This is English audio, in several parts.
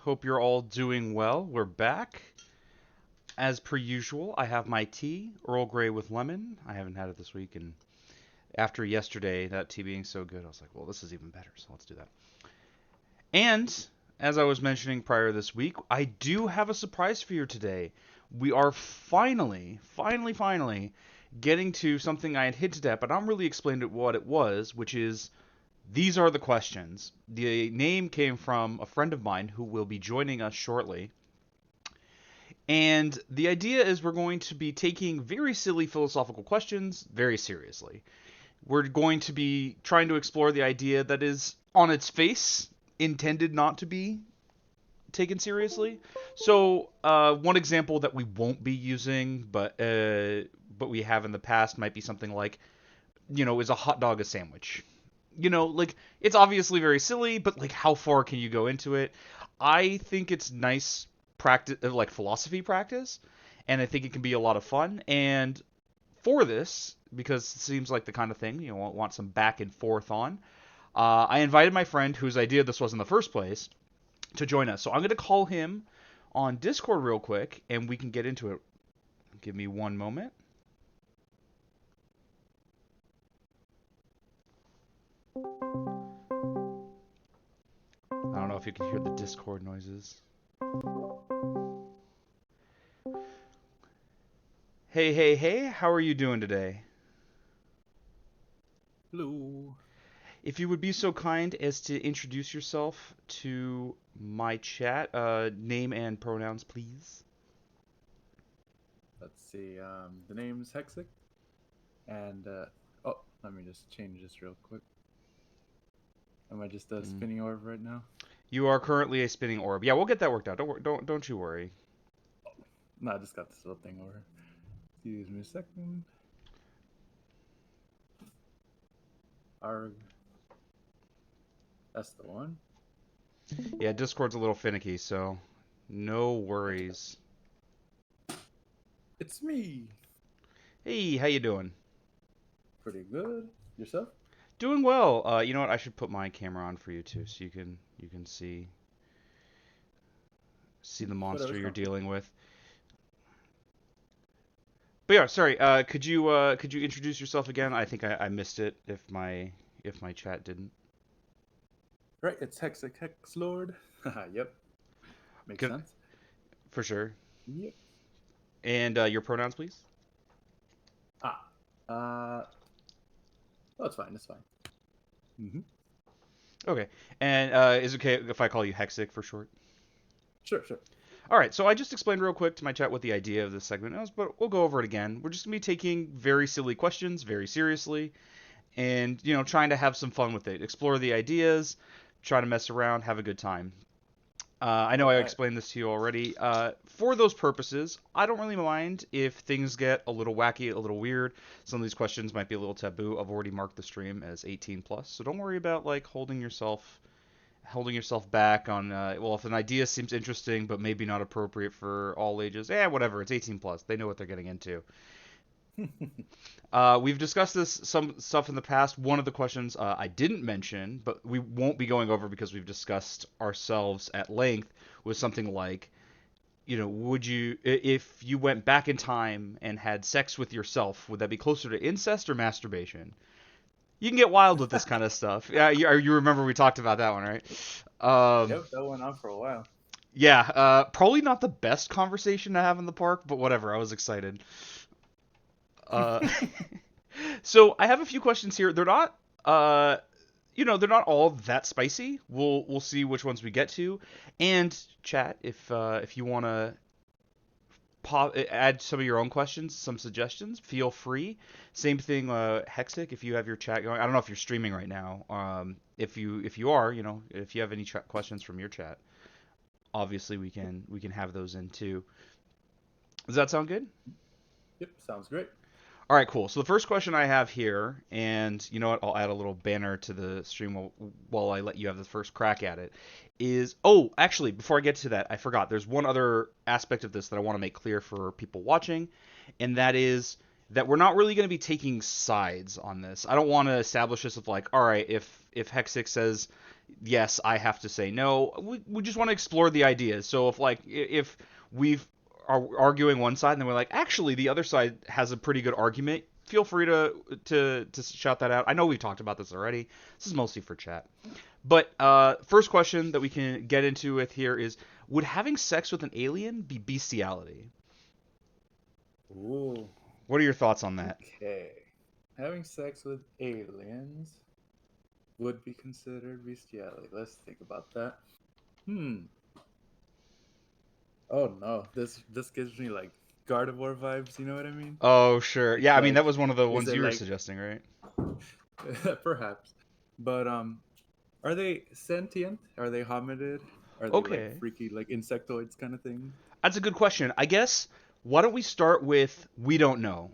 Hope you're all doing well. We're back. As per usual, I have my tea, Earl Grey with lemon. I haven't had it this week, and after yesterday, that tea being so good, I was like, well, this is even better, so let's do that. And, as I was mentioning prior this week, I do have a surprise for you today. We are finally getting to something I had hinted at, but I don't really explained what it was, which is these are the questions. The name came from a friend of mine who will be joining us shortly. And the idea is we're going to be taking very silly philosophical questions very seriously. We're going to be trying to explore the idea that is, on its face, intended not to be taken seriously. So, one example that we won't be using, but we have in the past, might be something like, is a hot dog a sandwich? It's obviously very silly, but like, how far can you go into it? I think it's nice practice, like philosophy practice, and I think it can be a lot of fun. And for this, because it seems like the kind of thing want some back and forth on, I invited my friend whose idea this was in the first place to join us. So I'm going to call him on Discord real quick, and we can get into it. Give me one moment. I don't know if you can hear the Discord noises. Hey, how are you doing today? Hello. If you would be so kind as to introduce yourself to my chat, name and pronouns, please. Let's see. The name's Hexic, and oh, let me just change this real quick. Am I just Mm. spinning orb right now? You are currently a spinning orb. Yeah, we'll get that worked out. Don't you worry. No, I just got this little thing over. Excuse me a second. Arg. That's the one. Yeah, Discord's a little finicky, so no worries. It's me. Hey, how you doing? Pretty good. Yourself? Doing well. You know what? I should put my camera on for you too, so you can see the monster Whatever's you're comfortable. dealing with. But yeah, sorry. Could you introduce yourself again? I think I missed it if my chat didn't. Right, it's Hexic Hex Lord. Yep, makes Good, sense. for sure. Yep. And your pronouns, please. Ah. Oh, it's fine. It's fine. Mm-hmm. Okay. And is it okay if I call you Hexic for short? Sure, sure. All right. So I just explained real quick to my chat what the idea of this segment is, but we'll go over it again. We're just gonna be taking very silly questions very seriously, and trying to have some fun with it, explore the ideas, try to mess around, have a good time. I know All I right. explained this to you already. For those purposes, I don't really mind if things get a little wacky, a little weird. Some of these questions might be a little taboo. I've already marked the stream as 18 plus, so don't worry about like holding yourself back on. Well, if an idea seems interesting but maybe not appropriate for all ages, whatever. It's 18 plus. They know what they're getting into. We've discussed some stuff in the past. One of the questions I didn't mention, but we won't be going over because we've discussed ourselves at length, was something like, would you, if you went back in time and had sex with yourself, would that be closer to incest or masturbation? You can get wild with this kind of stuff. Yeah, you remember we talked about that one, right? Yep, that went on for a while. Yeah, probably not the best conversation to have in the park, but whatever. I was excited. Uh, so I have a few questions here. They're not, they're not all that spicy. We'll see which ones we get to. And chat, if you want to add some of your own questions, some suggestions, feel free. Same thing, Hexic. If you have your chat going, I don't know if you're streaming right now. If you are, if you have any questions from your chat, obviously we can have those in too. Does that sound good? Yep, sounds great. All right, cool. So the first question I have here, and you know what, I'll add a little banner to the stream while I let you have the first crack at it, is, oh, actually, before I get to that, I forgot. There's one other aspect of this that I want to make clear for people watching, and that is that we're not really going to be taking sides on this. I don't want to establish this with like, all right, if Hexic says yes, I have to say no. We just want to explore the ideas. So if we've are arguing one side and then we're like, actually the other side has a pretty good argument, feel free to shout that out. I know we've talked about this already. This is mostly for chat. But first question that we can get into with here is: would having sex with an alien be bestiality? Ooh, What are your thoughts on that? okay. Having sex with aliens would be considered bestiality. Let's think about that. Hmm. Oh no, this gives me like Gardevoir vibes. You know what I mean? Oh, sure. It's Yeah, I mean that like, was one of the is ones it you were like suggesting, right? perhaps, but are they sentient? Are they hominid? Are they like Okay. freaky like insectoids kind of thing? That's a good question. I guess why don't we start with we don't know.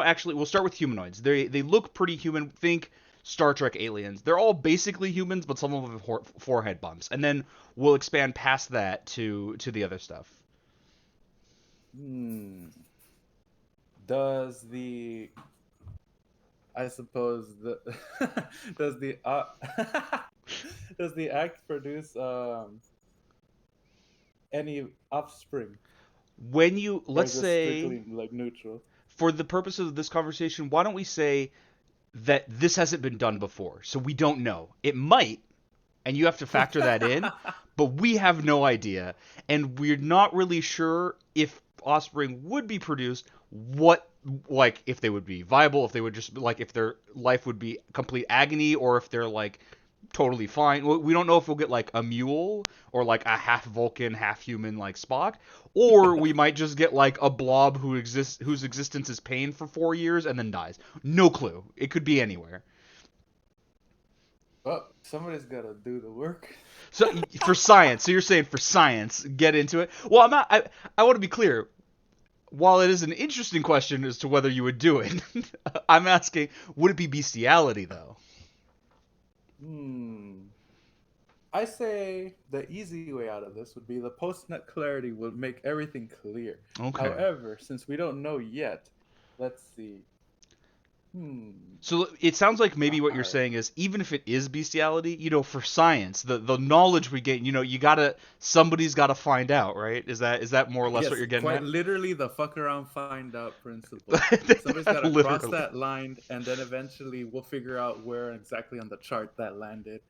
Actually, we'll start with humanoids. They look pretty human. Think Star Trek aliens. They're all basically humans, but some of them have forehead bumps, and then we'll expand past that to the other stuff. Hmm. Does the I suppose the does the does the act produce any offspring, When you or let's is this say strictly like neutral? for the purposes of this conversation, why don't we say that this hasn't been done before, so we don't know. It might, and you have to factor that in, but we have no idea, and we're not really sure if offspring would be produced, what like if they would be viable, if they would just like if their life would be complete agony, or if they're like totally fine. We don't know if we'll get like a mule or like a half Vulcan, half human like Spock, or we might just get like a blob whose existence is pain for 4 years and then dies. No clue. It could be anywhere. Well, somebody's got to do the work. So for science, so you're saying for science, get into it. Well, I'm not. I want to be clear. While it is an interesting question as to whether you would do it, I'm asking, would it be bestiality though? Hmm. I say the easy way out of this would be the post-nut clarity would make everything clear. Okay. However, since we don't know yet, let's see. Hmm. So it sounds like maybe what All you're right. saying is even if it is bestiality, for science, the knowledge we gain, you gotta somebody's gotta find out, right? Is that more or less what Yes, you're getting quite at? literally the fuck around find out principle. Somebody's got to cross Literally. that line, and then eventually we'll figure out where exactly on the chart that landed.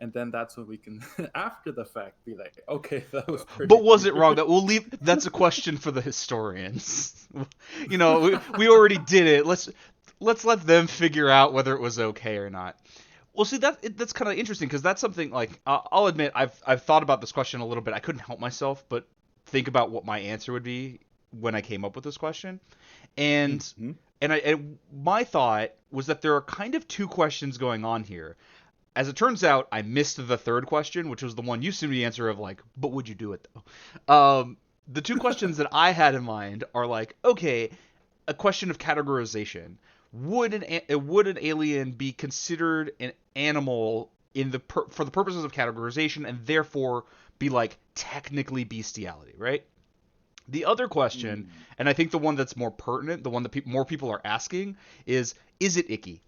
And then that's when we can, after the fact, be like, okay, that was pretty But was it wrong? weird. That we'll leave. That's a question for the historians. We already did it. Let's let them figure out whether it was okay or not. Well, see that's kind of interesting because that's something like I'll admit I've thought about this question a little bit. I couldn't help myself but think about what my answer would be when I came up with this question, and Mhm. and my thought was that there are kind of two questions going on here. As it turns out, I missed the third question, which was the one you seemed to answer of like, but would you do it though? The two questions that I had in mind are like, okay, a question of categorization. Would an alien be considered an animal for the purposes of categorization and therefore be like technically bestiality, right? The other question, Hmm. and I think the one that's more pertinent, the one that more people are asking, is it icky?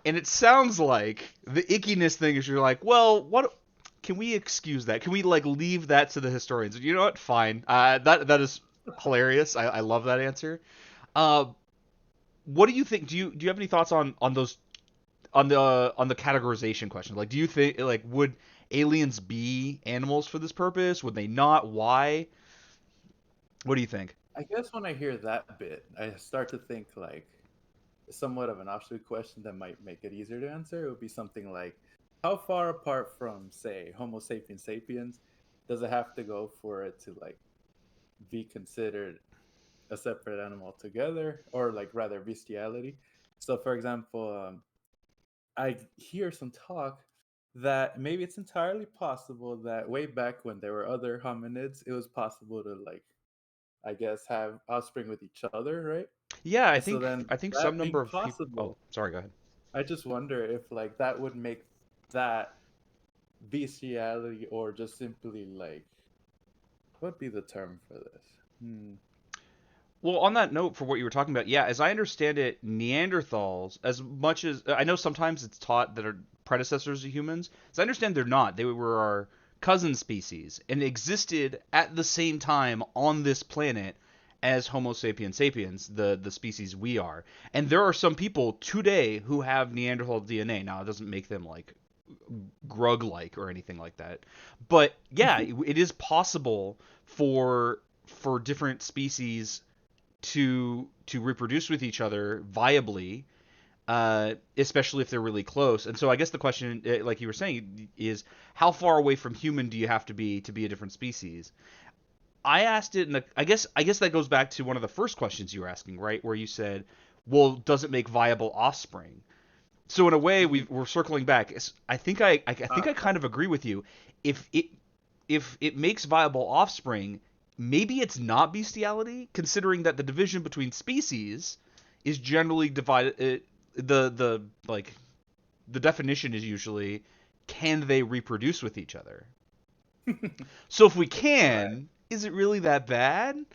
And it sounds like the ickiness thing is you're like, well, what can we excuse that? Can we like leave that to the historians? You know what? Fine. That is hilarious. I love that answer. Uh, what do you think? Do you have any thoughts on those on the categorization question? Like, do you think like would aliens be animals for this purpose? Would they not? Why? What do you think? I guess when I hear that bit, I start to think like somewhat of an offshoot question that might make it easier to answer. It would be something like, how far apart from, say, Homo sapiens sapiens does it have to go for it to like be considered a separate animal altogether, or like rather bestiality? So, for example, I hear some talk that maybe it's entirely possible that way back when there were other hominids, it was possible to like, I guess, have offspring with each other, right? Yeah, I And so think then I think some that being number of people. Oh, possible, sorry. Go ahead. I just wonder if like that would make that bestiality, or just simply like, what would be the term for this? Hmm. Well, on that note, for what you were talking about, yeah, as I understand it, Neanderthals, as much as I know, sometimes it's taught that are predecessors of humans. As I understand, they're not. They were our cousin species and existed at the same time on this planet as Homo sapiens sapiens, the species we are. And there are some people today who have Neanderthal DNA. Now, it doesn't make them like Grug-like or anything like that, but yeah, it is possible for different species to reproduce with each other viably, especially if they're really close. And so I guess the question, like you were saying, is how far away from human do you have to be a different species? I asked it, and I guess that goes back to one of the first questions you were asking, right? Where you said, "Well, does it make viable offspring?" So in a way, Mhm. we're circling back. I think Uh, I kind of agree with you. If it if it makes viable offspring, maybe it's not bestiality, considering that the division between species is generally divided. The like the definition is usually, can they reproduce with each other? So if we right. can, is it really that bad?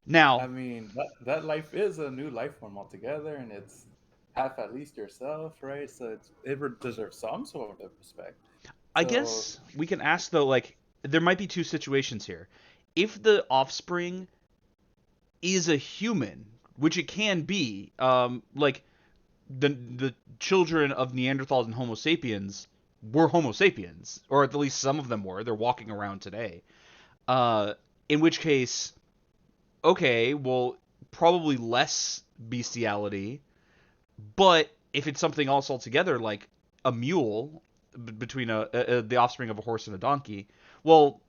Now, I mean, that life is a new life form altogether, and it's half at least yourself, right? So deserves some sort of respect. I So, guess we can ask though, like, there might be two situations here. If the offspring is a human, which it can be, like the children of Neanderthals and Homo sapiens were Homo sapiens, or at least some of them were. They're walking around today. Uh, in which case, okay, well, probably less bestiality. But if it's something else altogether, like a mule between the offspring of a horse and a donkey, well,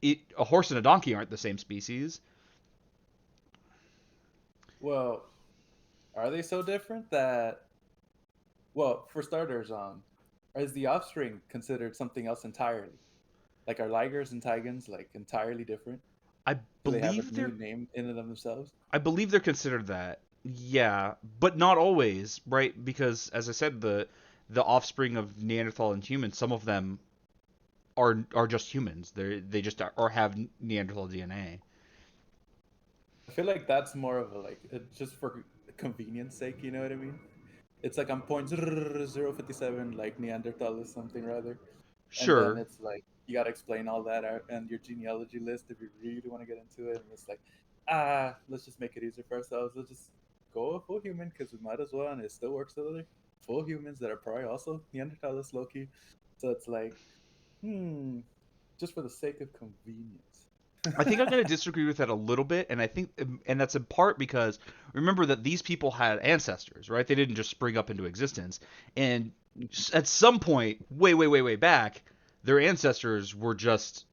a horse and a donkey aren't the same species. well, are they so different that, well, for starters, is the offspring considered something else entirely? Like, are ligers and tigans like entirely different? I Do they have a believe new they're name in and of themselves? I believe they're considered that. Yeah, but not always, right? Because as I said, the offspring of Neanderthal and humans, some of them are just humans. They just are, or have Neanderthal DNA. I feel like that's more of a like just for convenience sake, you know what I mean? It's like I'm point 057 like Neanderthal is something rather, and then Sure. it's like you gotta explain all that out and your genealogy list if you really want to get into it, and it's like let's just make it easier for ourselves. Let's just go full human because we might as well, and it still works with other full humans that are probably also Neanderthals low key. So it's like hmm, just for the sake of convenience. I think I'm going to disagree with that a little bit, and I think, and that's in part because remember that these people had ancestors, right? They didn't just spring up into existence, and at some point, way back, their ancestors were just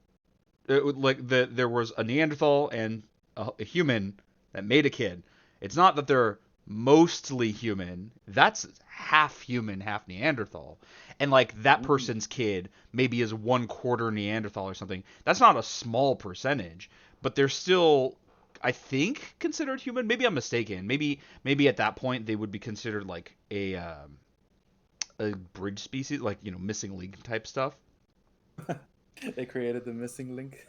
like there was a Neanderthal and a human that made a kid. It's not that they're mostly human. That's half human, half Neanderthal. And like that Mm. person's kid maybe is 1/4 Neanderthal or something. That's not a small percentage, but they're still, I think, considered human. Maybe I'm mistaken. Maybe at that point they would be considered like a bridge species, like missing link type stuff. They created the missing link.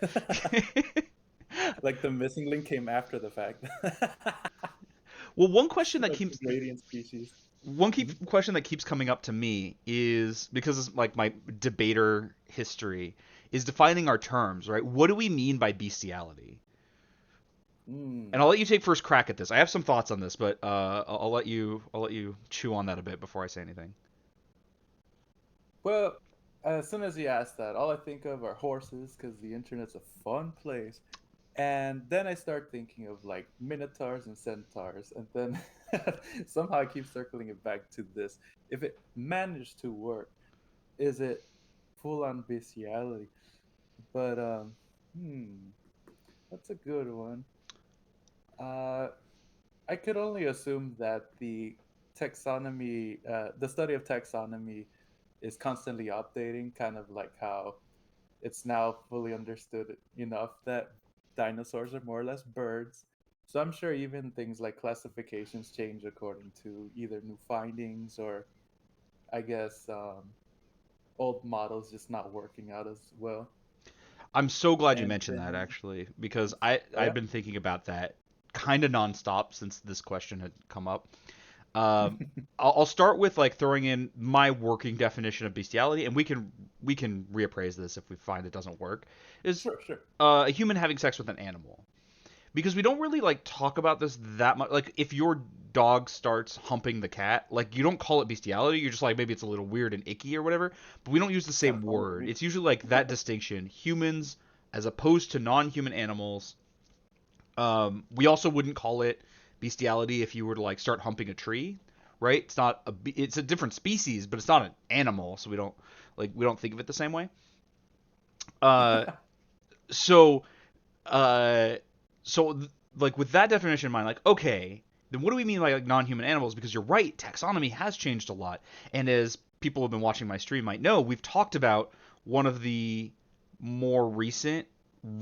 Like the missing link came after the fact. Well, one question that Like the keeps gradient species. Mhm. question that keeps coming up to me is because it's like my debater history is defining our terms, right? What do we mean by bestiality? And Mm. I'll let you take first crack at this. I have some thoughts on this, but I'll let you chew on that a bit before I say anything. Well, as soon as you ask that, all I think of are horses because the internet's a fun place. And then I start thinking of like minotaurs and centaurs. And then somehow I keep circling it back to this. If it managed to work, is it full on bestiality? But, that's a good one. Uh, I could only assume that the study of taxonomy is constantly updating, kind of like how it's now fully understood enough that dinosaurs are more or less birds. So I'm sure even things like classifications change according to either new findings or, I guess, old models just not working out as well. I'm so glad you And mentioned that then, actually, because I've yeah, been thinking about that kind of nonstop since this question had come up. Um, I'll start with like throwing in my working definition of bestiality, and we can reappraise this if we find it doesn't work. Is sure, sure. a human having sex with an animal? Because we don't really like talk about this that much. Like if your dog starts humping the cat, like you don't call it bestiality. You're just like maybe it's a little weird and icky or whatever. But we don't use the Kind same of funny to word. me. It's usually like that distinction: humans as opposed to non-human animals. We also wouldn't call it bestiality if you were to like start humping a tree, right? It's a different species, but it's not an animal, so we don't think of it the same way. Uh, so uh, so like with that definition in mind, like okay, then what do we mean by like non-human animals? Because you're right, taxonomy has changed a lot, and as people who have been watching my stream might know, we've talked about one of the more recent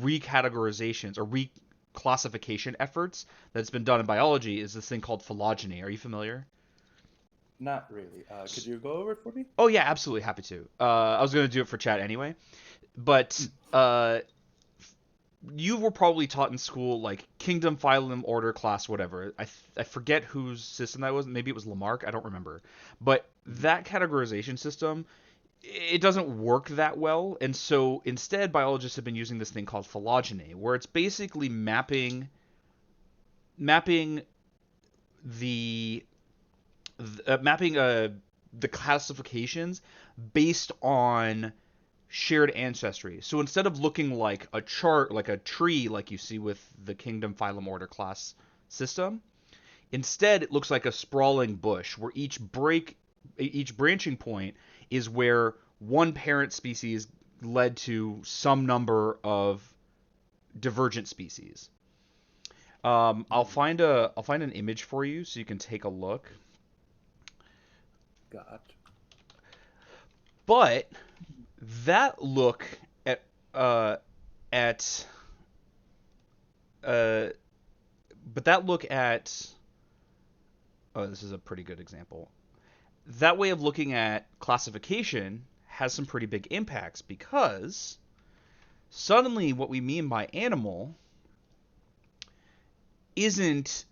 recategorizations or reclassification efforts that's been done in biology is this thing called phylogeny. Are you familiar? Not really. Could you go over it for me? Oh yeah, absolutely happy to. I was gonna do it for chat anyway, but Mm. you were probably taught in school like kingdom, phylum, order, class, whatever. I forget whose system that was. Maybe it was Lamarck. I don't remember. But Mhm. that categorization system, it doesn't work that well, and so instead biologists have been using this thing called phylogeny, where it's basically mapping the mapping the classifications based on shared ancestry. So instead of looking like a chart, like a tree, like you see with the kingdom, phylum, order, class system, instead it looks like a sprawling bush where each branching point is where one parent species led to some number of divergent species. Mm. I'll find an image for you so you can take a look. Gotcha. But that look at uh, at uh, but that look at oh, this is a pretty good example. That way of looking at classification has some pretty big impacts because suddenly what we mean by animal isn't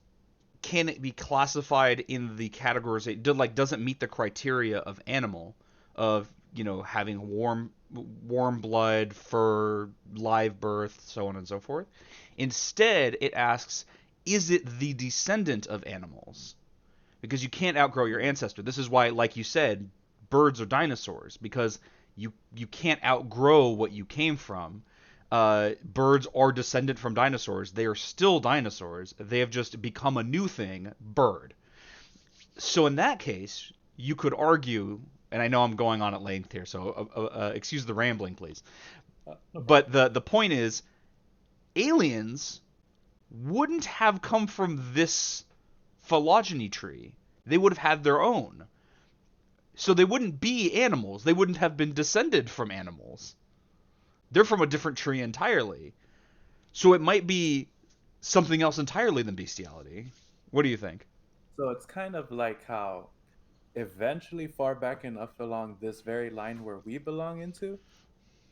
can it be classified in the categorization like doesn't meet the criteria of animal of having warm blood, fur, live birth, so on and so forth. Instead it asks, is it the descendant of animals? Because you can't outgrow your Mm. ancestor. This is why, like you said, birds are dinosaurs because you can't outgrow what you came from. Birds are descended from dinosaurs. They are still dinosaurs. They have just become a new thing, bird. So in that case, you could argue, and I know I'm going on at length here, so excuse the rambling, please. No But problem. the point is, aliens wouldn't have come from this phylogeny tree. They would have had their own. So they wouldn't be animals. They wouldn't have been descended from animals. They're from a different tree entirely. So it might be something else entirely than bestiality. What do you think? So it's kind of like how eventually, far back enough along this very line where we belong into,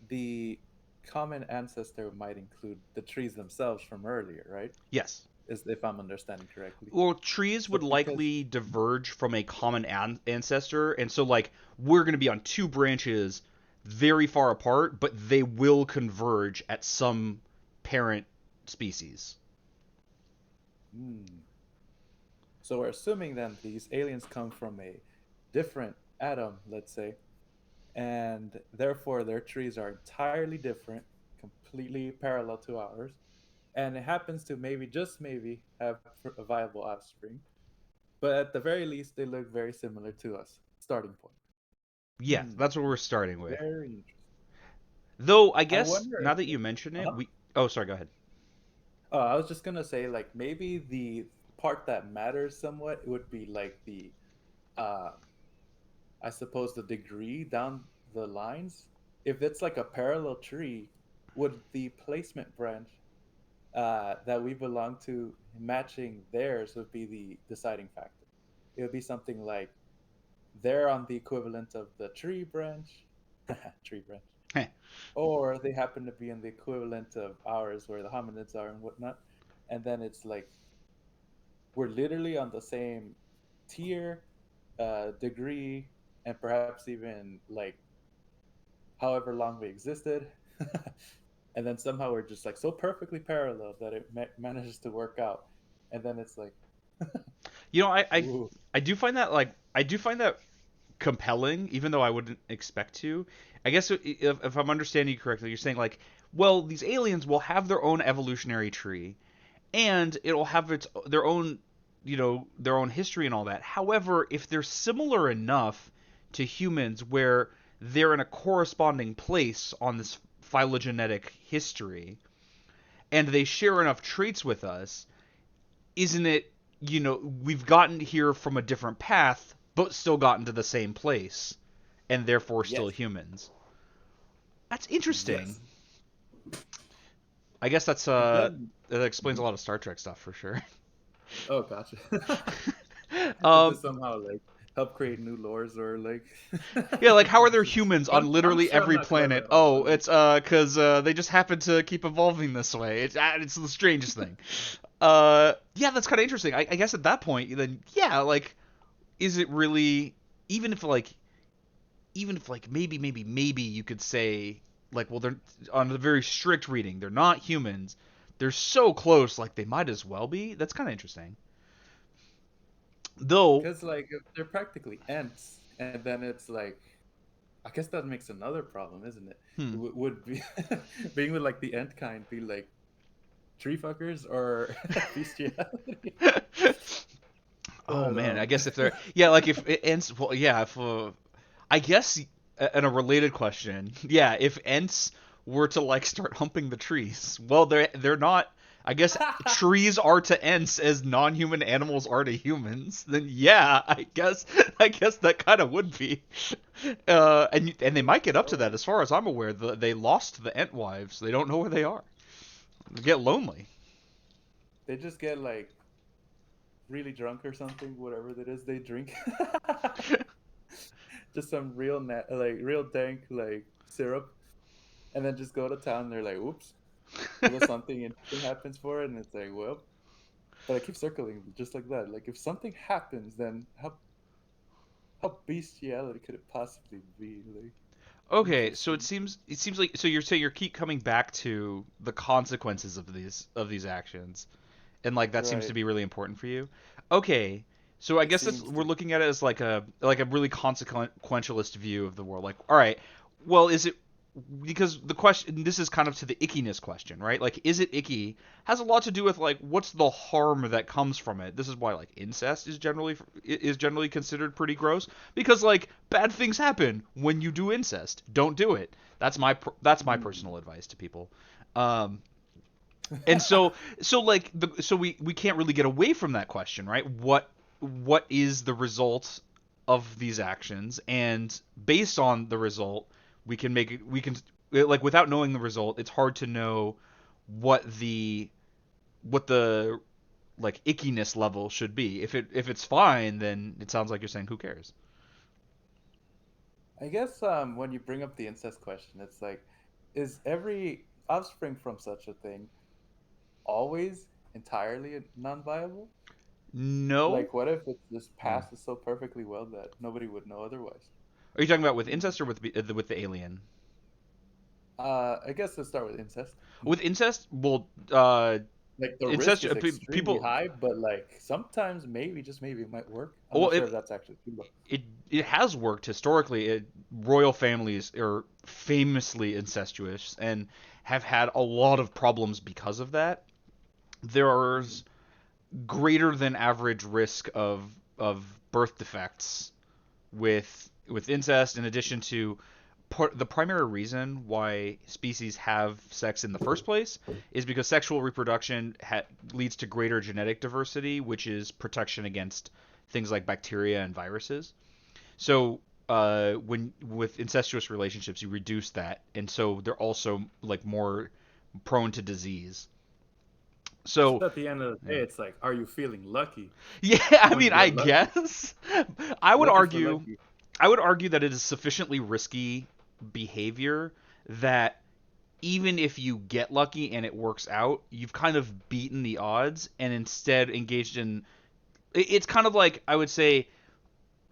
the common ancestor might include the trees themselves from earlier, right? Yes. Is if I'm understanding correctly. Well, trees So would because likely diverge from a common ancestor, and so like we're going to be on two branches very far apart, but they will converge at some parent species. hmm, so we're assuming then these aliens come from a different atom, let's say, and therefore their trees are entirely different, completely parallel to ours, and it happens to maybe just maybe have a viable offspring, but at the very least they look very similar to us. Starting point. Yes, Hmm. that's what we're starting with. Very interesting. Though I I guess wonder now if that you mention it, uh-huh. we oh sorry, go ahead. Oh, I was just gonna say like maybe the part that matters somewhat would be like the uh I suppose the degree down the lines. If it's like a parallel tree, would the placement branch that we belong to matching theirs would be the deciding factor. It would be something like they're on the equivalent of the tree branch, tree branch, or they happen to be in the equivalent of ours, where the hominids are and whatnot, and then it's like we're literally on the same tier, degree, and perhaps even like however long we existed. And then somehow we're just like so perfectly parallel that it manages to work out. And then it's like, You know, ooh, I do find that I do find that compelling, even though I wouldn't expect to. I guess if I'm understanding you correctly, you're saying like, well, these aliens will have their own evolutionary tree, and it'll have their own, their own history and all that. However, if they're similar enough to humans, where they're in a corresponding place on this phylogenetic history, and they share enough traits with us, isn't it, we've gotten here from a different path, but still gotten to the same place, and therefore still yes, humans. That's interesting. yes. I guess And then, that explains a mhm. lot of Star Trek stuff for sure. Oh, gotcha. Did um, this somehow like help create new lores or like? yeah, like how are there Just- humans on I'm literally sure I'm every not clever planet? enough, Oh, but like, it's cuz they just happen to keep evolving this way. It's the strangest thing. Yeah, that's kind of interesting. I guess at that point, then yeah, like, is it really, even if like maybe you could say, like, well, they're on the very strict reading, they're not humans. They're so close, like they might as well be. That's kind of interesting. Though, because like if they're practically ants, and then it's like, I guess that makes another problem, isn't it? hmm. Would be being with like the ant kind be like tree fuckers or bestiality? Oh But man, I guess if they're, yeah, like if it ends, well, yeah, if I guess in a related question, yeah, if Ents were to like start humping the trees, well, they're not. I guess trees are to Ents as non-human animals are to humans. Then yeah, I guess that kind of would be. And they might get up to that. oh, As far as I'm aware, they lost the Ent wives. They don't know where they are. They get lonely. they just get like really drunk or something, whatever that is they drink. Just some real like real dank like syrup, and then just go to town. And they're like, "Oops," and then something interesting happens for it, and it's like, "Well," but I keep circling just like that. Like if something happens, then how bestiality could it possibly be? Like Okay, so interesting, it seems like, so you're saying you keep coming back to the consequences of these actions, and like that seems to right? be really important for you. Okay, so I It guess seems we're to. looking at it as like a really consequentialist view of the world. Like, all right, well, is it, because the question, this is kind of to the ickiness question, right? Like, is it icky? Has a lot to do with like what's the harm that comes from it. This is why like incest is generally considered pretty gross, because like bad things happen when you do incest. Don't do it. That's my Hmm. personal advice to people. Um, and so like we can't really get away from that question, right? What is the result of these actions? And based on the result, we can, like, without knowing the result, it's hard to know what the like ickiness level should be. If it's fine, then it sounds like you're saying who cares. I guess when you bring up the incest question, it's like, is every offspring from such a thing always entirely non-viable? No. Like, what if it's just Hmm. passes so perfectly well that nobody would know otherwise? Are you talking about with Hmm. incest or with the alien? I guess let's start with incest. With incest, well, Like, the risk incest is extremely people. high, but like sometimes maybe, just maybe, it might work. I'm Well, not sure if that's actually true though. it it has worked historically. Royal families are famously incestuous and have had a lot of problems because of that. Mhm. There's greater than average risk of birth defects with incest, in addition to the primary reason why species have sex in the first place is because sexual reproduction leads to greater genetic diversity, which is protection against things like bacteria and viruses. So when with incestuous relationships, you reduce that, and so they're also like more prone to disease. So So at the end of the yeah, day, it's like, are you feeling lucky yeah, I when mean, you I get lucky? guess I would Lucky for argue lucky. I would argue that it is sufficiently risky behavior that even if you get lucky and it works out, you've kind of beaten the odds and instead engaged in. It's kind of like, I would say,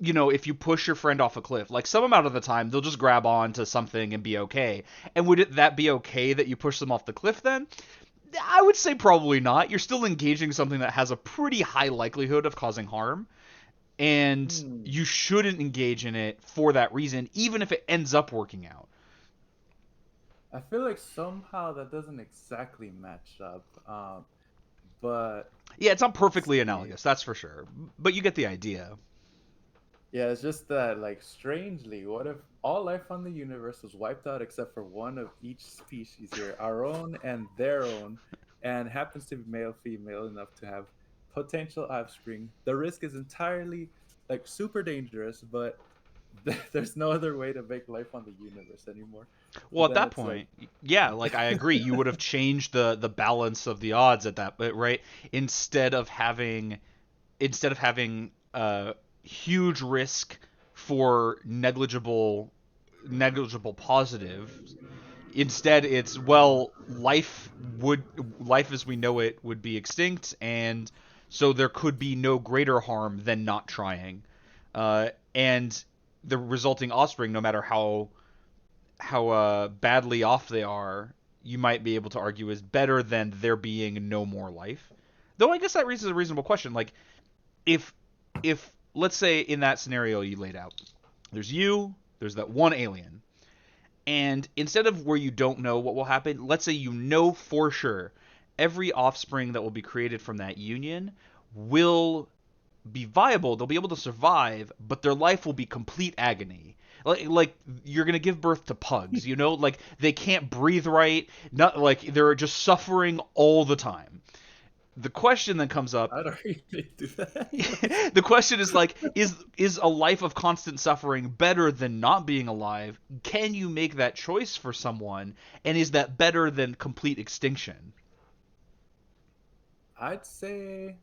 if you push your friend off a cliff, like some amount of the time they'll just grab on to something and be okay. And that be okay that you push them off the cliff then? I would say probably not. You're still engaging something that has a pretty high likelihood of causing harm, and Hmm. you shouldn't engage in it for that reason, even if it ends up working out. I feel like somehow that doesn't exactly match up. But Yeah, it's not let's perfectly see. analogous, that's for sure. But you get the idea. Yeah, it's just that, like, strangely, what if all life on the universe was wiped out except for one of each species here, our own and their own, and happens to be male, female enough to have potential offspring? The risk is entirely, like, super dangerous, but there's no other way to make life on the universe anymore. So Well, at then that it's like, point, yeah, like I agree, you would have changed the balance of the odds at that, but right, instead of having huge risk for negligible positives. Instead, it's, well, life as we know it would be extinct, and so there could be no greater harm than not trying. And the resulting offspring, no matter how badly off they are, you might be able to argue is better than there being no more life. Though I guess that raises a reasonable question. Like, if if let's say in that scenario you laid out, there's that one alien, and instead of where you don't know what will happen, let's say you know for sure every offspring that will be created from that union will be viable, they'll be able to survive, but their life will be complete agony. Like you're gonna give birth to pugs, like they can't breathe right, not like they're just suffering all the time. The question then comes up. how do we do that? The question is, like, is a life of constant suffering better than not being alive? Can you make that choice for someone, and is that better than complete extinction? I'd say,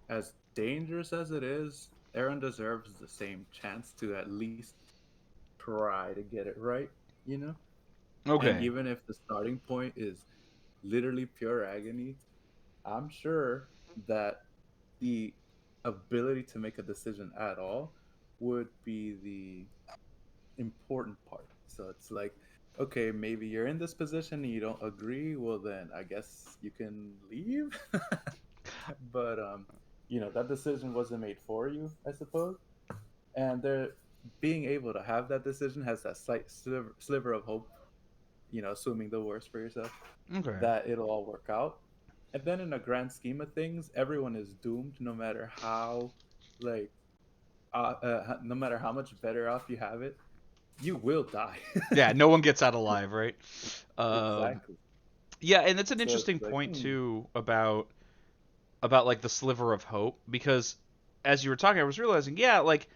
as dangerous as it is, Aaron deserves the same chance to at least try to get it right, you know? And Okay. even if the starting point is literally pure agony, I'm sure that the ability to make a decision at all would be the important part. So it's like, okay, maybe you're in this position and you don't agree. Well, then I guess you can leave. But that decision wasn't made for you, I suppose. And they're being able to have that decision has that slight sliver of hope, assuming the worst for yourself, Okay. that it'll all work out. And then in a grand scheme of things, everyone is doomed no matter how, like, no matter how much better off you have it, you will die. Yeah, no one gets out alive, right? Um, Exactly. yeah, and it's an So interesting it's like, point too about like the sliver of hope, because as you were talking, I was realizing, yeah, like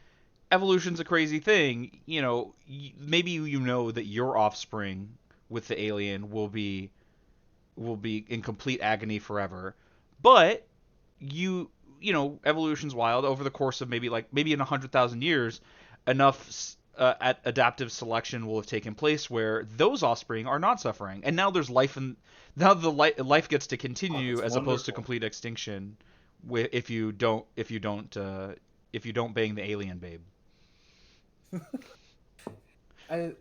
evolution's a crazy thing. Maybe that your offspring with the alien will be in complete agony forever, but evolution's wild. Over the course of maybe in 100,000 years, enough adaptive selection will have taken place where those offspring are not suffering, and now there's life, and now the life gets to oh, continue that's as opposed to wonderful. complete extinction. If you don't bang the alien babe. I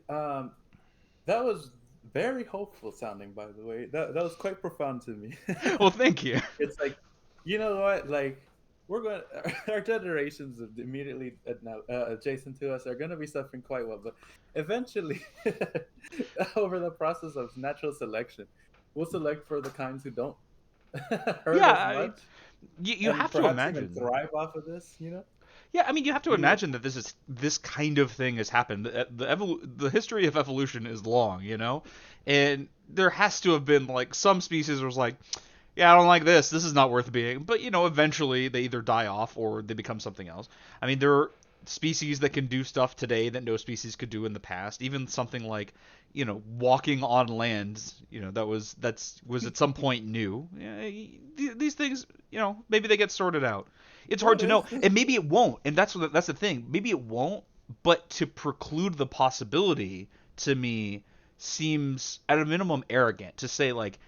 That was very hopeful sounding, by the way. That was quite profound to me. Well, thank you. It's like, you know what? Like, we're going our generations of immediately now adjacent to us are going to be suffering quite well, but eventually, over the process of natural selection, we'll select for the kinds who don't hurt Yeah, as much, you and have to perhaps even imagine. thrive off of this. Yeah, I mean, you have to You imagine that this kind of thing has happened. The history of evolution is long, and there has to have been like some species was like, yeah, I don't like this. This is not worth being. But eventually they either die off or they become something else. I mean, there are species that can do stuff today that no species could do in the past. Even something like, walking on land, that was at some point new. Yeah, these things, maybe they get sorted out. It's hard What to know, is this? and maybe it won't. And that's the thing. Maybe it won't. But to preclude the possibility, to me, seems at a minimum arrogant to say like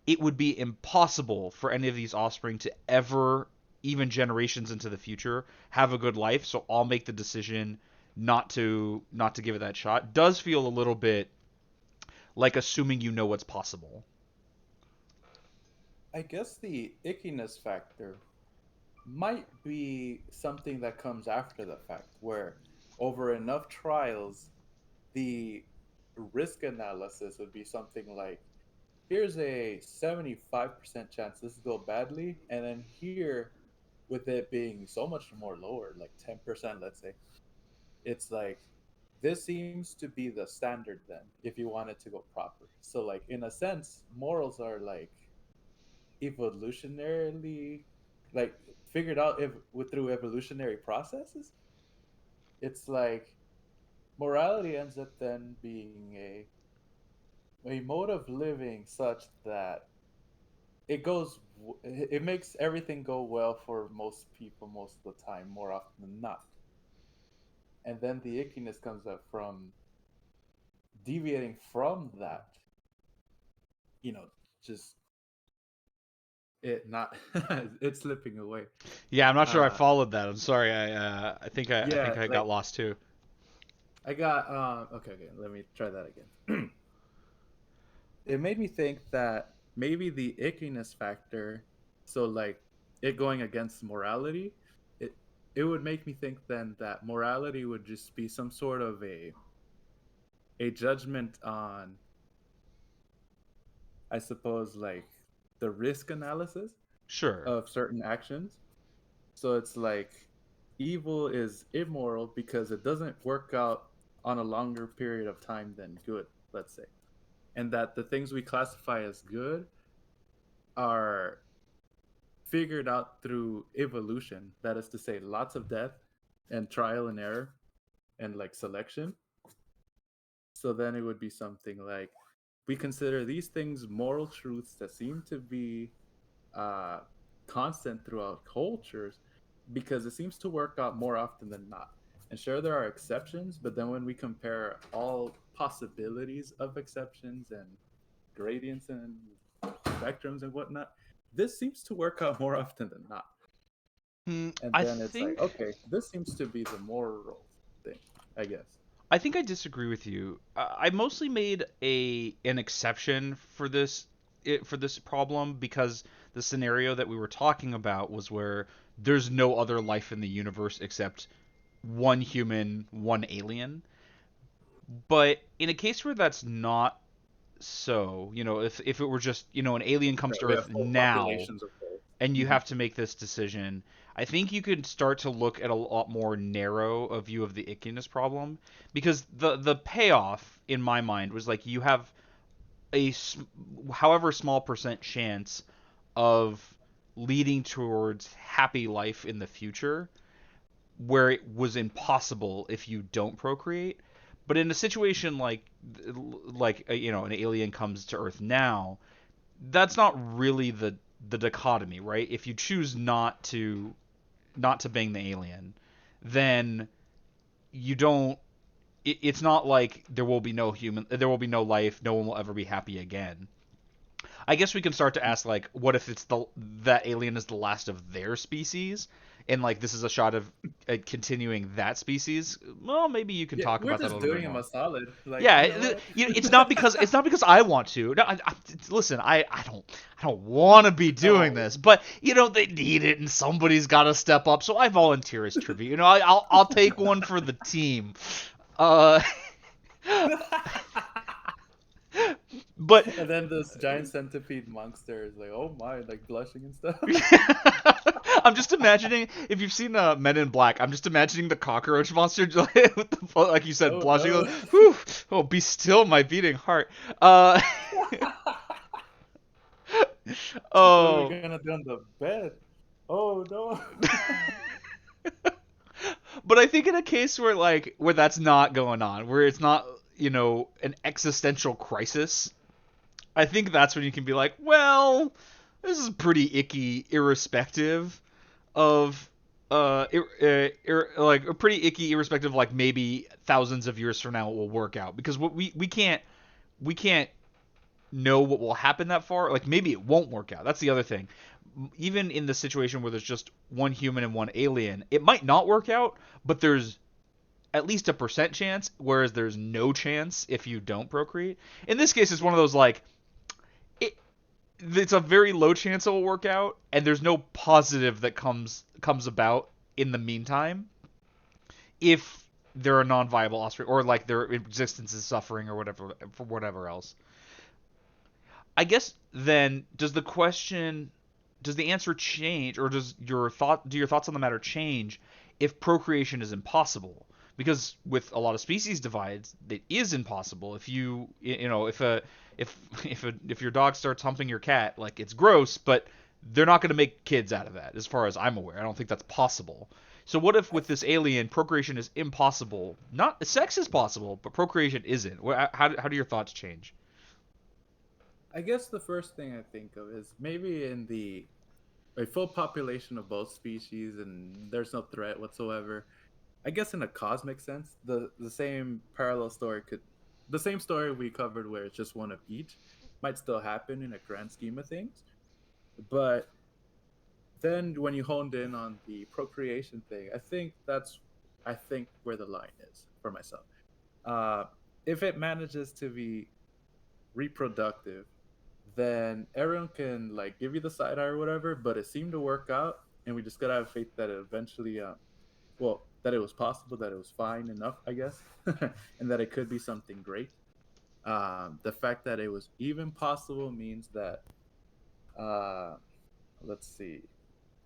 it would be impossible for any of these offspring to ever, even generations into the future, have a good life. So I'll make the decision not to give it that shot. Does feel a little bit like assuming you know what's possible. I guess the ickiness factor might be something that comes after the fact, where over enough trials, the risk analysis would be something like, here's a 75% chance this will go badly, and then here, with it being so much more lower, like 10%, let's say, it's like, this seems to be the standard then, if you want it to go proper. So, like, in a sense, morals are like evolutionarily, like, figured out through evolutionary processes. It's like morality ends up then being a mode of living such that it makes everything go well for most people most of the time, more often than not. And then the ickiness comes up from deviating from that, you know, just it not it's slipping away. Yeah, I'm not sure I uh followed that. I'm sorry. I think yeah, I got like, lost too. I got okay, let me try that again. It made me think that maybe the ickiness factor, so like it going against morality, it it would make me think then that morality would just be some sort of a judgment on, I suppose, like the risk analysis Sure. of certain actions. So it's like evil is immoral because it doesn't work out on a longer period of time than good, let's say. And that the things we classify as good are figured out through evolution. That is to say, lots of death and trial and error and like selection. So then it would be something like, we consider these things moral truths that seem to be uh, constant throughout cultures because it seems to work out more often than not. And sure, there are exceptions, but then when we compare all possibilities of exceptions and gradients and spectrums and whatnot, this seems to work out more often than not. And I then it's like, think okay, this seems to be the moral thing, I guess. I disagree with you. I mostly made a an exception for for this problem because the scenario that we were talking about was where there's no other life in the universe except one human, one alien. But in a case where that's not so, if it were just, an alien comes Right, to we have Earth whole now populations of both. and you Mhm. have to make this decision, I think you could start to look at a lot more narrow a view of the ickiness problem because the payoff in my mind was like you have a however small percent chance of leading towards happy life in the future where it was impossible if you don't procreate. But in a situation like an alien comes to Earth now, that's not really the dichotomy, right? If you choose not to bang the alien, then you don't. It's not like there will be no life, no one will ever be happy again. I guess we can start to ask like, what if it's that alien is the last of their species, and like this is a shot of continuing that species? Well, maybe you can Yeah, talk we're about that a just little bit doing him more. a solid. Like, Yeah, you know what? it's not because I want to. No, listen, I don't want to be doing No. this, but they need it, and somebody's got to step up. So I volunteer as tribute. I'll take one for the team. Uh, but And then this giant centipede monster is like, oh my, like blushing and stuff. I'm just imagining if you've seen Men in Black. I'm just imagining the cockroach monster with like you said, Oh blushing. no. Whew, oh, be still, my beating heart. Uh, What are we oh, gonna do on the bed? Oh no. but I think in a case where that's not going on, where it's not an existential crisis, I think that's when you can be like, well, this is pretty icky, irrespective of like pretty icky, irrespective of like maybe thousands of years from now it will work out because what we can't we can't know what will happen that far. Like maybe it won't work out. That's the other thing. Even in the situation where there's just one human and one alien, it might not work out, but there's at least a percent chance, whereas there's no chance if you don't procreate. In this case, it's one of those like it, it's a very low chance it will work out, and there's no positive that comes about in the meantime if they're a non-viable offspring or like their existence is suffering or whatever for whatever else. I guess then does the answer change or do your thoughts on the matter change if procreation is impossible? Because with a lot of species divides, it is impossible. If you know if your dog starts humping your cat, like it's gross, but they're not going to make kids out of that, as far as I'm aware. I don't think that's possible. So what if I, with this alien, procreation is impossible? Not sex is possible, but procreation isn't. How do your thoughts change? I guess the first thing I think of is maybe in a full population of both species and there's no threat whatsoever. I guess in a cosmic sense, the same parallel story could the same story we covered where it's just one of each might still happen in a grand scheme of things. But then when you honed in on the procreation thing, I think where the line is for myself. Uh, if it manages to be reproductive, then everyone can like give you the side eye or whatever. But it seemed to work out, and we just gotta have faith that it eventually, well, that it was possible, that it was fine enough, I guess, and that it could be something great. The fact that it was even possible means that, uh, let's see,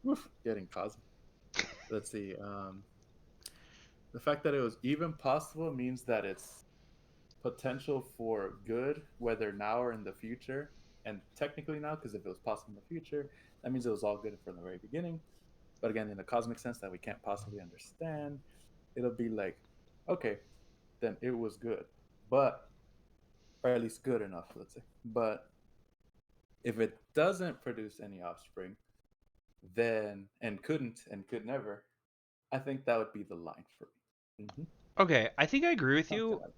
oof, getting cosmic. Let's see. The fact that it was even possible means that it's potential for good, whether now or in the future. And technically now, because if it was possible in the future, that means it was all good from the very beginning. But again, in a cosmic sense that we can't possibly understand, it'll be like, okay, then it was good, but or at least good enough, let's say. But if it doesn't produce any offspring, then and could never, I think that would be the line for me. Okay, I think I agree with Something you, like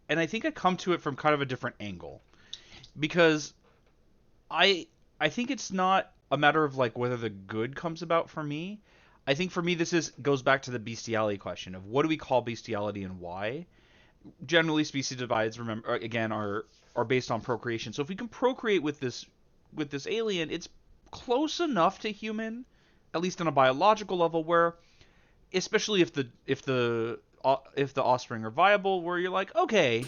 and I think I come to it from kind of a different angle because I I think it's not a matter of like whether the good comes about for me. I think for me this is goes back to the bestiality question of what do we call bestiality and why. Generally, species divides remember again are based on procreation. So if we can procreate with this alien, it's close enough to human, at least on a biological level, where especially if the offspring are viable, where you're like okay,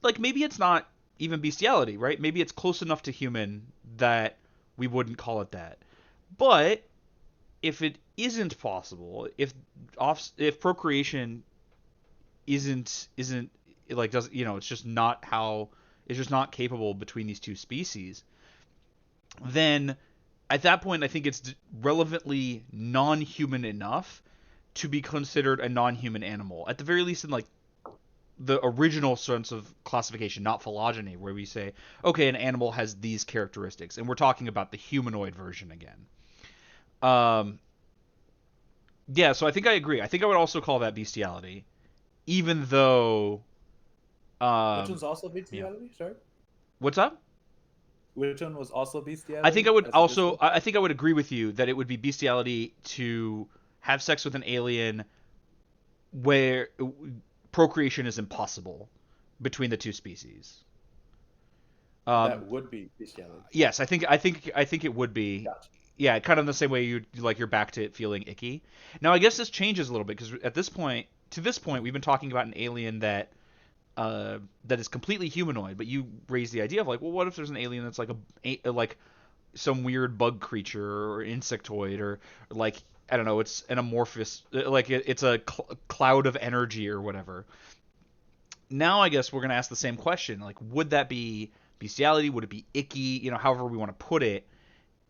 like maybe it's not even bestiality, right? Maybe it's close enough to human that we wouldn't call it that. But if it isn't possible, if procreation isn't like does it's just not how it's just not capable between these two species, then at that point I think it's relevantly non-human enough to be considered a non-human animal at the very least in like the original sense of classification, not phylogeny, where we say, okay, an animal has these characteristics, and we're talking about the humanoid version again. Um, yeah, so I think I agree. I think I would also call that bestiality, even though, which one's um, also yeah. bestiality? Sorry, What's up? which one was also I think bestiality I would as a also, distinct? I think I would agree with you that it would be bestiality to have sex with an alien where procreation is impossible between the two species. That Um, would be bestiality. Yes, I think it would be. Gotcha. Yeah, kind of in the same way you like you're back to it feeling icky. Now I guess this changes a little bit because at this point, to this point, we've been talking about an alien that is completely humanoid, but you raise the idea of like, well, what if there's an alien that's like like some weird bug creature or insectoid or like I don't know, it's an amorphous like it's a cloud of energy or whatever. Now I guess we're gonna ask the same question, like, would that be bestiality? Would it be icky? However we want to put it,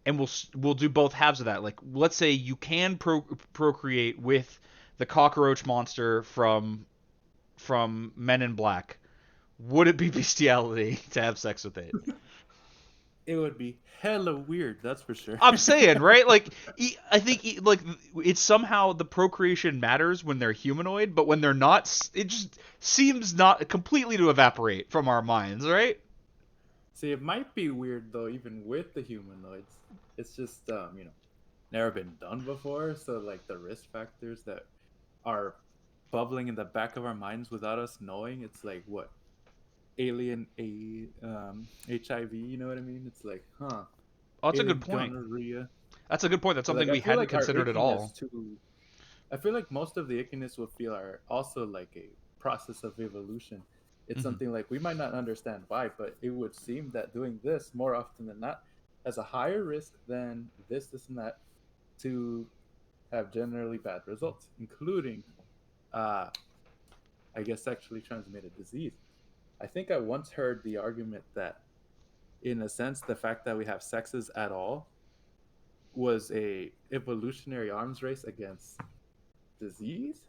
and we'll do both halves of that. Like, let's say you can procreate with the cockroach monster from Men in Black. Would it be bestiality to have sex with it? it would be hella weird. That's for sure. I'm saying, right? Like, I think like it's somehow the procreation matters when they're humanoid, but when they're not, it just seems not completely to evaporate from our minds, right? See, it might be weird though, even with the humanoids. It's just never been done before. So like the risk factors that are bubbling in the back of our minds without us knowing, it's like what HIV. You know what I mean? It's like, huh, Oh, that's a good alien point. gonorrhea. That's a good point. That's But like something I we feel hadn't like our considered at ickiness all. too. I feel like most of the ickiness we'll feel are also like a process of evolution. It's Hmm. something like we might not understand why, but it would seem that doing this more often than not has a higher risk than this, and that to have generally bad results, including, uh, I guess, sexually transmitted disease. I think I once heard the argument that, in a sense, the fact that we have sexes at all was a evolutionary arms race against disease.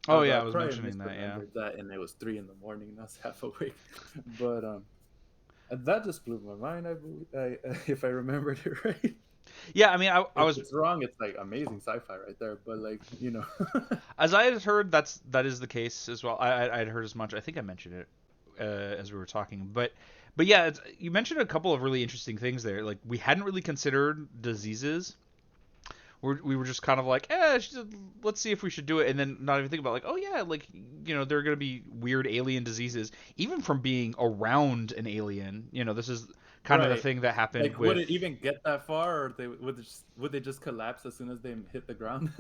Oh Although yeah, I I was probably mentioning that. Yeah. misremembered that, and it was 3 in the morning, and I was half awake. But that just blew my mind. I believe, if I remembered it right. Yeah, I mean, I If was it's wrong, it's like amazing sci-fi right there. But like as I had heard that is the case as well. I'd heard as much. I think I mentioned it as we were talking, but yeah, you mentioned a couple of really interesting things there. Like we hadn't really considered diseases. We were just kind of like, let's see if we should do it, and then not even think about like, oh yeah, like there are gonna be weird alien diseases, even from being around an alien. This is kind of the right. thing that happened Like, would with. it even get that far, or would they just collapse as soon as they hit the ground?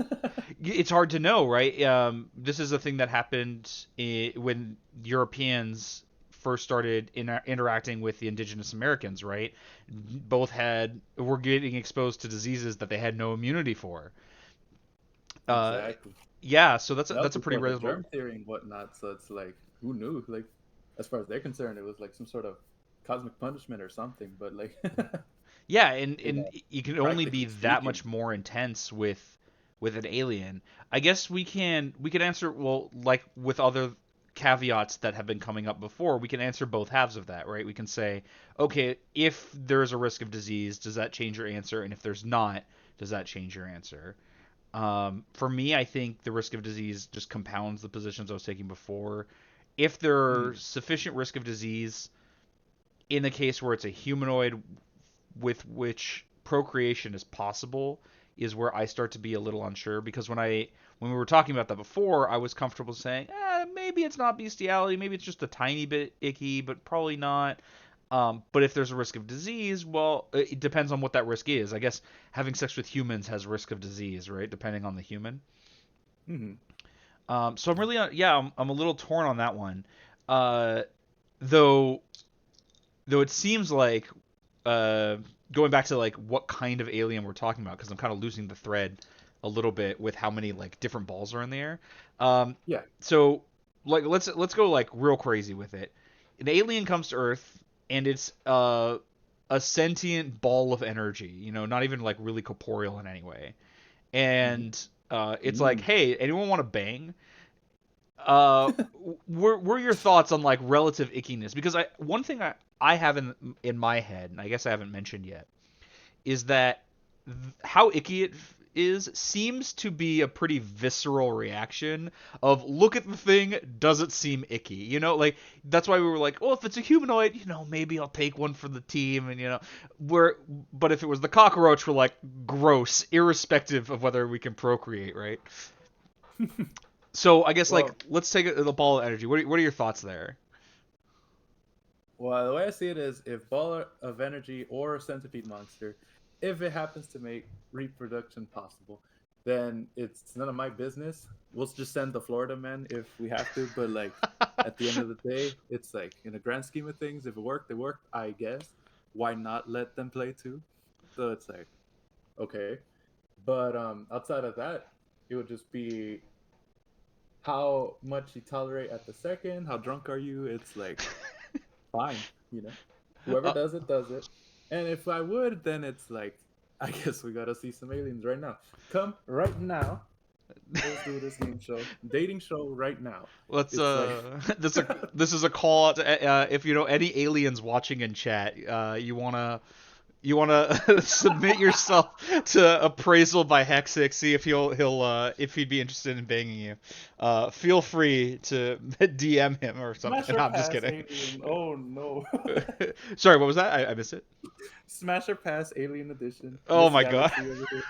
It's hard to know, right? This is a thing that happened when Europeans first started interacting with the indigenous Americans, right? Both were getting exposed to diseases that they had no immunity for. Uh, Exactly. yeah, so that's That was a pretty before the reasonable. germ theory and whatnot. So it's like, who knew? Like, as far as they're concerned, it was like some sort of cosmic punishment or something. But like, Yeah, and you know, you can only be practically that speaking. much more intense with an alien. I guess we can answer, well, like with other caveats that have been coming up before, we can answer both halves of that, right? We can say, okay, if there's a risk of disease, does that change your answer? And if there's not, does that change your answer? For me, I think the risk of disease just compounds the positions I was taking before. If there's Mm, sufficient risk of disease in the case where it's a humanoid with which procreation is possible is where I start to be a little unsure, because when we were talking about that before, I was comfortable saying, maybe it's not bestiality, maybe it's just a tiny bit icky, but probably not. But if there's a risk of disease, well, it depends on what that risk is. I guess having sex with humans has risk of disease, right? Depending on the human. mm-hmm. So I'm really, yeah, I'm a little torn on that one. Uh, though though it seems like uh, going back to like what kind of alien we're talking about, because I'm kind of losing the thread a little bit with how many like different balls are in the air. Um, Yeah. so like let's go like real crazy with it. An alien comes to Earth and it's a sentient ball of energy. Not even like really corporeal in any way. Mm-hmm. And it's like, Mm. hey, anyone want to bang? Uh, were your thoughts on like relative ickiness? Because one thing I have in my head, and I guess I haven't mentioned yet, is that how icky it is seems to be a pretty visceral reaction of look at the thing, does it seem icky? Like that's why we were like, well, if it's a humanoid, maybe I'll take one for the team, and we're but if it was the cockroach, we're like gross, irrespective of whether we can procreate, right? So I guess like Well, let's take the ball of energy. What are your thoughts there? well, the way I see it is, if ball of energy or centipede monster, if it happens to make reproduction possible, then it's none of my business. We'll just send the Florida man if we have to. But like at the end of the day, it's like in the grand scheme of things, if it worked, it worked. I guess why not let them play too? So it's like okay, but outside of that, it would just be how much you tolerate at the second. How drunk are you? It's like fine, you know. Whoever Uh, does it, does it. And if I would, then it's like, I guess we gotta see some aliens right now. Come right now. Let's do this game show, dating show right now. Let's It's like this is a call out to, if you know any aliens watching in chat, you wanna submit yourself to appraisal by Hexic, see if if he'd be interested in banging you. Feel free to DM him or something. Smasher No, I'm just Pass kidding. Alien. Oh no. Sorry, what was that? I missed it. Smasher Pass Alien Edition. Oh Miss my god. Galaxy over here.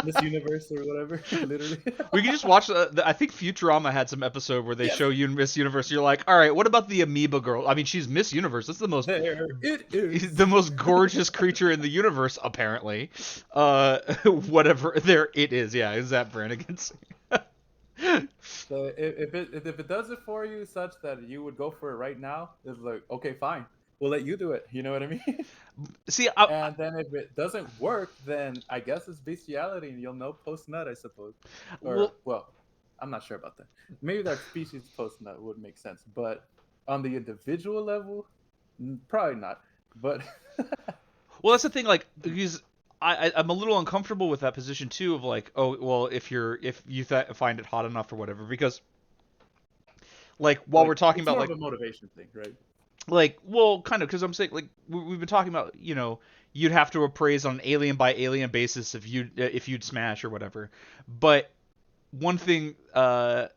Miss Universe or whatever. Literally. We can just watch. I think Futurama had some episode where they Yes. show you Miss Universe. You're like, all right, what about the amoeba girl? I mean, she's Miss Universe. That's There it is. the most gorgeous creature in the universe, apparently. Whatever. There it is. Yeah, is that Brannigan's? So if it does it for you such that you would go for it right now, it's like okay, fine, we'll let you do it. You know what I mean? See, And then if it doesn't work, then I guess it's bestiality, and you'll know post nut, I suppose. Or well, I'm not sure about that. Maybe that species post nut would make sense, but on the individual level, probably not. But well, that's the thing. Like, because I'm a little uncomfortable with that position too. Of like, oh, well, if you find it hot enough or whatever, because like while like, we're talking it's about more like of a motivation thing, right? like well kind of because I'm saying like we've been talking about you'd have to appraise on an alien by alien basis if you'd smash or whatever, but one thing that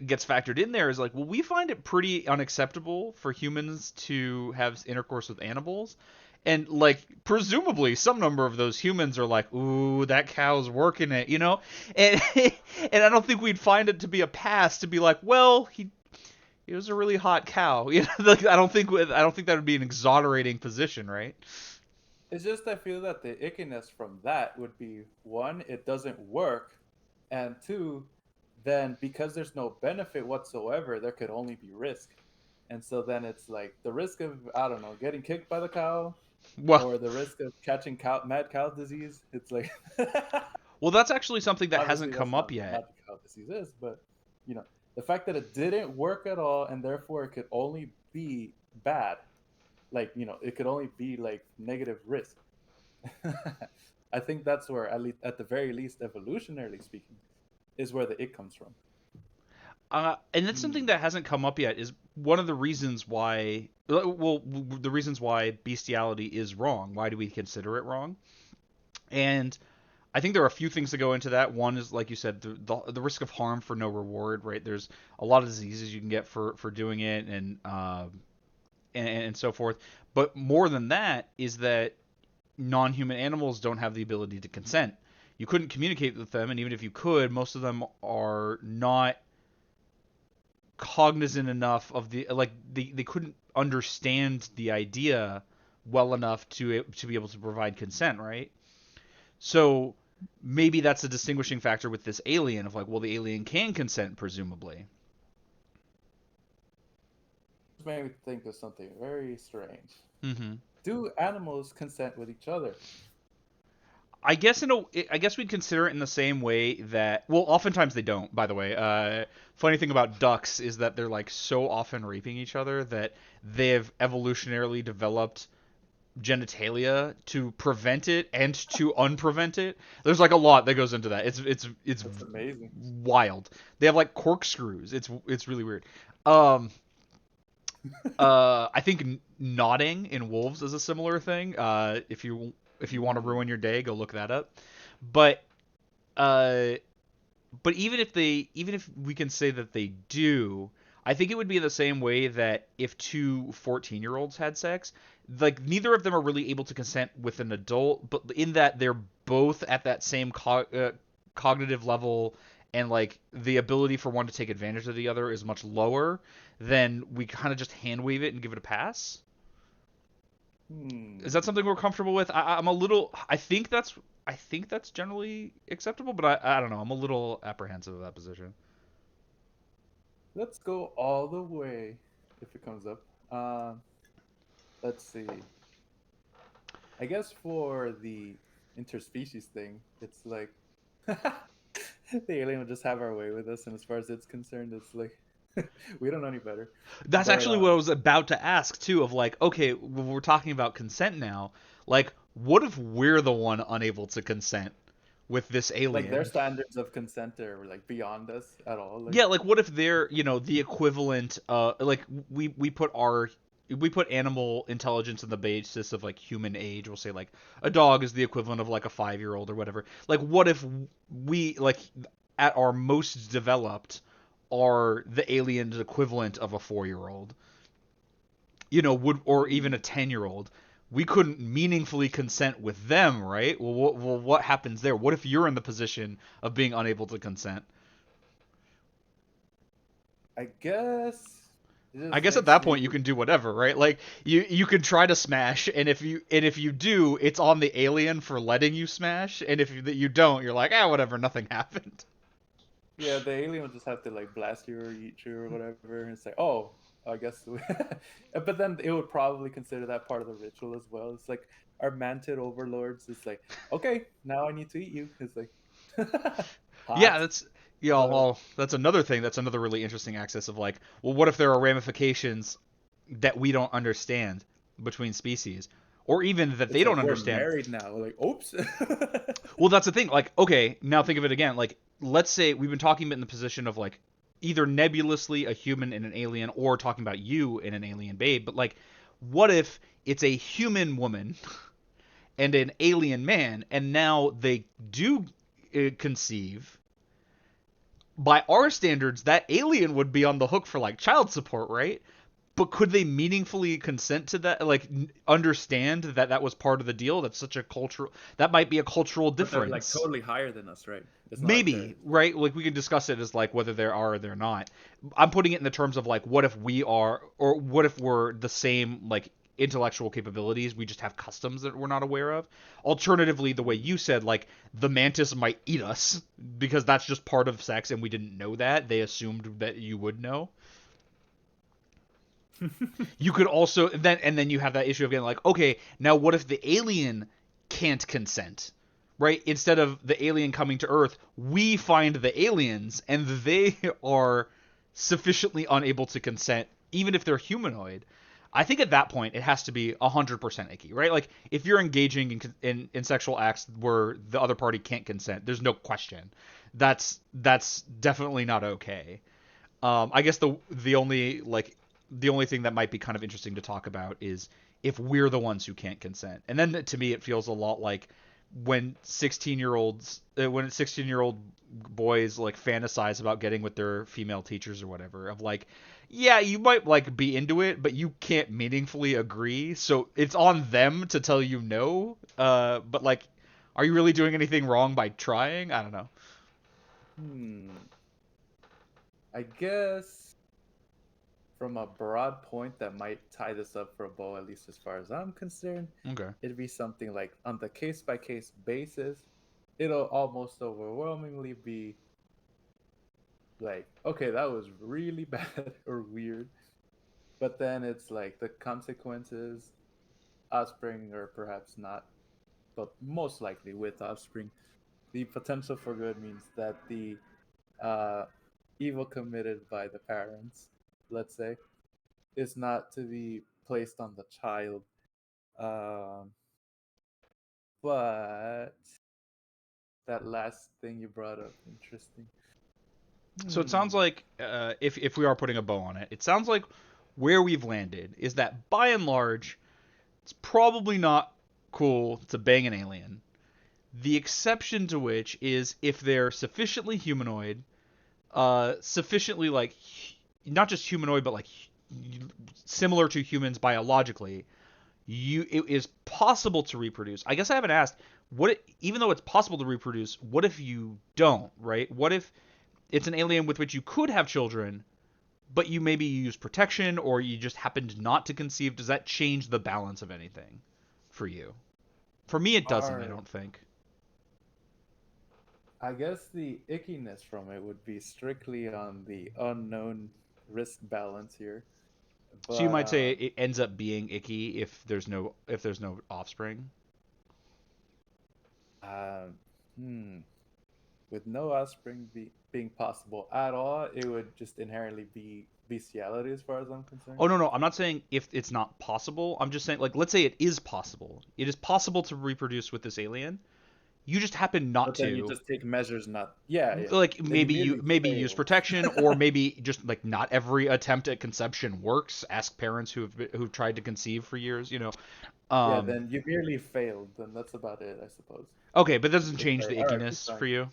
gets factored in there is like, well, we find it pretty unacceptable for humans to have intercourse with animals, and like presumably some number of those humans are like, ooh, that cow's working it, and and I don't think we'd find it to be a pass to be like, well, he was a really hot cow. Like, I don't think that would be an exonerating position, right? It's just I feel that the ickiness from that would be one, it doesn't work, and two, then because there's no benefit whatsoever, there could only be risk. And so then it's like the risk of, I don't know, getting kicked by the cow Well, or the risk of catching mad cow disease. It's like well, that's actually something that obviously hasn't that's come up not yet. what mad cow disease is, but you know, the fact that it didn't work at all and therefore it could only be bad, like it could only be like negative risk. I think that's where, at least at the very least, evolutionarily speaking, is where the it comes from. And that's something that hasn't come up yet. Is one of the reasons why. Well, the reasons why bestiality is wrong. Why do we consider it wrong? And I think there are a few things to go into that. One is, like you said, the risk of harm for no reward. Right? There's a lot of diseases you can get for doing it, and so forth. But more than that is that non-human animals don't have the ability to consent. You couldn't communicate with them, and even if you could, most of them are not cognizant enough of they couldn't understand the idea well enough to be able to provide consent, right? So maybe that's a distinguishing factor with this alien of like, well, the alien can consent presumably. This made me think of something very strange. Mm-hmm. Do animals consent with each other? I guess I guess we'd consider it in the same way that, well, oftentimes they don't. By the way, funny thing about ducks is that they're like so often raping each other that they've evolutionarily developed genitalia to prevent it and to unprevent it. There's like a lot that goes into that. It's That's amazing. wild. They have like corkscrews. It's really weird. I think nodding in wolves is a similar thing. If you want to ruin your day, go look that up. But uh, but even if we can say that they do, I think it would be the same way that if two 14-year-olds had sex, like neither of them are really able to consent with an adult, but in that they're both at that same cognitive level, and like the ability for one to take advantage of the other is much lower, then we kind of just hand wave it and give it a pass. Is that something we're comfortable with? I'm a little. I think that's generally acceptable, but I don't know. I'm a little apprehensive of that position. Let's go all the way if it comes up. Let's see. I guess for the interspecies thing, it's like the alien will just have our way with us, and as far as it's concerned, it's like we don't know any better. That's But actually what I was about to ask too. Of like, okay, when we're talking about consent now. Like, what if we're the one unable to consent? with this Like their alien. standards of consent are like beyond us at all. Like, Yeah, like what if they're, the equivalent like we put animal intelligence in the basis of like human age. We'll say like a dog is the equivalent of like a 5-year-old or whatever. Like what if we like at our most developed are the alien's equivalent of a 4-year-old? Would or even a hmm, 10-year-old. We couldn't meaningfully consent with them, right? What happens there? What if you're in the position of being unable to consent? I guess it I just guess at makes that me. point you can do whatever, right? Like you can try to smash, and if you do, it's on the alien for letting you smash, and if you don't, you're like, whatever, nothing happened. Yeah, the alien will just have to like blast you or eat you or whatever, and say, "Oh, I guess." But then it would probably consider that part of the ritual as well. It's like our mantid overlords. It's like, okay, now I need to eat you. It's like Yeah, hot, that's yeah. but Well, that's another thing. That's another really interesting axis of like, well, what if there are ramifications that we don't understand between species, or even that they it's like don't we're understand? married now. Like, oops. Well, that's the thing. Like, okay, now think of it again. Like, let's say we've been talking about in the position of like either nebulously a human and an alien, or talking about you and an alien babe. But like, what if it's a human woman and an alien man, and now they do conceive? By our standards, that alien would be on the hook for like child support, right? But could they meaningfully consent to that? Like, understand that that was part of the deal? That's such a cultural. That might be a cultural But they're like difference. totally higher than us, right? It's not like they're Maybe, right? Like we can discuss it as like whether there are or they're not. I'm putting it in the terms of like what if we are, or what if we're the same like intellectual capabilities, we just have customs that we're not aware of. Alternatively, the way you said, like the mantis might eat us because that's just part of sex and we didn't know that. They assumed that you would know. You could also then you have that issue of getting like, okay, now what if the alien can't consent? Right? Instead of the alien coming to Earth, we find the aliens and they are sufficiently unable to consent, even if they're humanoid. I think at that point it has to be 100% icky, right? Like if you're engaging in sexual acts where the other party can't consent, there's no question. That's definitely not okay. I guess the only thing that might be kind of interesting to talk about is if we're the ones who can't consent. And then to me, it feels a lot like when 16-year old boys like fantasize about getting with their female teachers or whatever. Of like, yeah, you might like be into it, but you can't meaningfully agree. So it's on them to tell you no. But like, are you really doing anything wrong by trying? I don't know. hmm. I guess from a broad point that might tie this up for a bow, at least as far as I'm concerned, Okay. it'd be something like on the case by case basis, it'll almost overwhelmingly be like, okay, that was really bad or weird. But then it's like the consequences, offspring or perhaps not, but most likely with offspring, the potential for good means that the uh, evil committed by the parents, let's say, is not to be placed on the child. Um, but that last thing you brought up, interesting. So it sounds Hmm. like if we are putting a bow on it, it sounds like where we've landed is that by and large, it's probably not cool to bang an alien. The exception to which is if they're sufficiently humanoid, sufficiently like not just humanoid, but like similar to humans biologically. It is possible to reproduce. I guess I haven't asked even though it's possible to reproduce, what if you don't, right? What if it's an alien with which you could have children, but you maybe use protection or you just happened not to conceive? Does that change the balance of anything for you? For me, it doesn't. I Are don't think. I guess the ickiness from it would be strictly on the unknown risk balance here. So you But might say it ends up being icky if there's no offspring. um, hmm, with no offspring being possible at all, it would just inherently be bestiality as far as I'm concerned. Oh no, no, I'm not saying if it's not possible. I'm just saying like let's say it is possible. It is possible to reproduce with this alien. You just happen not But then you to. just take measures not. Yeah, yeah. Like Then you merely maybe use fail. protection, or maybe just like not every attempt at conception works. Ask parents who've tried to conceive for years. Yeah, Um, then you merely failed. Then that's about it, I suppose. okay, but that doesn't It's change like, the all right, keep ickiness for trying. you.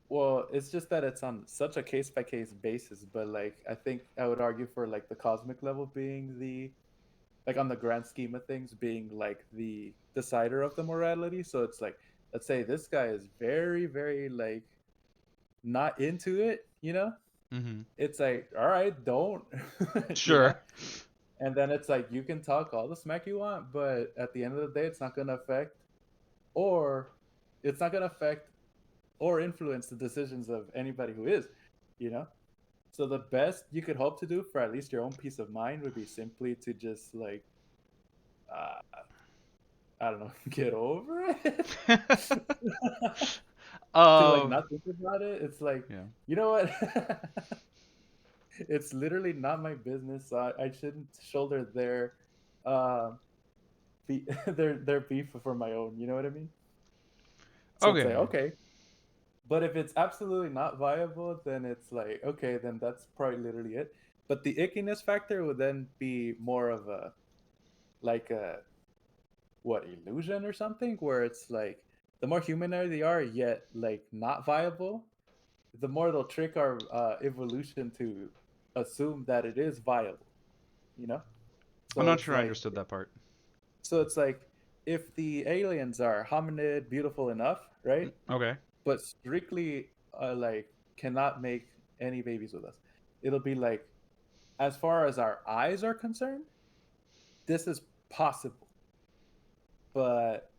Well, it's just that it's on such a case by case basis, but like I think I would argue for like the cosmic level being the like on the grand scheme of things being like the decider of the morality. So it's like let's say this guy is very very like not into it, you know? Hmm. It's like, all right, don't, you know? Sure. And then it's like you can talk all the smack you want, but at the end of the day, it's not going to affect or it's not going to affect or influence the decisions of anybody who is, you know? So the best you could hope to do for at least your own peace of mind would be simply to just like uh, I don't know, get over it. To like um, not think about it. It's like, yeah. you know what? It's literally not my business. I shouldn't shoulder their uh their beef for my own, you know what I mean? So it's like, Okay. okay. But if it's absolutely not viable, then it's like, okay, then that's probably literally it. But the ickiness factor would then be more of a like a what illusion or something where it's like the more humanoid they are yet like not viable, the more they'll trick our evolution to assume that it is viable, you know. I'm So not it's sure I like understood that part. if the aliens are hominid beautiful enough, right, Okay. but strictly like cannot make any babies with us, it'll be like as far as our eyes are concerned this is possible, but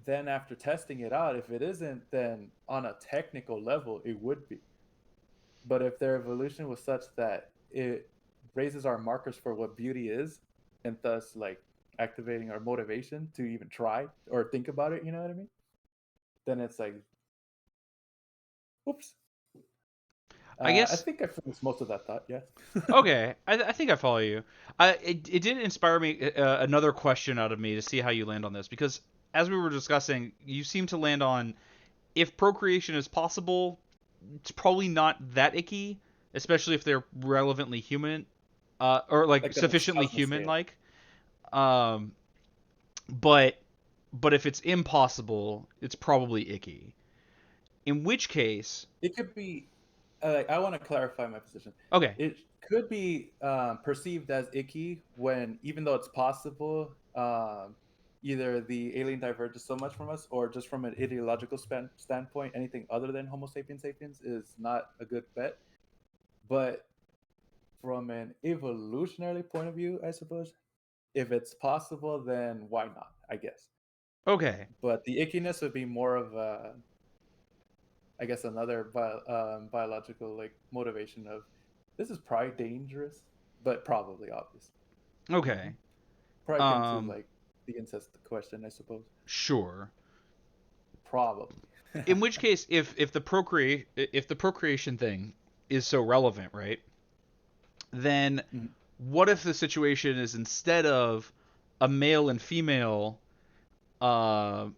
then after testing it out, if it isn't, then on a technical level it would be. But if their evolution was such that it raises our markers for what beauty is, and thus like activating our motivation to even try or think about it, you know what I mean? Then it's like, oops. I I guess. think I finished most of that thought. Yeah. Okay, I think I follow you. It did inspire me another question out of me to see how you land on this, because as we were discussing, you seem to land on if procreation is possible, it's probably not that icky, especially if they're relevantly human, or like Like on a sufficiently cosmic human scale. like. Um, but if it's impossible, it's probably icky. In which case, It could be. I want to clarify my position. okay, It could be perceived as icky when, even though it's possible, either the alien diverges so much from us, or just from an ideological standpoint, anything other than Homo sapiens sapiens is not a good bet. But from an evolutionary point of view, I suppose, if it's possible, then why not? I guess. okay, But the ickiness would be more of a, I guess, another biological like motivation of this is probably dangerous, but probably obvious. You know what I okay. mean? Probably akin to Um, like the incest question, I suppose. sure. Probably. In which case, if the procreation thing is so relevant, right? Then Mhm. what if the situation is instead of a male and female uh,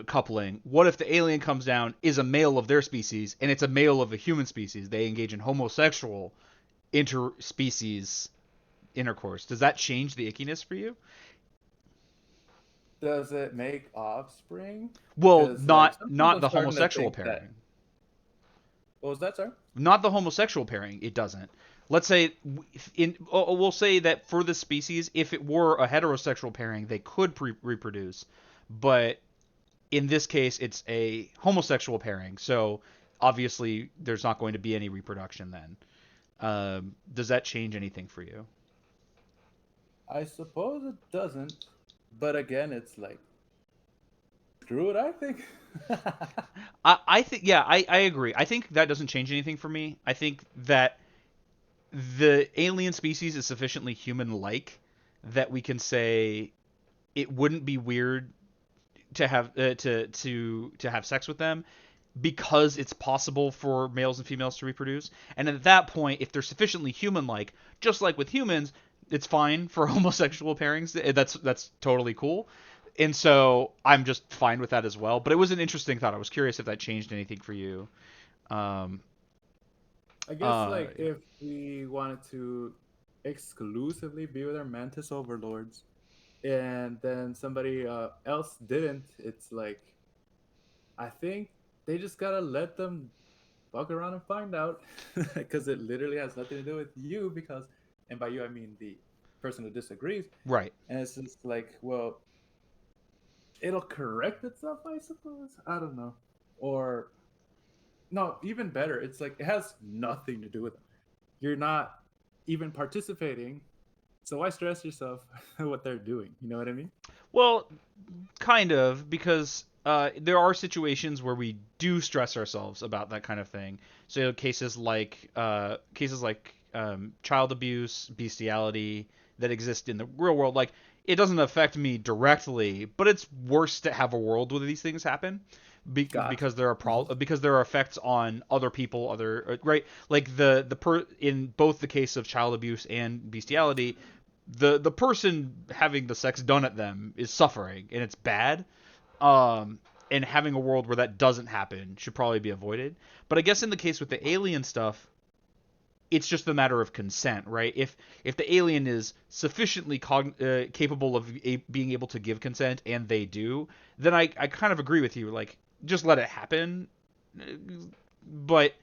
coupling, what if the alien comes down is a male of their species and it's a male of a human species? They engage in homosexual interspecies intercourse. Does that change the ickiness for you? Does it make offspring? Well, Because like sometimes not I'm the starting to homosexual think that. pairing. What was that, sir? Not the homosexual pairing. It doesn't. Let's say we'll say that for this species, if it were a heterosexual pairing, they could reproduce, but in this case, it's a homosexual pairing. So obviously, there's not going to be any reproduction then. Does that change anything for you? I suppose it doesn't. But again, it's like screw it. I think. I think yeah, I agree. I think that doesn't change anything for me. I think that the alien species is sufficiently human-like that we can say it wouldn't be weird to have to have sex with them because it's possible for males and females to reproduce. And at that point, if they're sufficiently human-like, just like with humans, It's fine for homosexual pairings. That's totally cool. And so I'm just fine with that as well. But it was an interesting thought. I was curious if that changed anything for you. Um, I guess like yeah. if we wanted to exclusively be with our mantis overlords, and then somebody else didn't, it's like I think they just gotta let them fuck around and find out, because it literally has nothing to do with you. Because, and by you I mean the person who disagrees, Right. and it's just like, well, it'll correct itself, I suppose. I don't know, or no, even better, it's like it has nothing to do with them. You're not even participating, so why stress yourself what they're doing? You know what I mean? Well, kind of, because there are situations where we do stress ourselves about that kind of thing. So cases like child abuse, bestiality that exist in the real world. Like it doesn't affect me directly, but it's worse to have a world where these things happen. Gotcha. Because there are because there are effects on other people, other right, like in both the case of child abuse and bestiality, the person having the sex done at them is suffering and it's bad. And having a world where that doesn't happen should probably be avoided. But I guess in the case with the alien stuff, it's just a matter of consent, right? If the alien is sufficiently capable of being able to give consent, and they do, then I kind of agree with you. Like, just let it happen. But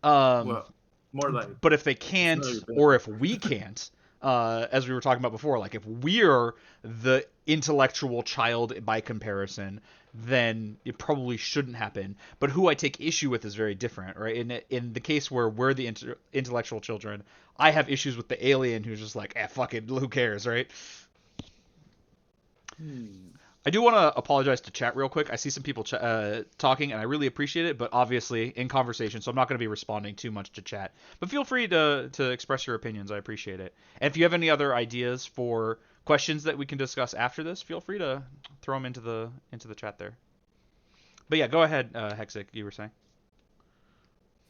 um, Well, more like but if they it's none of your can't, or business. if we can't, as we were talking about before, like if we're the intellectual child by comparison, then it probably shouldn't happen. But who I take issue with is very different, right? In the case where we're the intellectual children, I have issues with the alien who's just like, fuck it, who cares, right? Hmm. I do want to apologize to chat real quick. I see some people talking, and I really appreciate it, but obviously in conversation, so I'm not going to be responding too much to chat. But feel free to express your opinions. I appreciate it. And if you have any other ideas for questions that we can discuss after this, feel free to throw them into the chat there. But yeah, go ahead, Hexic. You were saying.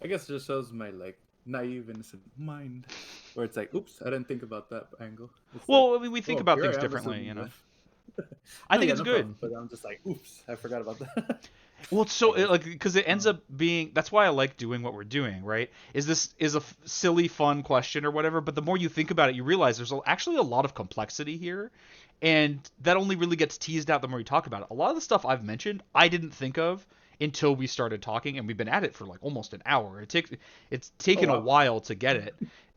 I guess it just shows my like naive innocent mind, where it's like, oops, I didn't think about that angle. It's like, Well, I mean, we think oh, about here things I am differently, you assuming know. that. I No, think yeah, it's no good. problem. But I'm just like, oops, I forgot about that. Well, it's I so guess. like because it ends Um, up being that's why I like doing what we're doing, right? This is a silly, fun question or whatever, but the more you think about it, you realize there's actually a lot of complexity here, and that only really gets teased out the more you talk about it. A lot of the stuff I've mentioned, I didn't think of until we started talking, and we've been at it for like almost an hour. It's oh taken a wow. while to get it,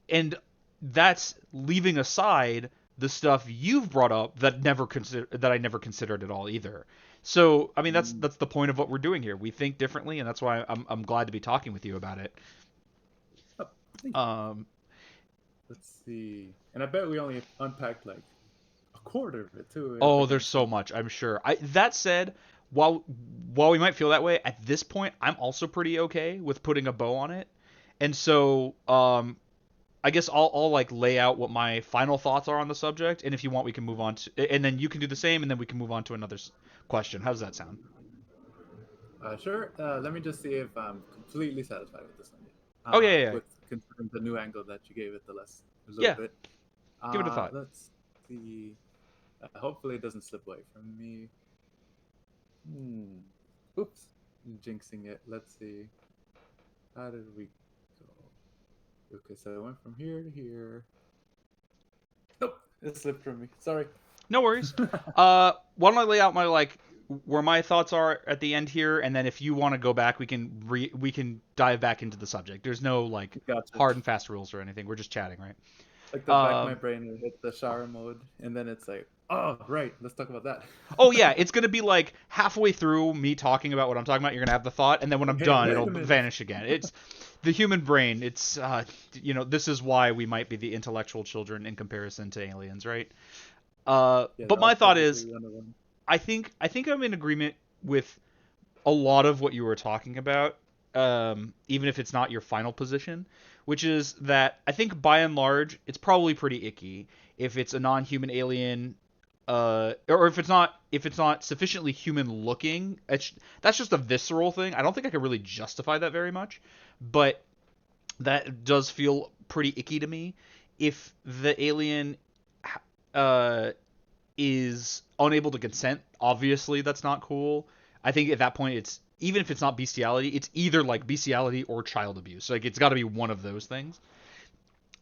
and that's leaving aside the stuff you've brought up that I never considered at all either. So, I mean, Mm, that's the point of what we're doing here. We think differently, and that's why I'm glad to be talking with you about it. oh, thank you. Um, Let's see. And I bet we only unpacked like a quarter of it too. oh, Everything there's we so said. much, I'm sure. That said, while while we might feel that way at this point, I'm also pretty okay with putting a bow on it. And so, I guess I'll like lay out what my final thoughts are on the subject, and if you want, we can move on to, and then you can do the same, and then we can move on to another question. How does that sound? Sure. Let me just see if I'm completely satisfied with this one. Oh yeah, yeah, yeah. With considering the new angle that you gave it the last a little Yeah, bit. give it a thought. Let's see. Hopefully it doesn't slip away from me. Hmm. Oops. I'm jinxing it. Let's see. How did we go? Okay, so I went from here to here. Nope, it slipped from me. Sorry. No worries. Why don't I lay out my like where my thoughts are at the end here, and then if you want to go back, we can dive back into the subject. There's no like Gotcha. hard and fast rules or anything. We're just chatting, right? Like the back of my Um, brain will hit the shower mode, and then it's like, oh, right, let's talk about that. oh yeah, it's gonna be like halfway through me talking about what I'm talking about, you're gonna have the thought, and then when I'm Hey, done, wait it'll a minute. vanish again. It's the human brain. It's this is why we might be the intellectual children in comparison to aliens, right? Yeah, But that my was thought technically is, one of them. I think I'm in agreement with a lot of what you were talking about, even if it's not your final position, which is that I think by and large it's probably pretty icky if it's a non-human alien, or if it's not sufficiently human looking. That's just a visceral thing. I don't think I could really justify that very much, but that does feel pretty icky to me. If the alien uh, is unable to consent, obviously that's not cool. I think at that point it's even if it's not bestiality, it's either like bestiality or child abuse. Like it's got to be one of those things.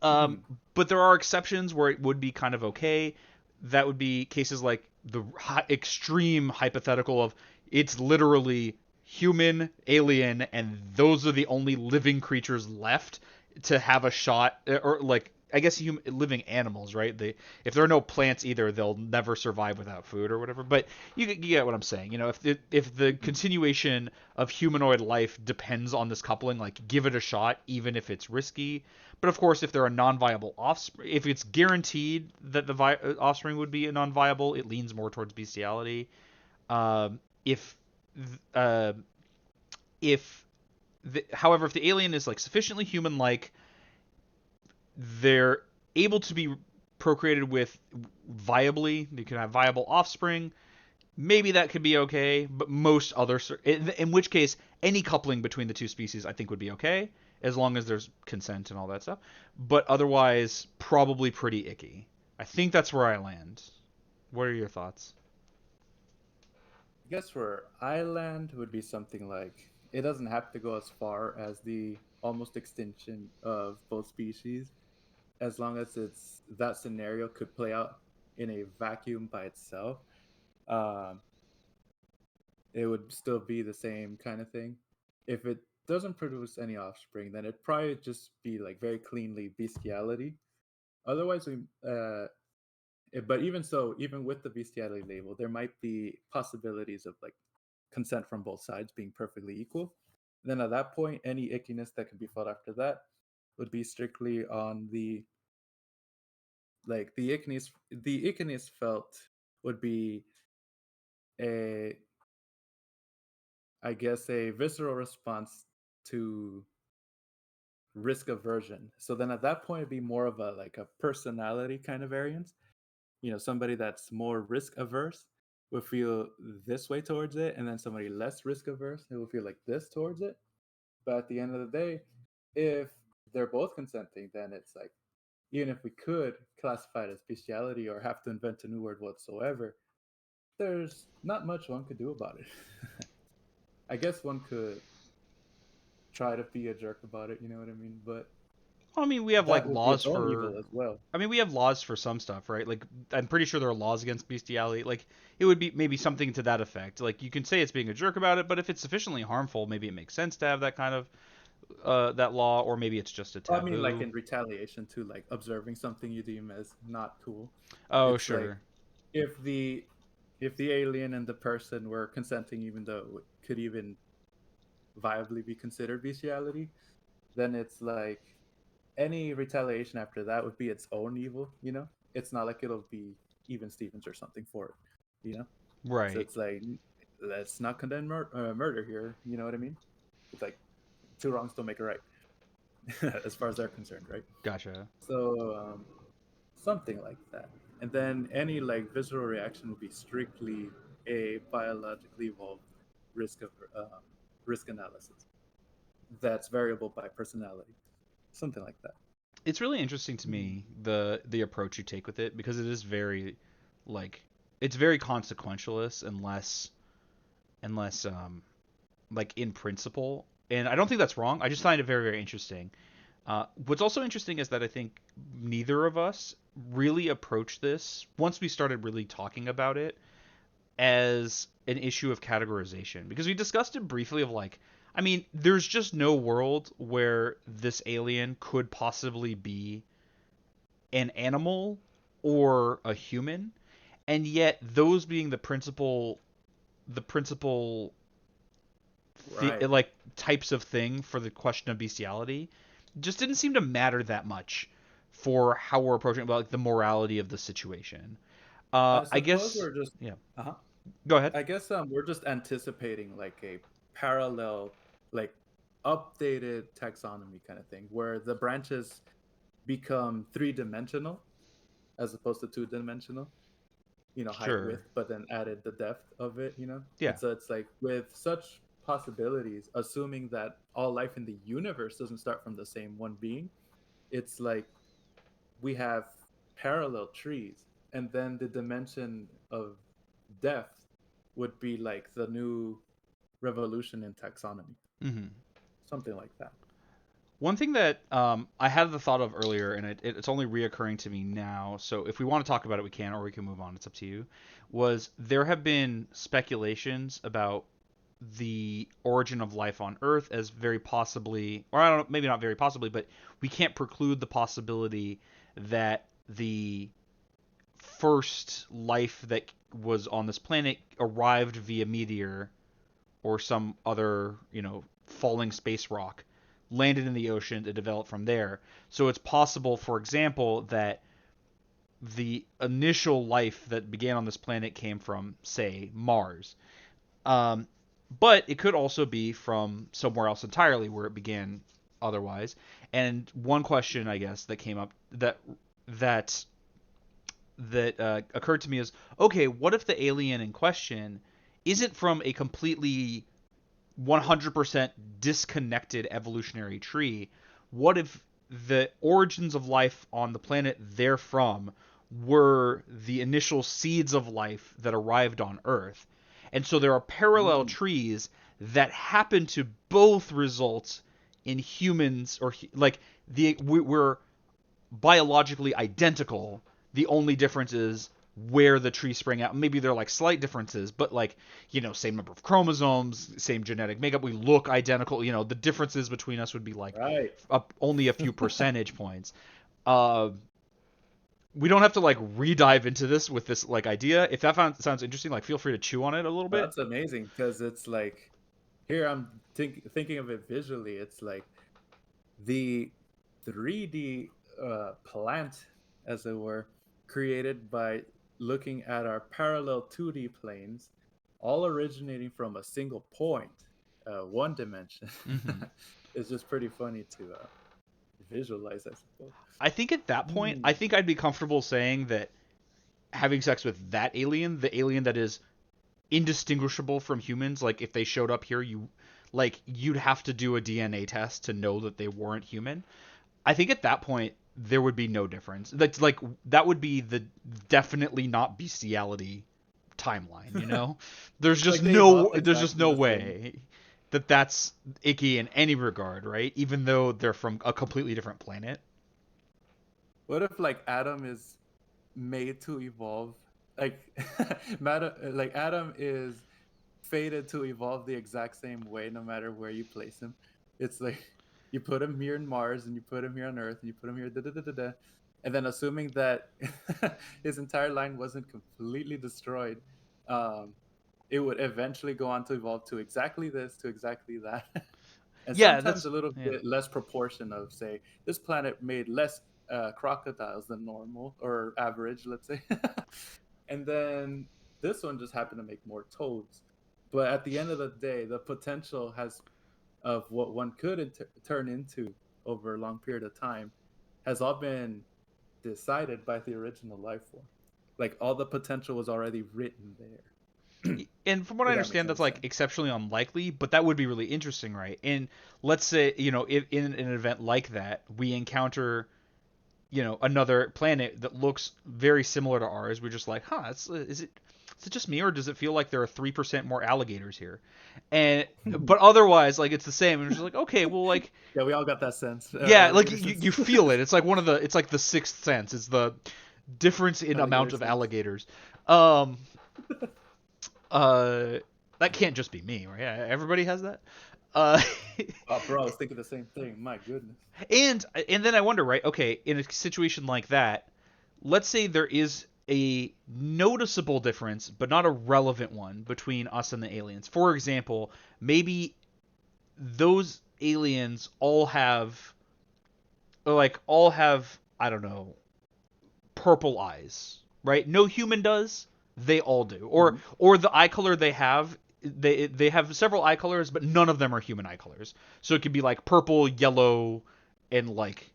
Um, Mhm. but there are exceptions where it would be kind of okay. That would be cases like the extreme hypothetical of it's literally human, alien, and those are the only living creatures left to have a shot, or like I guess living animals, right? They if there are no plants either, they'll never survive without food or whatever. But you get what I'm saying. You know, if the Mhm. continuation of humanoid life depends on this coupling, like give it a shot, even if it's risky. But of course, if there are non-viable offspring, if it's guaranteed that the offspring would be non-viable, it leans more towards bestiality. If uh, if however, if the alien is like sufficiently human-like, they're able to be procreated with viably. They can have viable offspring. Maybe that could be okay, but most other, in which case, any coupling between the two species I think would be okay, as long as there's consent and all that stuff. But otherwise, probably pretty icky. I think that's where I land. What are your thoughts? I guess where I land would be something like it doesn't have to go as far as the almost extinction of both species, as long as it's that scenario could play out in a vacuum by itself. Um, it would still be the same kind of thing. If it doesn't produce any offspring, then it'd probably just be like very cleanly bestiality. Otherwise, but even so, even with the bestiality label, there might be possibilities of like consent from both sides being perfectly equal. Then at that point, any ickiness that could be felt after that would be strictly on the like the ickiness felt would be a I guess a visceral response to risk aversion. So then at that point it'd be more of a like a personality kind of variance. You know, somebody that's more risk averse would feel this way towards it, and then somebody less risk averse they will feel like this towards it. But at the end of the day, if they're both consenting, then it's like even if we could classify it as bestiality or have to invent a new word whatsoever, there's not much one could do about it. I guess one could try to be a jerk about it, you know what I mean? But Well, I mean, we have like that would be laws its own for. evil as well. I mean, we have laws for some stuff, right? Like, I'm pretty sure there are laws against bestiality. Like, it would be maybe something to that effect. Like, you can say it's being a jerk about it, but if it's sufficiently harmful, maybe it makes sense to have that kind of that law, or maybe it's just a I mean, like taboo. in retaliation to like observing something you deem as not cool. Oh, It's like sure. if the if the alien and the person were consenting, even though it could even viably be considered bestiality, then it's like any retaliation after that would be its own evil. You know, it's not like it'll be even Stevens or something for it. You know, so Right. it's like let's not condemn murder here. You know what I mean? It's like two wrongs don't make a right, as far as they're concerned, right? Gotcha. So something like that. And then any like visceral reaction would be strictly a biologically evolved risk of risk analysis that's variable by personality, something like that. It's really interesting to me the approach you take with it because it is very like it's very consequentialist unless like in principle. And I don't think that's wrong. I just find it very very interesting. What's also interesting is that I think neither of us really approached this once we started really talking about it as an issue of categorization because we discussed it briefly of like I mean there's just no world where this alien could possibly be an animal or a human, and yet those being the principal Right. like types of thing for the question of bestiality just didn't seem to matter that much for how we're approaching about like the morality of the situation. I I suppose guess we're just. yeah. Uh-huh. Go ahead. I guess we're just anticipating like a parallel, like updated taxonomy kind of thing, where the branches become three-dimensional as opposed to two-dimensional. You know, height, Sure. width, but then added the depth of it. You know, Yeah. and so it's like with such possibilities, assuming that all life in the universe doesn't start from the same one being, it's like we have parallel trees. and then the dimension of depth would be like the new revolution in taxonomy, Hmm. something like that. One thing that I had the thought of earlier, and it's only reoccurring to me now. So if we want to talk about it, we can, or we can move on. It's up to you. Was there have been speculations about the origin of life on Earth as very possibly, or I don't know, maybe not very possibly, but we can't preclude the possibility that the first life that was on this planet arrived via meteor or some other, falling space rock, landed in the ocean to develop from there. So it's possible, for example, that the initial life that began on this planet came from, say, Mars. Um, but it could also be from somewhere else entirely where it began otherwise. And one question, I guess, that came up that occurred to me is, okay, what if the alien in question isn't from a completely 100% disconnected evolutionary tree? What if the origins of life on the planet they're from were the initial seeds of life that arrived on Earth? And so there are parallel Mm. trees that happen to both result in humans, or like we're biologically identical. The only difference is where the tree sprang out. Maybe they're like slight differences, but like, same number of chromosomes, same genetic makeup. We look identical. The differences between us would be like Right. only a few percentage points. Uh, we don't have to like re-dive into this with this like idea. If that sounds interesting, like feel free to chew on it a little bit. That's amazing because it's like here I'm thinking of it visually. It's like the 3D plant, as it were, created by looking at our parallel 2D planes, all originating from a single point, one dimension. Hmm. It's just pretty funny to visualize, I suppose. I think at that point, I Mm. think I'd be comfortable saying that having sex with that alien, the alien that is indistinguishable from humans. Like if they showed up here, you'd have to do a DNA test to know that they weren't human. I think at that point there would be no difference. That's like that would be the definitely not bestiality timeline. There's just Like they evolved no exactly the same. way that that's icky in any regard, right? Even though they're from a completely different planet. What if like Adam is made to evolve? Like, like Adam is fated to evolve the exact same way no matter where you place him. It's like you put him here in Mars and you put him here on Earth and you put him here, da da da da da. And then assuming that his entire line wasn't completely destroyed, um, it would eventually go on to evolve to exactly this, to exactly that. And Yeah, sometimes that's a little yeah. bit less proportion of, say, this planet made less crocodiles than normal or average, let's say. And then this one just happened to make more toads. But at the end of the day, the potential has of what one could turn into over a long period of time has all been decided by the original life form. Like all the potential was already written there. And from what I If that makes understand, any that's like sense. exceptionally unlikely, but that would be really interesting, right? And let's say, if in an event like that, we encounter, another planet that looks very similar to ours. We're just like, huh, is it just me, or does it feel like there are 3% more alligators here? And but otherwise, like it's the same. And it's just like, okay, well, like Yeah, we all got that sense. yeah, like Alligator you, sense. you feel it. It's like the sixth sense. It's the difference in amount Alligator of sense. alligators. Um, uh, that can't just be me, right? Everybody has that. Uh, Oh, bro, I was thinking the same thing. My goodness. and then I wonder, right? Okay, in a situation like that, let's say there is a noticeable difference, but not a relevant one between us and the aliens. For example, maybe those aliens all have I don't know, purple eyes, right? No human does. They all do. Or Mhm. or the eye color they have, they have several eye colors, but none of them are human eye colors. So it could be like purple, yellow, and like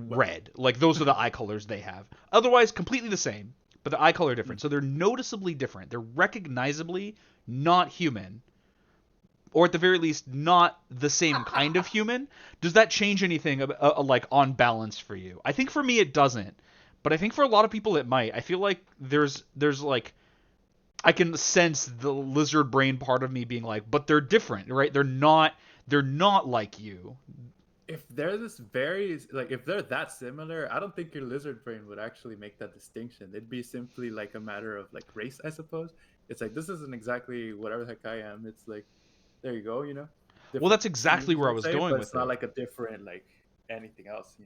What? red. Like those are the eye colors they have. Otherwise, completely the same, but the eye color different. So Mhm. they're noticeably different. They're recognizably not human, or at the very least, not the same kind of human. Does that change anything like on balance for you? I think for me it doesn't, but I think for a lot of people it might. I feel like there's like I can sense the lizard brain part of me being like, but they're different, right? They're not like you. If they're this very like if they're that similar, I don't think your lizard brain would actually make that distinction. It'd be simply like a matter of like race, I suppose. It's like this isn't exactly whatever the heck I am. It's like there you go, Well, different that's exactly hues, where I let's was say, going but it's with not it. like a different like anything else.